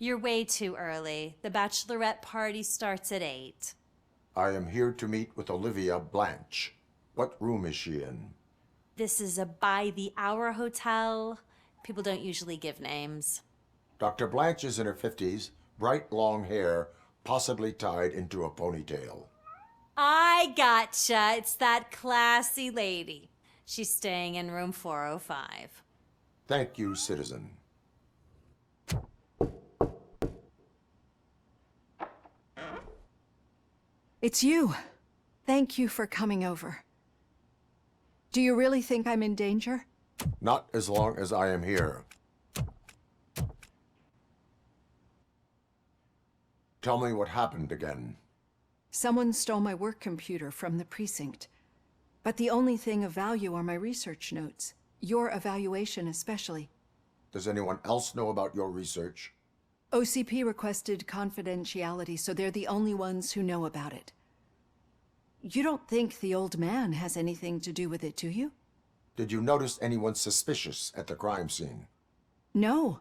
Speaker 5: You're way too early. The bachelorette party starts at 8.
Speaker 6: I am here to meet with Olivia Blanche. What room is she in?
Speaker 5: This is a by-the-hour hotel. People don't usually give names.
Speaker 6: Dr. Blanche is in her 50s, bright long hair, possibly tied into a ponytail.
Speaker 5: I gotcha. It's that classy lady. She's staying in room 405.
Speaker 6: Thank you, citizen.
Speaker 2: It's you. Thank you for coming over. Do you really think I'm in danger?
Speaker 6: Not as long as I am here. Tell me what happened again.
Speaker 2: Someone stole my work computer from the precinct. But the only thing of value are my research notes. Your evaluation especially.
Speaker 6: Does anyone else know about your research?
Speaker 2: OCP requested confidentiality, so they're the only ones who know about it. You don't think the old man has anything to do with it, do you?
Speaker 6: Did you notice anyone suspicious at the crime scene?
Speaker 2: No.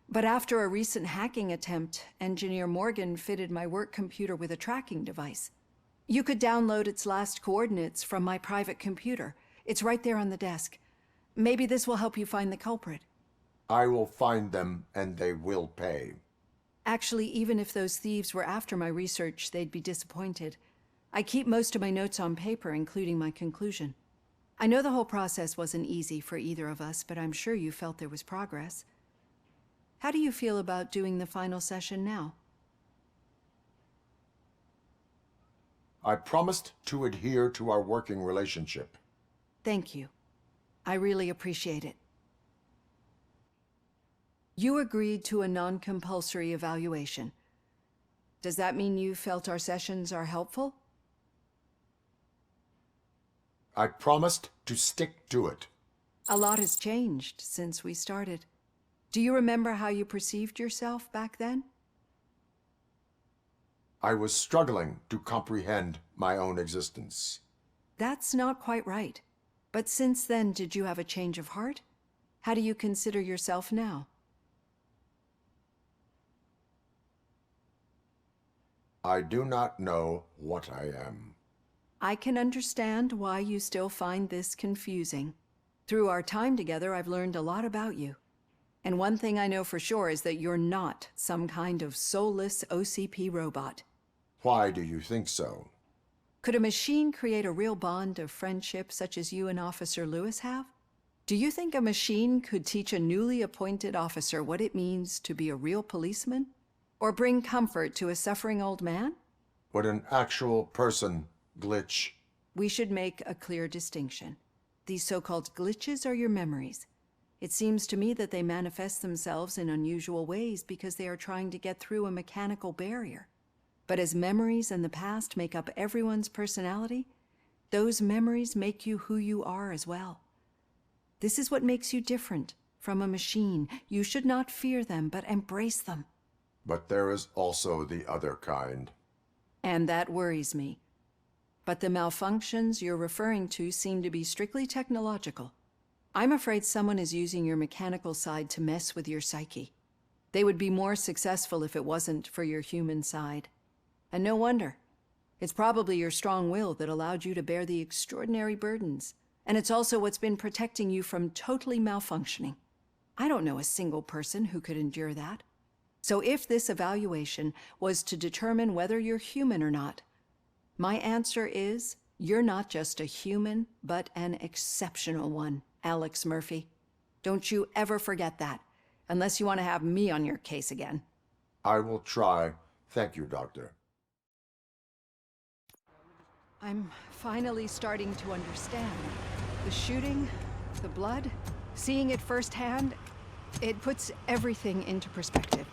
Speaker 2: But after a recent hacking attempt, Engineer Morgan fitted my work computer with a tracking device. You could download its last coordinates from my private computer. It's right there on the desk. Maybe this will help you find the culprit.
Speaker 6: I will find them, and they will pay.
Speaker 2: Actually, even if those thieves were after my research, they'd be disappointed. I keep most of my notes on paper, including my conclusion. I know the whole process wasn't easy for either of us, but I'm sure you felt there was progress. How do you feel about doing the final session now?
Speaker 6: I promised to adhere to our working relationship.
Speaker 2: Thank you. I really appreciate it. You agreed to a non-compulsory evaluation. Does that mean you felt our sessions are helpful?
Speaker 6: I promised to stick to it.
Speaker 2: A lot has changed since we started. Do you remember how you perceived yourself back then?
Speaker 6: I was struggling to comprehend my own existence.
Speaker 2: That's not quite right. But since then, did you have a change of heart? How do you consider yourself now?
Speaker 6: I do not know what I am.
Speaker 2: I can understand why you still find this confusing. Through our time together, I've learned a lot about you. And one thing I know for sure is that you're not some kind of soulless OCP robot.
Speaker 6: Why do you think so?
Speaker 2: Could a machine create a real bond of friendship such as you and Officer Lewis have? Do you think a machine could teach a newly appointed officer what it means to be a real policeman? Or bring comfort to a suffering old man?
Speaker 6: Would an actual person glitch?
Speaker 2: We should make a clear distinction. These so-called glitches are your memories. It seems to me that they manifest themselves in unusual ways because they are trying to get through a mechanical barrier. But as memories in the past make up everyone's personality, those memories make you who you are as well. This is what makes you different from a machine. You should not fear them, but embrace them.
Speaker 6: But there is also the other kind.
Speaker 2: And that worries me. But the malfunctions you're referring to seem to be strictly technological. I'm afraid someone is using your mechanical side to mess with your psyche. They would be more successful if it wasn't for your human side. And no wonder. It's probably your strong will that allowed you to bear the extraordinary burdens. And it's also what's been protecting you from totally malfunctioning. I don't know a single person who could endure that. So if this evaluation was to determine whether you're human or not, my answer is you're not just a human, but an exceptional one, Alex Murphy. Don't you ever forget that, unless you want to have me on your case again.
Speaker 6: I will try. Thank you, Doctor.
Speaker 2: I'm finally starting to understand. The shooting, the blood, seeing it firsthand, it puts everything into perspective.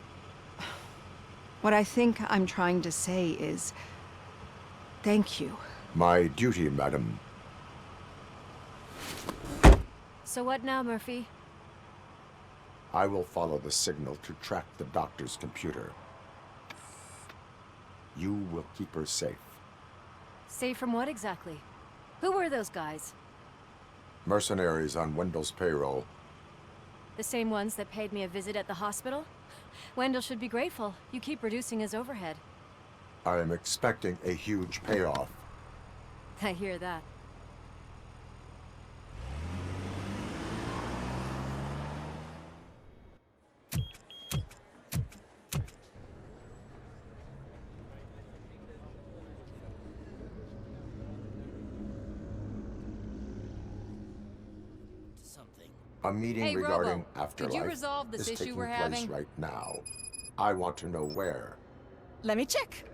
Speaker 2: What I think I'm trying to say is, thank you.
Speaker 6: My duty, madam.
Speaker 21: So what now, Murphy?
Speaker 6: I will follow the signal to track the doctor's computer. You will keep her safe.
Speaker 21: Safe from what exactly? Who were those guys?
Speaker 6: Mercenaries on Wendell's payroll.
Speaker 21: The same ones that paid me a visit at the hospital? Wendell should be grateful. You keep reducing his overhead.
Speaker 6: I am expecting a huge payoff.
Speaker 21: I hear that.
Speaker 6: A meeting
Speaker 19: Hey,
Speaker 6: regarding
Speaker 19: Robo,
Speaker 6: Afterlife
Speaker 19: could you resolve this
Speaker 6: is
Speaker 19: issue
Speaker 6: taking
Speaker 19: we're
Speaker 6: place
Speaker 19: having?
Speaker 6: right now. I want to know where.
Speaker 12: Let me check.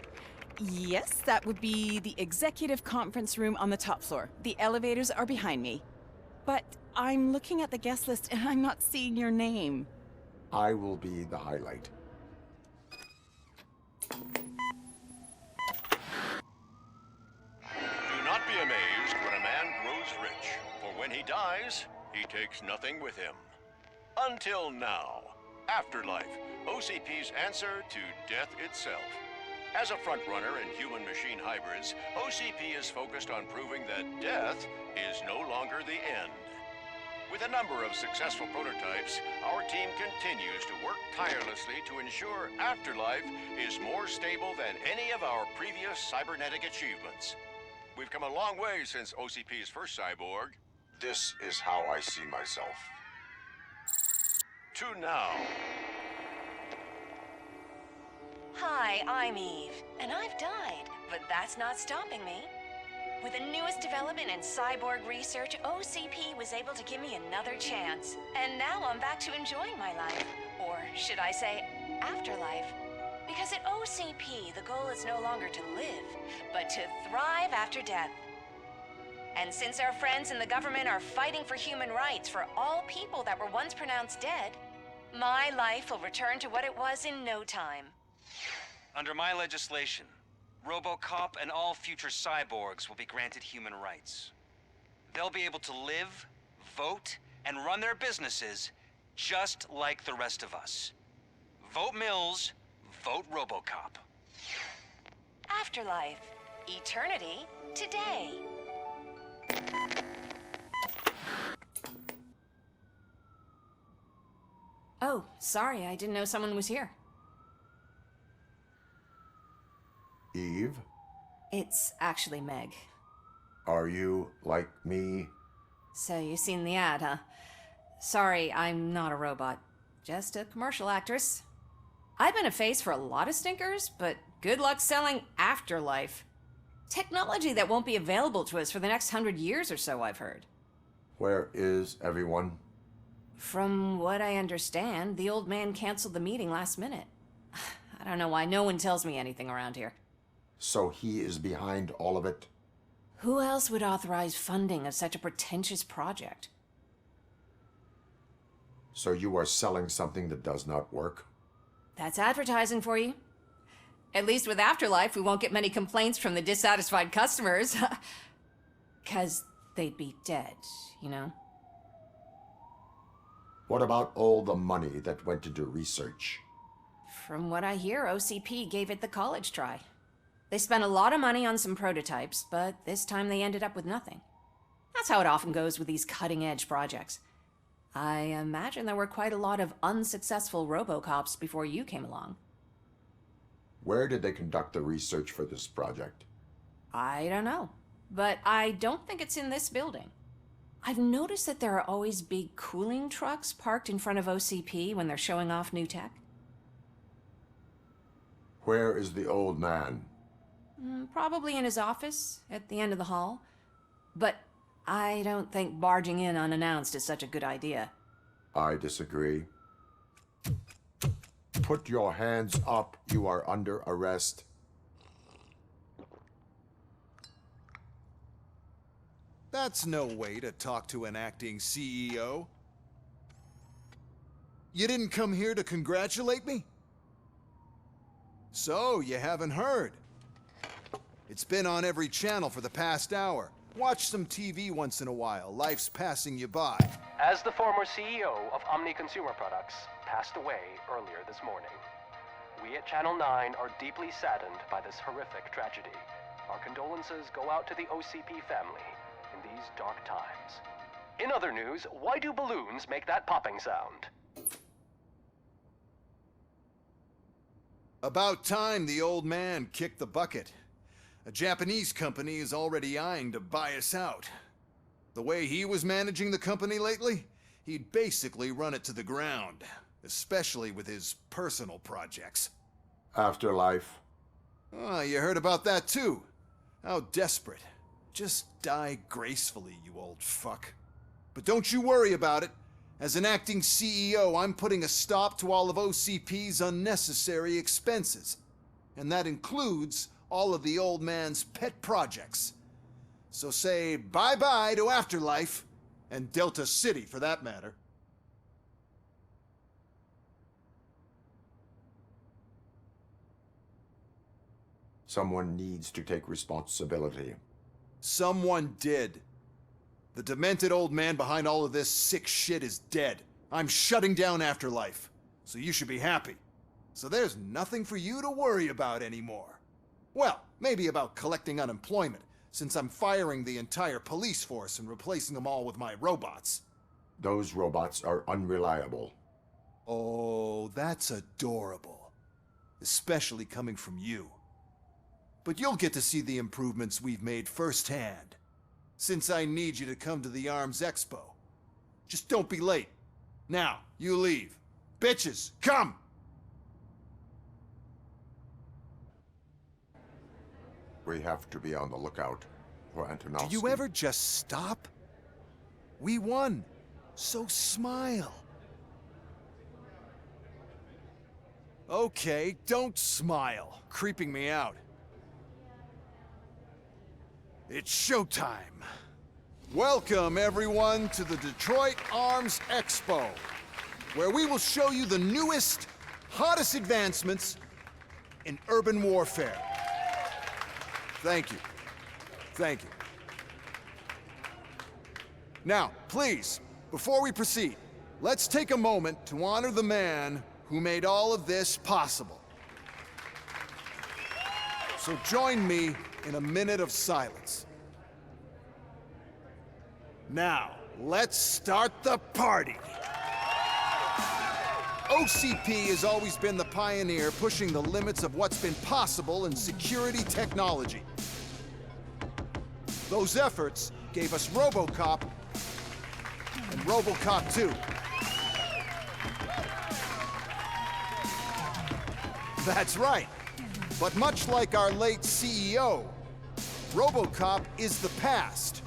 Speaker 12: Yes, that would be the executive conference room on the top floor. The elevators are behind me. But I'm looking at the guest list and I'm not seeing your name.
Speaker 6: I will be the highlight.
Speaker 14: Do not be amazed when a man grows rich, for when he dies, he takes nothing with him. Until now. Afterlife, OCP's answer to death itself. As a frontrunner in human-machine hybrids, OCP is focused on proving that death is no longer the end. With a number of successful prototypes, our team continues to work tirelessly to ensure Afterlife is more stable than any of our previous cybernetic achievements. We've come a long way since OCP's first cyborg.
Speaker 6: This is how I see myself.
Speaker 14: To now.
Speaker 18: Hi, I'm Eve, and I've died, but that's not stopping me. With the newest development in cyborg research, OCP was able to give me another chance. And now I'm back to enjoying my life. Or should I say, afterlife? Because at OCP, the goal is no longer to live, but to thrive after death. And since our friends in the government are fighting for human rights for all people that were once pronounced dead, my life will return to what it was in no time.
Speaker 22: Under my legislation, RoboCop and all future cyborgs will be granted human rights. They'll be able to live, vote, and run their businesses just like the rest of us. Vote Mills, vote RoboCop.
Speaker 18: Afterlife. Eternity. Today.
Speaker 21: Oh, sorry, I didn't know someone was here.
Speaker 6: Eve,
Speaker 21: It's actually Meg.
Speaker 6: are you like me?
Speaker 21: So you seen the ad, huh? Sorry, I'm not a robot. Just a commercial actress. I've been a face for a lot of stinkers, but good luck selling Afterlife. Technology that won't be available to us for the next 100 years or so, I've heard.
Speaker 6: Where is everyone?
Speaker 21: From what I understand, the old man canceled the meeting last minute. I don't know why no one tells me anything around here.
Speaker 6: So he is behind all of it?
Speaker 21: Who else would authorize funding of such a pretentious project?
Speaker 6: So you are selling something that does not work?
Speaker 21: That's advertising for you. At least with Afterlife, we won't get many complaints from the dissatisfied customers. 'Cause they'd be dead, you know?
Speaker 6: What about all the money that went into research?
Speaker 21: From what I hear, OCP gave it the college try. They spent a lot of money on some prototypes, but this time they ended up with nothing. That's how it often goes with these cutting-edge projects. I imagine there were quite a lot of unsuccessful RoboCops before you came along.
Speaker 6: Where did they conduct the research for this project?
Speaker 21: I don't know, but I don't think it's in this building. I've noticed that there are always big cooling trucks parked in front of OCP when they're showing off new tech.
Speaker 6: Where is the old man?
Speaker 21: Probably in his office, at the end of the hall. But I don't think barging in unannounced is such a good idea.
Speaker 6: I disagree. Put your hands up. You are under arrest.
Speaker 13: That's no way to talk to an acting CEO. You didn't come here to congratulate me? So, you haven't heard. It's been on every channel for the past hour. Watch some TV once in a while. Life's passing you by.
Speaker 24: As the former CEO of Omni Consumer Products passed away earlier this morning, we at Channel 9 are deeply saddened by this horrific tragedy. Our condolences go out to the OCP family in these dark times. In other news, why do balloons make that popping sound?
Speaker 13: About time the old man kicked the bucket. A Japanese company is already eyeing to buy us out. The way he was managing the company lately, he'd basically run it to the ground, especially with his personal projects.
Speaker 6: Afterlife.
Speaker 13: Oh, you heard about that too. How desperate. Just die gracefully, you old fuck. But don't you worry about it. As an acting CEO, I'm putting a stop to all of OCP's unnecessary expenses. And that includes all of the old man's pet projects. So say bye-bye to Afterlife, and Delta City for that matter.
Speaker 6: Someone needs to take responsibility.
Speaker 13: Someone did. The demented old man behind all of this sick shit is dead. I'm shutting down Afterlife, so you should be happy. So there's nothing for you to worry about anymore. Well, maybe about collecting unemployment, since I'm firing the entire police force and replacing them all with my robots.
Speaker 6: Those robots are unreliable.
Speaker 13: Oh, that's adorable. Especially coming from you. But you'll get to see the improvements we've made firsthand. Since I need you to come to the Arms Expo. Just don't be late. Now, you leave. Bitches, come!
Speaker 6: We have to be on the lookout for Antonowski.
Speaker 13: Do you ever just stop? We won, so smile. Okay, don't smile. Creeping me out. It's showtime. Welcome, everyone, to the Detroit Arms Expo, where we will show you the newest, hottest advancements in urban warfare. Thank you. Thank you. Now, please, before we proceed, let's take a moment to honor the man who made all of this possible. So join me in a minute of silence. Now, let's start the party. OCP has always been the pioneer pushing the limits of what's been possible in security technology. Those efforts gave us RoboCop and RoboCop 2. That's right. But much like our late CEO, RoboCop is the past.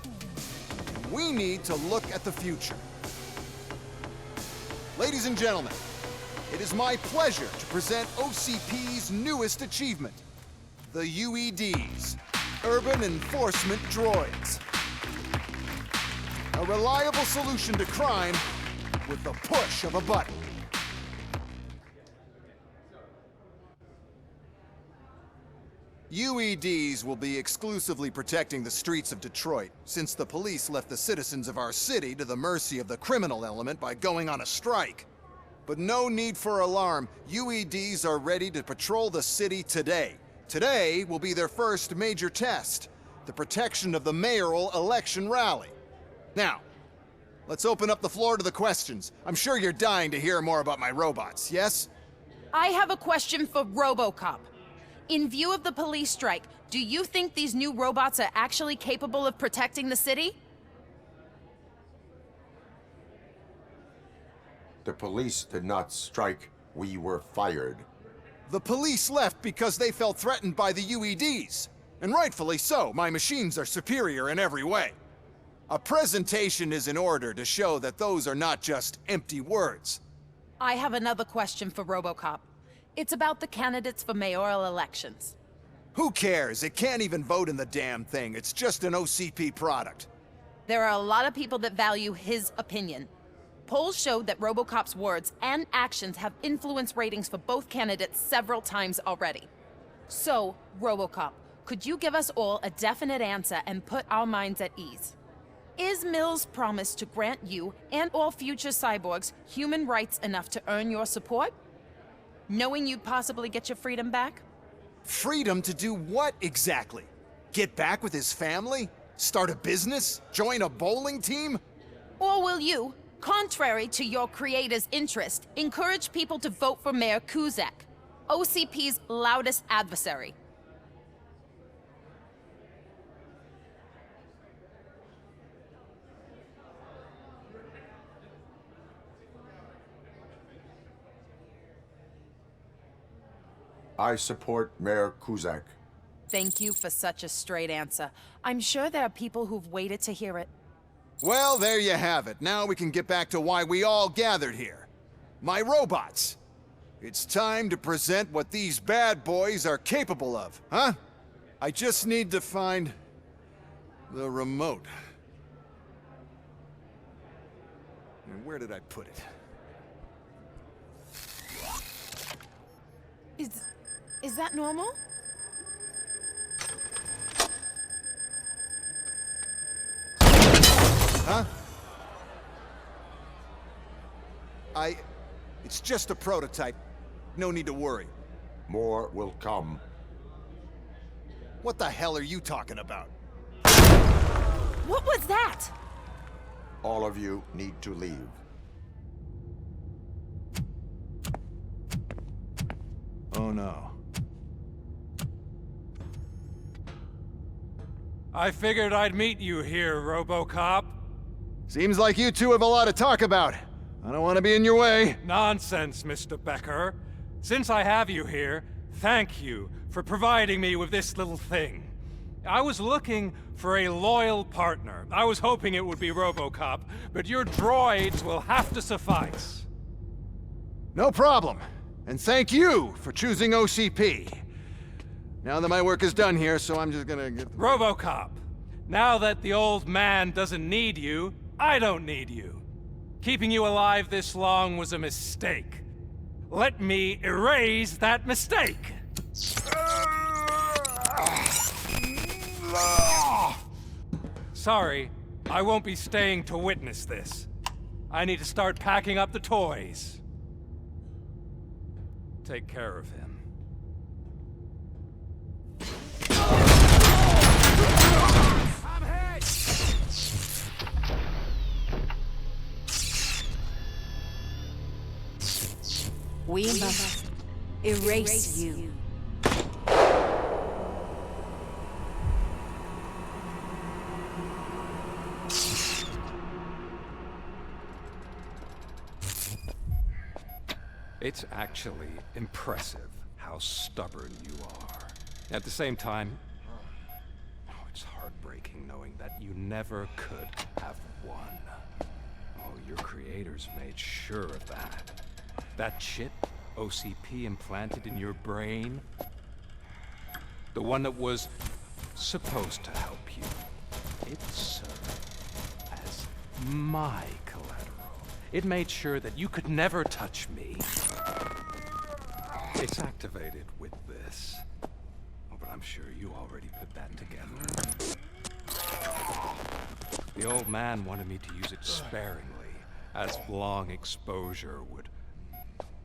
Speaker 13: We need to look at the future. Ladies and gentlemen, it is my pleasure to present OCP's newest achievement, the UEDs, Urban Enforcement Droids. A reliable solution to crime with the push of a button. UEDs will be exclusively protecting the streets of Detroit, since the police left the citizens of our city to the mercy of the criminal element by going on a strike. But no need for alarm. UEDs are ready to patrol the city today. Today will be their first major test, the protection of the mayoral election rally. Now, let's open up the floor to the questions. I'm sure you're dying to hear more about my robots, yes?
Speaker 4: I have a question for RoboCop. In view of the police strike, do you think these new robots are actually capable of protecting the city?
Speaker 6: The police did not strike. We were fired.
Speaker 13: The police left because they felt threatened by the UEDs. And rightfully so. My machines are superior in every way. A presentation is in order to show that those are not just empty words.
Speaker 4: I have another question for RoboCop. It's about the candidates for mayoral elections.
Speaker 13: Who cares? It can't even vote in the damn thing. It's just an OCP product.
Speaker 4: There are a lot of people that value his opinion. Polls showed that RoboCop's words and actions have influenced ratings for both candidates several times already. So, RoboCop, could you give us all a definite answer and put our minds at ease? Is Mills' promise to grant you and all future cyborgs human rights enough to earn your support? Knowing you'd possibly get your freedom back?
Speaker 13: Freedom to do what exactly? Get back with his family? Start a business? Join a bowling team?
Speaker 4: Or will you, contrary to your creator's interest, encourage people to vote for Mayor Kuzak? OCP's loudest adversary.
Speaker 6: I support Mayor Kuzak.
Speaker 4: Thank you for such a straight answer. I'm sure there are people who've waited to hear it.
Speaker 13: Well, there you have it. Now we can get back to why we all gathered here. My robots. It's time to present what these bad boys are capable of, huh? I just need to find the remote. And where did I put it?
Speaker 4: Is that normal?
Speaker 13: Huh? It's just a prototype. No need to worry.
Speaker 6: More will come.
Speaker 13: What the hell are you talking about?
Speaker 4: What was that?
Speaker 6: All of you need to leave.
Speaker 13: Oh no.
Speaker 8: I figured I'd meet you here, RoboCop.
Speaker 13: Seems like you two have a lot to talk about. I don't want to be in your way.
Speaker 8: Nonsense, Mr. Becker. Since I have you here, thank you for providing me with this little thing. I was looking for a loyal partner. I was hoping it would be RoboCop, but your droids will have to suffice.
Speaker 13: No problem. And thank you for choosing OCP. Now that my work is done here, so I'm just gonna get...
Speaker 8: RoboCop, now that the old man doesn't need you, I don't need you. Keeping you alive this long was a mistake. Let me erase that mistake! Sorry, I won't be staying to witness this. I need to start packing up the toys. Take care of him.
Speaker 21: We must erase you.
Speaker 8: It's actually impressive how stubborn you are. At the same time, it's heartbreaking knowing that you never could have won. Oh, your creators made sure of that. That chip OCP implanted in your brain, the one that was supposed to help you, it served as my collateral. It made sure that you could never touch me. It's activated with this. Oh, but I'm sure you already put that together. The old man wanted me to use it sparingly, as long exposure would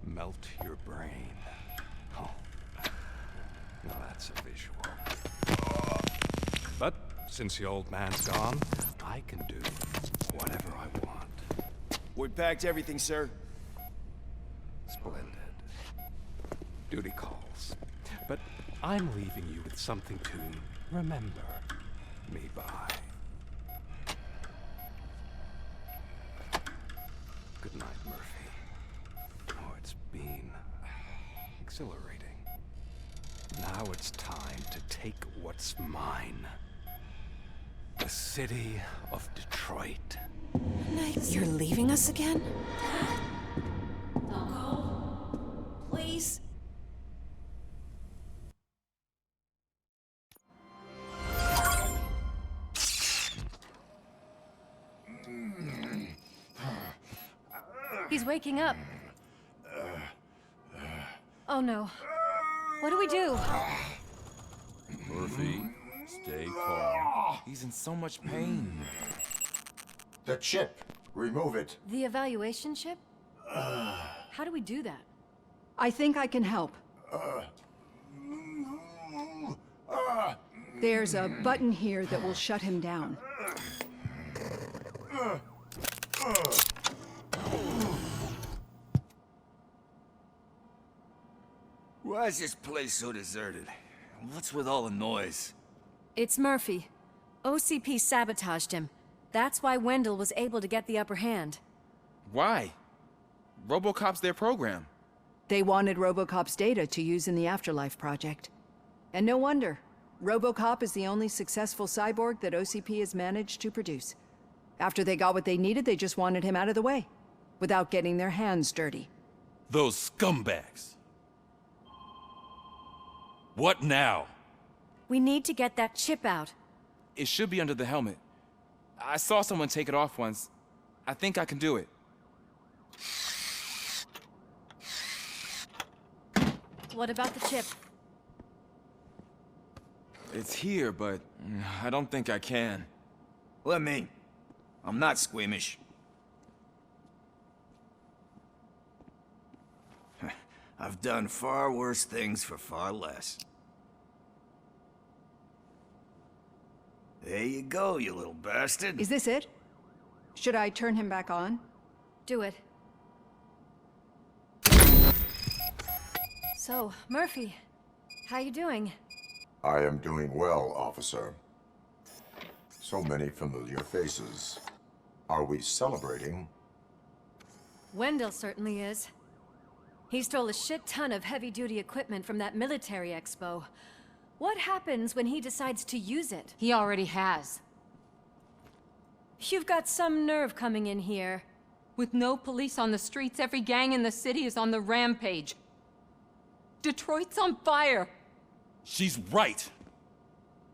Speaker 8: melt your brain. Oh, now that's a visual. But since the old man's gone, I can do whatever I want.
Speaker 3: We packed everything, sir.
Speaker 8: Splendid. Duty calls. But I'm leaving you with something to remember me by. Good night, Murphy. Oh, it's been exhilarating. Now it's time to take what's mine. The city of Detroit.
Speaker 21: You're leaving us again? Don't go. Please. He's waking up. Oh no. What do we do?
Speaker 1: Murphy, stay calm.
Speaker 3: He's in so much pain.
Speaker 6: The chip. Remove it.
Speaker 21: The evaluation chip? How do we do that?
Speaker 2: I think I can help. There's a button here that will shut him down.
Speaker 13: What
Speaker 3: Why is this place so deserted? What's with all the noise?
Speaker 21: It's Murphy. OCP sabotaged him. That's why Wendell was able to get the upper hand.
Speaker 10: Why? RoboCop's their program.
Speaker 2: They wanted RoboCop's data to use in the Afterlife project. And no wonder. RoboCop is the only successful cyborg that OCP has managed to produce. After they got what they needed, they just wanted him out of the way, without getting their hands dirty.
Speaker 1: Those scumbags. What now?
Speaker 21: We need to get that chip out.
Speaker 10: It should be under the helmet. I saw someone take it off once. I think I can do it.
Speaker 21: What about the chip?
Speaker 10: It's here, but I don't think I can.
Speaker 3: Let me. I'm not squeamish. I've done far worse things for far less. There you go, you little bastard.
Speaker 2: Is this it? Should I turn him back on?
Speaker 21: Do it. So, Murphy, how you doing?
Speaker 6: I am doing well, officer. So many familiar faces. Are we celebrating?
Speaker 21: Wendell certainly is. He stole a shit ton of heavy-duty equipment from that military expo. What happens when he decides to use it?
Speaker 19: He already has.
Speaker 21: You've got some nerve coming in here.
Speaker 19: With no police on the streets, every gang in the city is on the rampage. Detroit's on fire.
Speaker 1: She's right.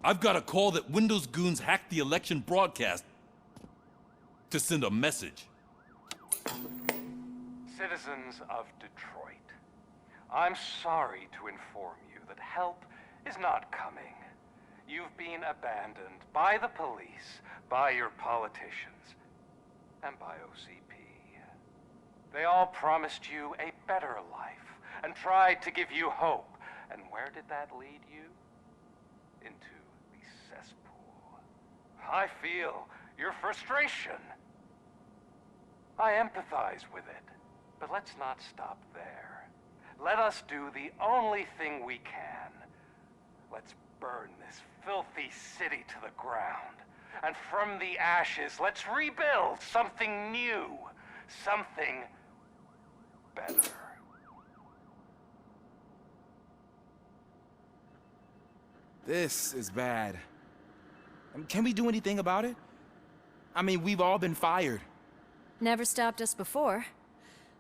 Speaker 1: I've got a call that Windows goons hacked the election broadcast to send a message.
Speaker 8: Citizens of Detroit, I'm sorry to inform you that help is not coming. You've been abandoned by the police, by your politicians, and by OCP. They all promised you a better life and tried to give you hope. And where did that lead you? Into the cesspool. I feel your frustration. I empathize with it, but let's not stop there. Let us do the only thing we can. Let's burn this filthy city to the ground. And from the ashes, let's rebuild something new. Something better.
Speaker 10: This is bad. Can we do anything about it? I mean, we've all been fired.
Speaker 21: Never stopped us before.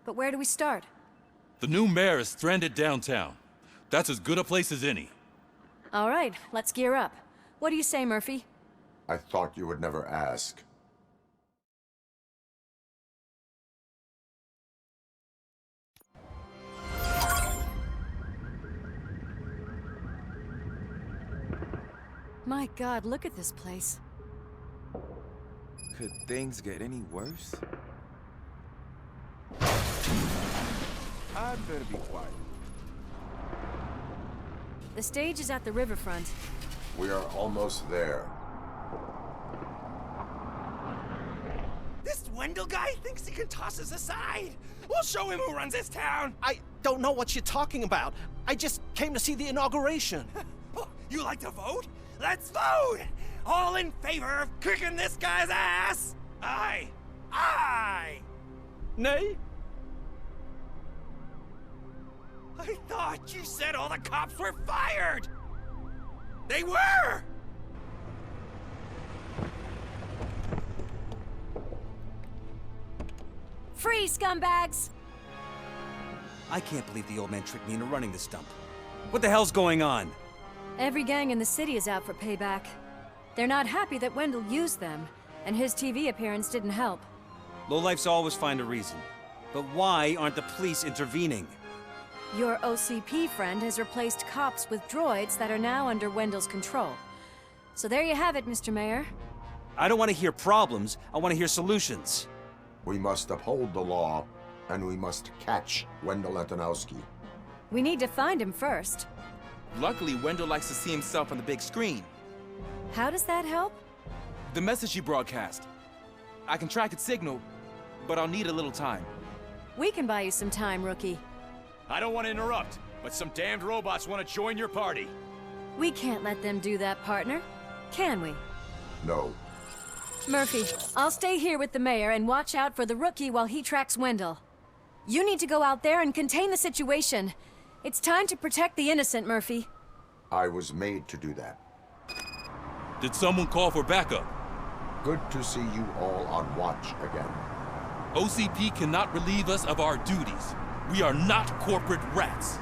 Speaker 21: But where do we start?
Speaker 1: The new mayor is stranded downtown. That's as good a place as any.
Speaker 21: All right, let's gear up. What do you say, Murphy?
Speaker 6: I thought you would never ask.
Speaker 21: My God, look at this place.
Speaker 10: Could things get any worse? I'd better be quiet.
Speaker 21: The stage is at the riverfront.
Speaker 6: We are almost there.
Speaker 9: This Wendell guy thinks he can toss us aside. We'll show him who runs this town. I don't know what you're talking about. I just came to see the inauguration. You like to vote? Let's vote! All in favor of kicking this guy's ass? Aye. Aye! Nay? I thought you said all the cops were fired! They were!
Speaker 21: Free, scumbags!
Speaker 22: I can't believe the old man tricked me into running this dump. What the hell's going on?
Speaker 21: Every gang in the city is out for payback. They're not happy that Wendell used them, and his TV appearance didn't help.
Speaker 22: Lowlifes always find a reason. But why aren't the police intervening?
Speaker 21: Your OCP friend has replaced cops with droids that are now under Wendell's control. So there you have it, Mr. Mayor.
Speaker 22: I don't want to hear problems, I want to hear solutions.
Speaker 6: We must uphold the law, and we must catch Wendell Antonowski.
Speaker 21: We need to find him first.
Speaker 10: Luckily, Wendell likes to see himself on the big screen.
Speaker 21: How does that help?
Speaker 10: The message you broadcast. I can track its signal, but I'll need a little time.
Speaker 21: We can buy you some time, rookie.
Speaker 3: I don't want to interrupt,
Speaker 7: but some damned robots want to join your party.
Speaker 21: We can't let them do that, partner. Can we?
Speaker 6: No.
Speaker 21: Murphy, I'll stay here with the mayor and watch out for the rookie while he tracks Wendell. You need to go out there and contain the situation. It's time to protect the innocent, Murphy.
Speaker 6: I was made to do that.
Speaker 1: Did someone call for backup?
Speaker 6: Good to see you all on watch again.
Speaker 1: OCP cannot relieve us of our duties. We are not corporate rats.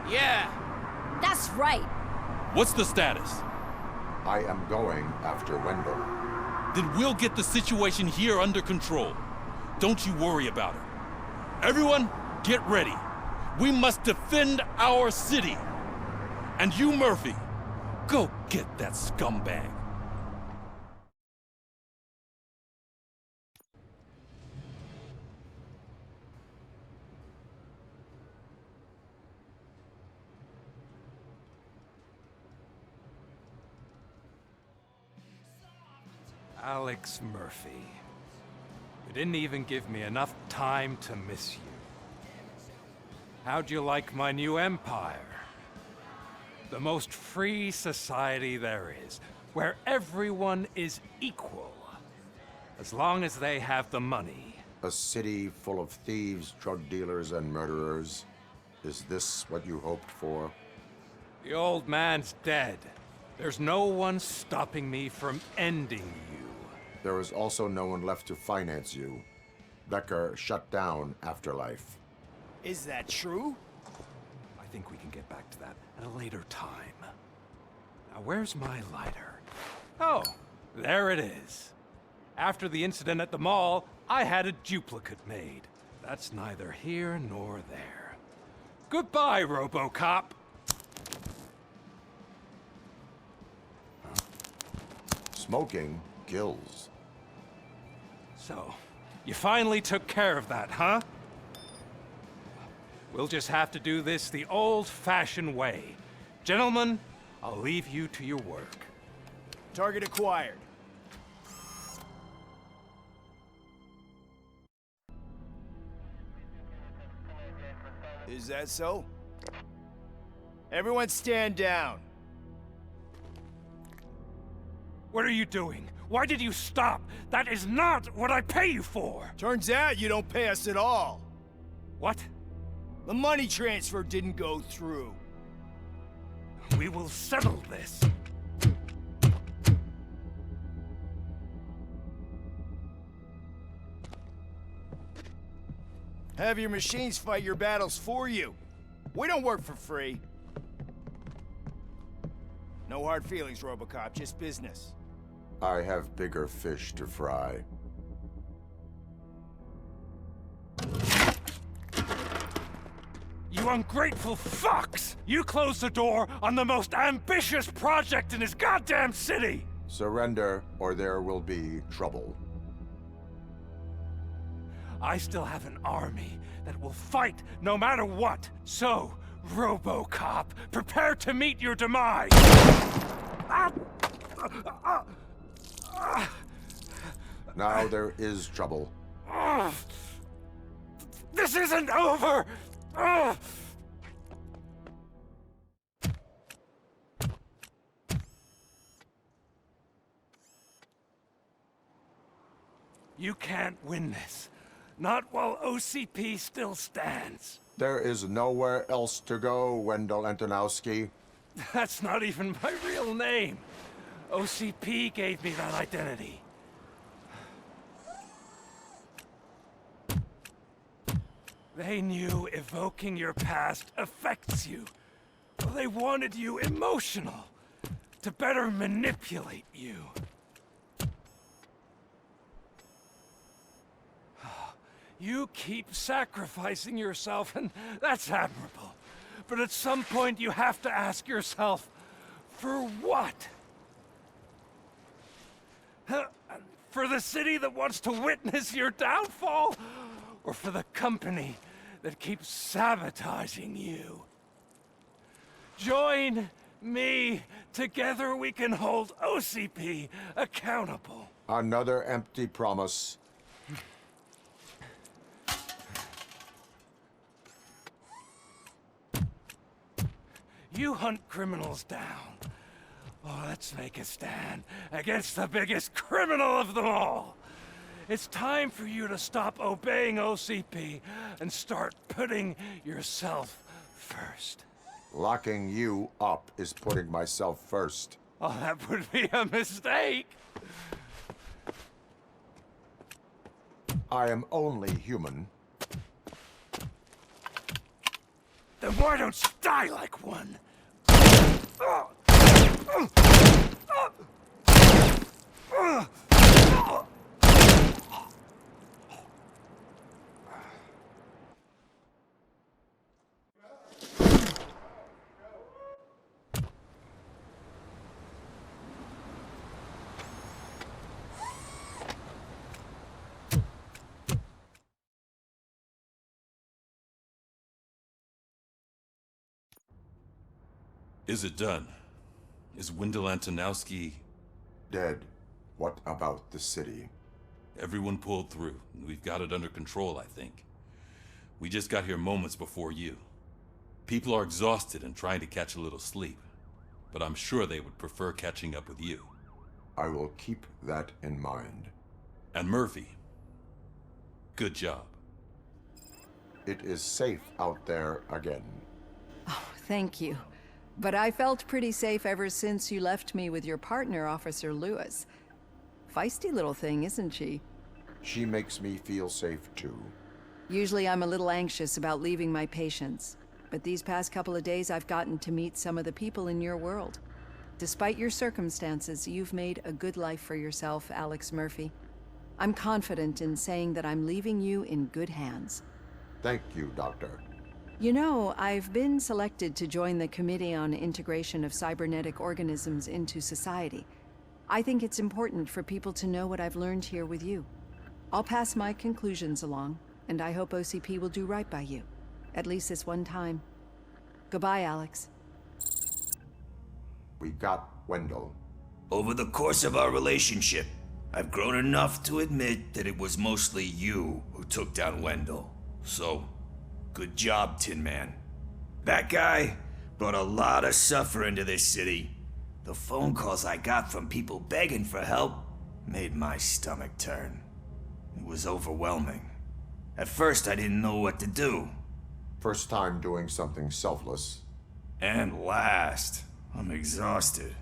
Speaker 9: Yeah.
Speaker 21: That's right.
Speaker 1: What's the status?
Speaker 6: I am going after Wendell.
Speaker 1: Then we'll get the situation here under control. Don't you worry about it. Everyone, get ready. We must defend our city. And you, Murphy, go get that scumbag.
Speaker 8: Alex Murphy. You didn't even give me enough time to miss you. How'd you like my new empire? The most free society there is, where everyone is equal, as long as they have the money.
Speaker 6: A city full of thieves, drug dealers, and murderers. Is this what you hoped for?
Speaker 8: The old man's dead. There's no one stopping me from ending you.
Speaker 6: There is also no one left to finance you. Becker shut down Afterlife.
Speaker 7: Is that true?
Speaker 8: I think we can get back to that at a later time. Now, where's my lighter? Oh, there it is. After the incident at the mall, I had a duplicate made. That's neither here nor there. Goodbye, RoboCop.
Speaker 6: Smoking kills.
Speaker 8: So, you finally took care of that, huh? We'll just have to do this the old-fashioned way. Gentlemen, I'll leave you to your work.
Speaker 7: Target acquired. Is that so? Everyone stand down.
Speaker 8: What are you doing? Why did you stop? That is not what I pay you for!
Speaker 7: Turns out you don't pay us at all.
Speaker 8: What?
Speaker 7: The money transfer didn't go through.
Speaker 8: We will settle this.
Speaker 7: Have your machines fight your battles for you. We don't work for free. No hard feelings, RoboCop, just business.
Speaker 6: I have bigger fish to fry.
Speaker 8: You ungrateful fucks! You closed the door on the most ambitious project in this goddamn city!
Speaker 6: Surrender, or there will be trouble.
Speaker 8: I still have an army that will fight no matter what. So, RoboCop, prepare to meet your demise!
Speaker 6: Now there is trouble.
Speaker 8: This isn't over! You can't win this. Not while OCP still stands.
Speaker 6: There is nowhere else to go, Wendell Antonowski.
Speaker 8: That's not even my real name. OCP gave me that identity. They knew evoking your past affects you. They wanted you emotional, to better manipulate you. You keep sacrificing yourself, and that's admirable. But at some point you have to ask yourself, for what? For the city that wants to witness your downfall? Or for the company that keeps sabotaging you? Join me. Together we can hold OCP accountable.
Speaker 6: Another empty promise.
Speaker 8: You hunt criminals down. Oh, let's make a stand against the biggest criminal of them all. It's time for you to stop obeying OCP and start putting yourself first.
Speaker 6: Locking you up is putting myself first.
Speaker 8: Oh, that would be a mistake.
Speaker 6: I am only human.
Speaker 8: Then why don't you die like one?
Speaker 1: Is it done? Is Wendell Antonowski...
Speaker 6: Dead. What about the city?
Speaker 1: Everyone pulled through. We've got it under control, I think. We just got here moments before you. People are exhausted and trying to catch a little sleep. But I'm sure they would prefer catching up with you.
Speaker 6: I will keep that in mind.
Speaker 1: And Murphy, good job.
Speaker 6: It is safe out there again.
Speaker 2: Oh, thank you. But I felt pretty safe ever since you left me with your partner, Officer Lewis. Feisty little thing, isn't she?
Speaker 6: She makes me feel safe too.
Speaker 2: Usually I'm a little anxious about leaving my patients, but these past couple of days I've gotten to meet some of the people in your world. Despite your circumstances, you've made a good life for yourself, Alex Murphy. I'm confident in saying that I'm leaving you in good hands.
Speaker 6: Thank you, Doctor.
Speaker 2: You know, I've been selected to join the Committee on Integration of Cybernetic Organisms into Society. I think it's important for people to know what I've learned here with you. I'll pass my conclusions along, and I hope OCP will do right by you. At least this one time. Goodbye, Alex.
Speaker 6: We got Wendell.
Speaker 3: Over the course of our relationship, I've grown enough to admit that it was mostly you who took down Wendell. So, good job, Tin Man. That guy brought a lot of suffering to this city. The phone calls I got from people begging for help made my stomach turn. It was overwhelming. At first, I didn't know what to do.
Speaker 6: First time doing something selfless.
Speaker 3: And last, I'm exhausted.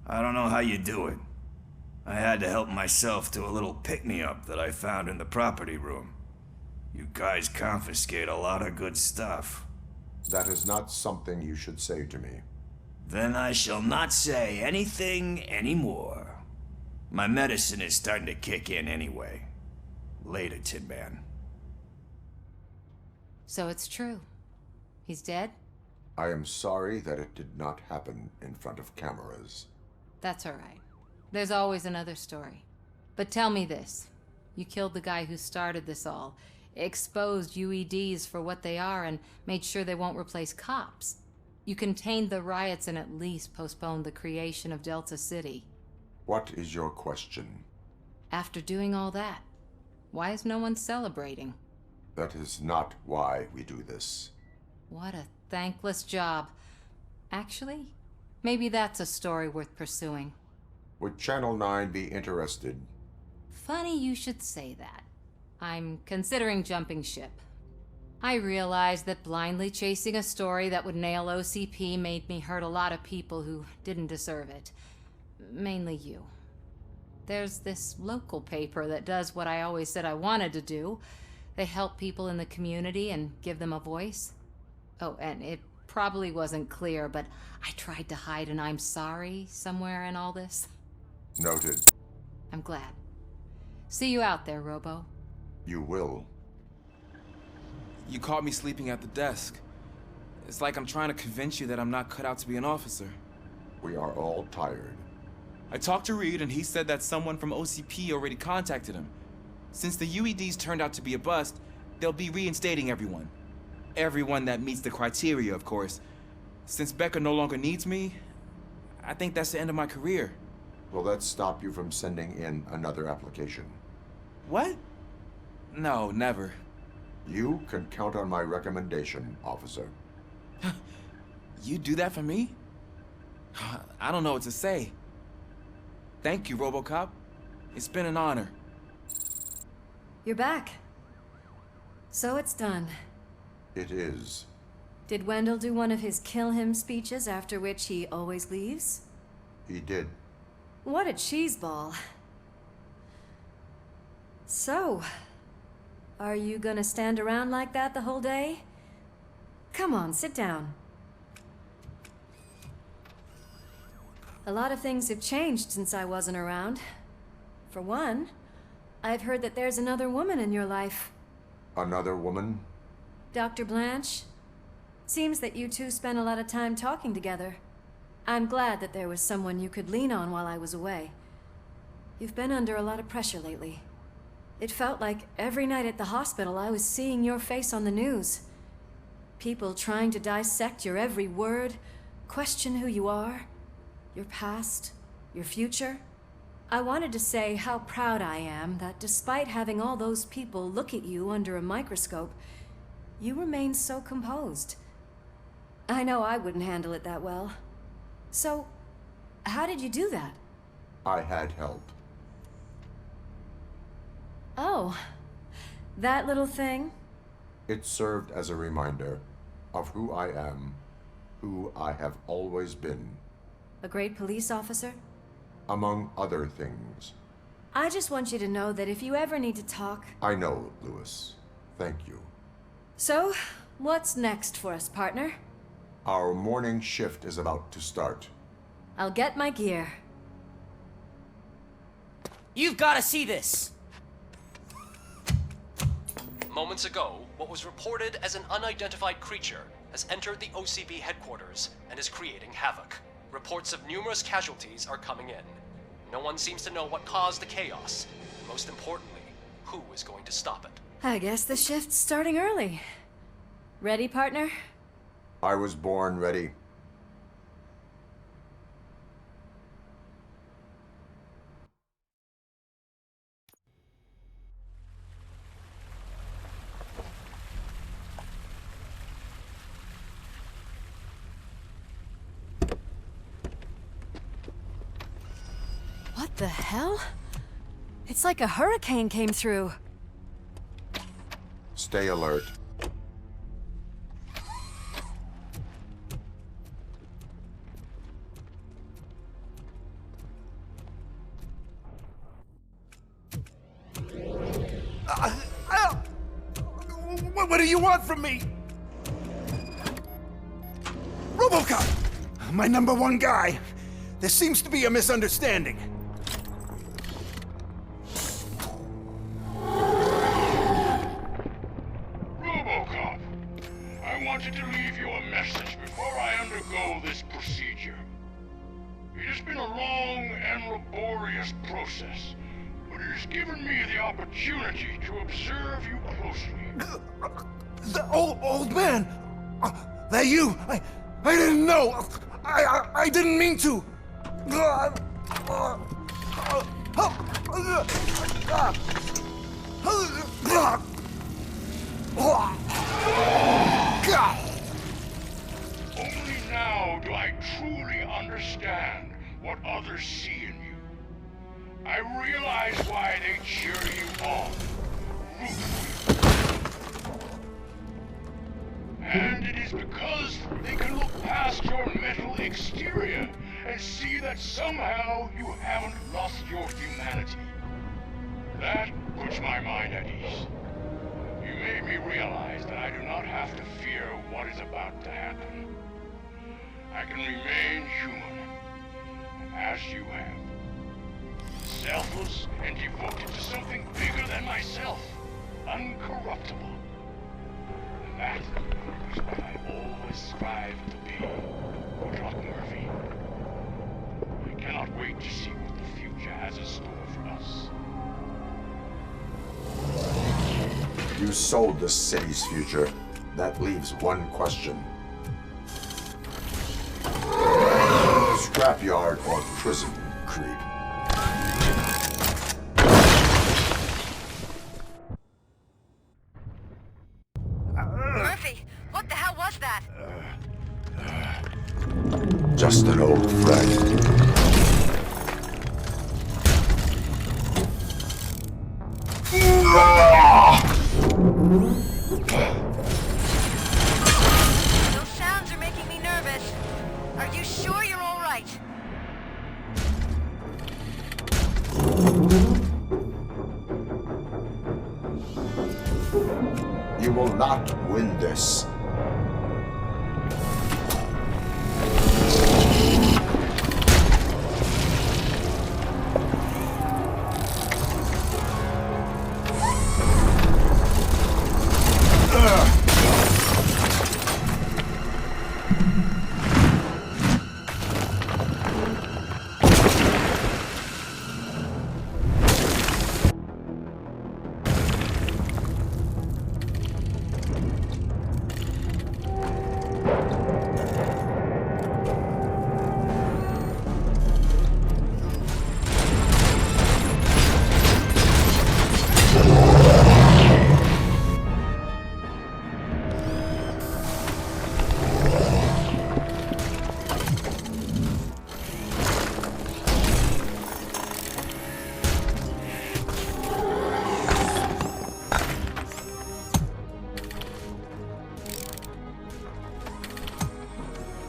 Speaker 3: I don't know how you do it. I had to help myself to a little pick-me-up that I found in the property room. You guys confiscate a lot of good stuff.
Speaker 6: That is not something you should say to me.
Speaker 3: Then I shall not say anything anymore. My medicine is starting to kick in anyway. Later, Tin Man.
Speaker 19: So it's true. He's dead?
Speaker 6: I am sorry that it did not happen in front of cameras.
Speaker 19: That's all right. There's always another story. But tell me this. You killed the guy who started this all, exposed UEDs for what they are, and made sure they won't replace cops. You contained the riots and at least postponed the creation of Delta City.
Speaker 6: What is your question?
Speaker 19: After doing all that, why is no one celebrating?
Speaker 6: That is not why we do this.
Speaker 19: What a thankless job. Actually, maybe that's a story worth pursuing.
Speaker 6: Would Channel 9 be interested?
Speaker 19: Funny you should say that. I'm considering jumping ship. I realized that blindly chasing a story that would nail OCP made me hurt a lot of people who didn't deserve it. Mainly you. There's this local paper that does what I always said I wanted to do. They help people in the community and give them a voice. Oh, and it probably wasn't clear, but I tried to hide an I'm sorry somewhere in all this.
Speaker 6: Noted.
Speaker 19: I'm glad. See you out there, Robo.
Speaker 6: You will.
Speaker 10: You caught me sleeping at the desk. It's like I'm trying to convince you that I'm not cut out to be an officer.
Speaker 6: We are all tired.
Speaker 10: I talked to Reed and he said that someone from OCP already contacted him. Since the UEDs turned out to be a bust, they'll be reinstating everyone. Everyone that meets the criteria, of course. Since Becker no longer needs me, I think that's the end of my career.
Speaker 6: Will that stop you from sending in another application?
Speaker 10: What? No, never.
Speaker 6: You can count on my recommendation, officer.
Speaker 10: You do that for me? I don't know what to say. Thank you, RoboCop. It's been an honor.
Speaker 21: You're back. So it's done.
Speaker 6: It is.
Speaker 21: Did Wendell do one of his kill him speeches after which he always leaves?
Speaker 6: He did.
Speaker 21: What a cheeseball. So, are you gonna stand around like that the whole day? Come on, sit down. A lot of things have changed since I wasn't around. For one, I've heard that there's another woman in your life.
Speaker 6: Another woman?
Speaker 21: Dr. Blanche? Seems that you two spent a lot of time talking together. I'm glad that there was someone you could lean on while I was away. You've been under a lot of pressure lately. It felt like every night at the hospital I was seeing your face on the news. People trying to dissect your every word, question who you are, your past, your future. I wanted to say how proud I am that despite having all those people look at you under a microscope, you remain so composed. I know I wouldn't handle it that well. So, how did you do that?
Speaker 6: I had help.
Speaker 21: Oh, that little thing?
Speaker 6: It served as a reminder of who I am, who I have always been.
Speaker 21: A great police officer?
Speaker 6: Among other things.
Speaker 21: I just want you to know that if you ever need to talk...
Speaker 6: I know, Lewis. Thank you.
Speaker 21: So, what's next for us, partner?
Speaker 6: Our morning shift is about to start.
Speaker 21: I'll get my gear.
Speaker 9: You've got to see this!
Speaker 16: Moments ago, what was reported as an unidentified creature has entered the OCP headquarters and is creating havoc. Reports of numerous casualties are coming in. No one seems to know what caused the chaos, and most importantly, who is going to stop it.
Speaker 21: I guess the shift's starting early. Ready, partner?
Speaker 6: I was born ready.
Speaker 21: What the hell? It's like a hurricane came through.
Speaker 6: Stay alert.
Speaker 7: What do you want from me? RoboCop! My number one guy. There seems to be a misunderstanding.
Speaker 17: RoboCop, I wanted to leave you a message before I undergo this procedure. It has been a long and laborious process, but it has given me the opportunity to observe you closely.
Speaker 7: The old man! That you! I didn't know! I didn't mean to!
Speaker 17: Only now do I truly understand what others see in you. I realize why they cheer you on, root for you. And it is because they can look past your metal exterior and see that somehow you haven't lost your humanity. That puts my mind at ease. You made me realize that I do not have to fear what is about to happen. I can remain human, as you have. Selfless and devoted to something bigger than myself. Uncorruptible. And that is what I always strive to be, Doc Murphy. I cannot wait to see what the future has in store for us.
Speaker 6: You sold the city's future. That leaves one question. Scrapyard or prison, Creed?
Speaker 21: Murphy, what the hell was that?
Speaker 6: just an old friend.
Speaker 21: Those sounds are making me nervous. Are you sure you're all right?
Speaker 6: You will not win this.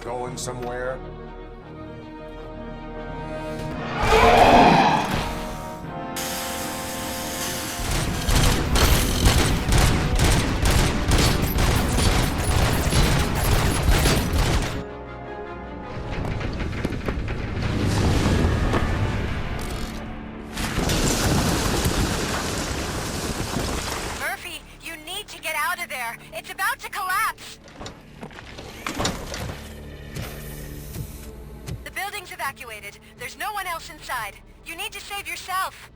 Speaker 6: Going somewhere?
Speaker 21: Murphy, you need to get out of there. It's about to collapse. The building's evacuated. There's no one else inside. You need to save yourself.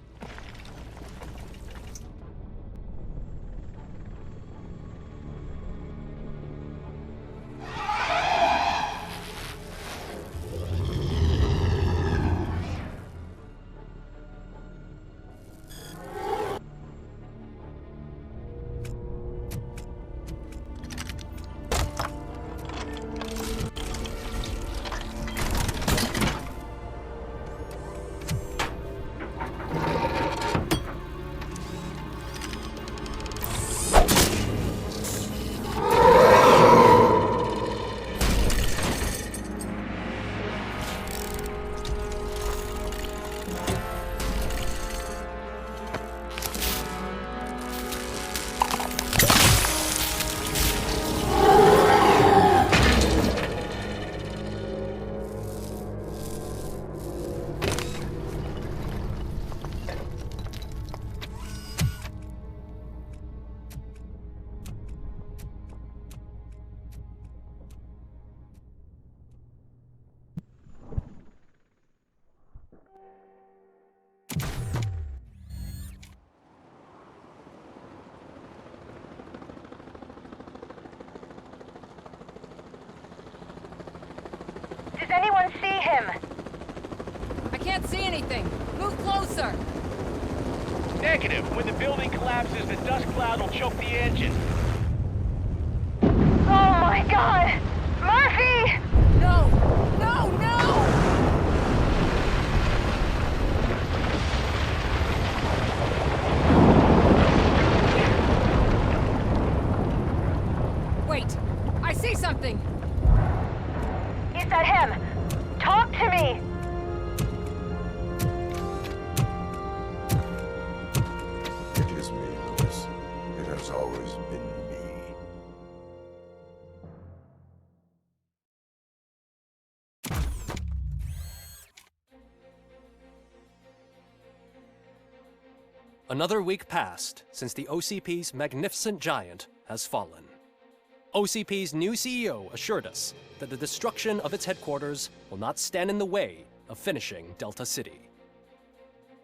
Speaker 21: Does anyone see him?
Speaker 19: I can't see anything. Move closer.
Speaker 11: Negative. When the building collapses, the dust cloud will choke the engine.
Speaker 21: Oh my god! Murphy!
Speaker 19: No! No, no! Wait! I see something!
Speaker 21: Is that him? Talk to me!
Speaker 6: It is me, Louis. It has always been me.
Speaker 16: Another week passed since the OCP's magnificent giant has fallen. OCP's new CEO assured us that the destruction of its headquarters will not stand in the way of finishing Delta City.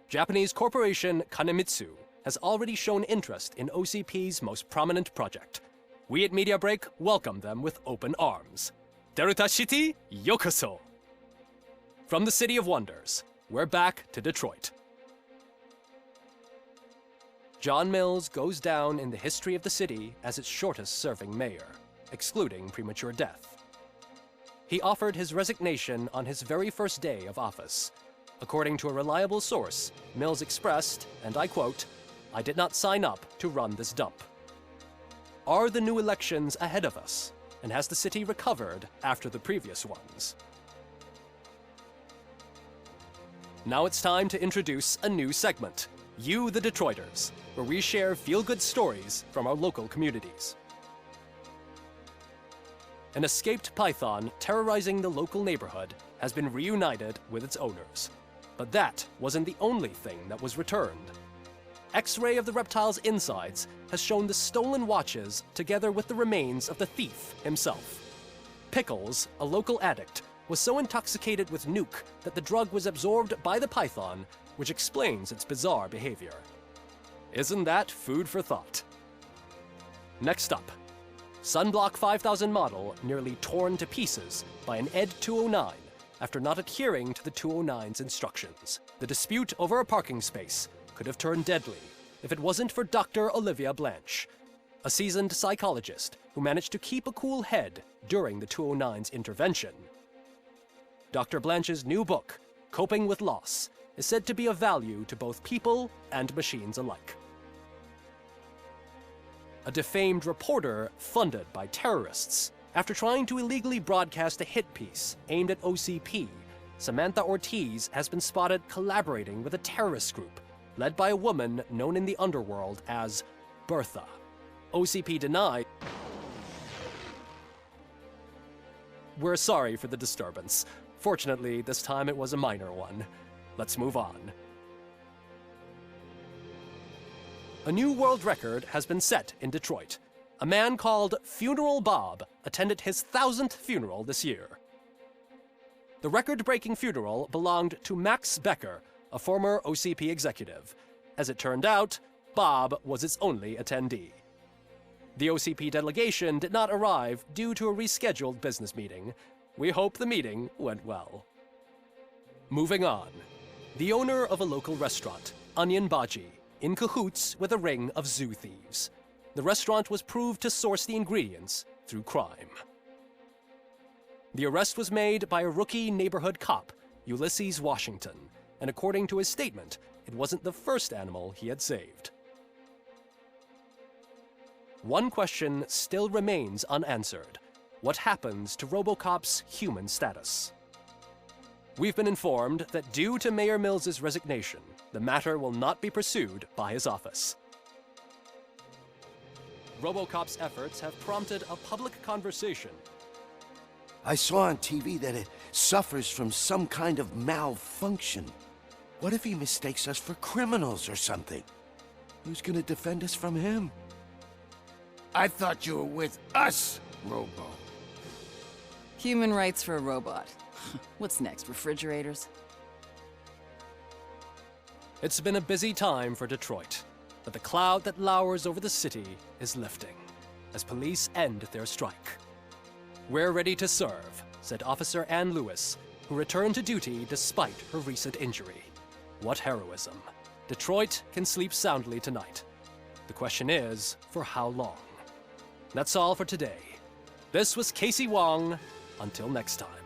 Speaker 16: Japanese corporation Kanemitsu has already shown interest in OCP's most prominent project. We at Media Break welcome them with open arms. Delta City, yokoso! From the City of Wonders, we're back to Detroit. John Mills goes down in the history of the city as its shortest-serving mayor, excluding premature death.
Speaker 5: He offered his resignation on his very first day of office. According to a reliable source, Mills expressed, and I quote, "I did not sign up to run this dump." Are the new elections ahead of us? And has the city recovered after the previous ones? Now it's time to introduce a new segment, You the Detroiters, where we share feel-good stories from our local communities. An escaped python terrorizing the local neighborhood has been reunited with its owners. But that wasn't the only thing that was returned. X-ray of the reptile's insides has shown the stolen watches together with the remains of the thief himself. Pickles, a local addict, was so intoxicated with nuke that the drug was absorbed by the python, which explains its bizarre behavior. Isn't that food for thought? Next up, Sunblock 5000 model nearly torn to pieces by an ED 209 after not adhering to the 209's instructions. The dispute over a parking space could have turned deadly if it wasn't for Dr. Olivia Blanche, a seasoned psychologist who managed to keep a cool head during the 209's intervention. Dr. Blanche's new book, Coping with Loss, is said to be of value to both people and machines alike. A defamed reporter funded by terrorists. After trying to illegally broadcast a hit piece aimed at OCP, Samantha Ortiz has been spotted collaborating with a terrorist group led by a woman known in the underworld as Bertha. OCP denied. We're sorry for the disturbance. Fortunately, this time it was a minor one. Let's move on. A new world record has been set in Detroit. A man called Funeral Bob attended his 1000th funeral this year. The record-breaking funeral belonged to Max Becker, a former OCP executive. As it turned out, Bob was its only attendee. The OCP delegation did not arrive due to a rescheduled business meeting. We hope the meeting went well. Moving on. The owner of a local restaurant, Onion Baji, in cahoots with a ring of zoo thieves. The restaurant was proved to source the ingredients through crime. The arrest was made by a rookie neighborhood cop, Ulysses Washington, and according to his statement, it wasn't the first animal he had saved. One question still remains unanswered. What happens to RoboCop's human status? We've been informed that due to Mayor Mills's resignation, the matter will not be pursued by his office. RoboCop's efforts have prompted a public conversation.
Speaker 7: I saw on TV that it suffers from some kind of malfunction. What if he mistakes us for criminals or something? Who's gonna defend us from him? I thought you were with us, Robo.
Speaker 12: Human rights for a robot. What's next, refrigerators?
Speaker 5: It's been a busy time for Detroit, but the cloud that lowers over the city is lifting as police end their strike. "We're ready to serve," said Officer Ann Lewis, who returned to duty despite her recent injury. What heroism. Detroit can sleep soundly tonight. The question is, for how long? That's all for today. This was Casey Wong. Until next time.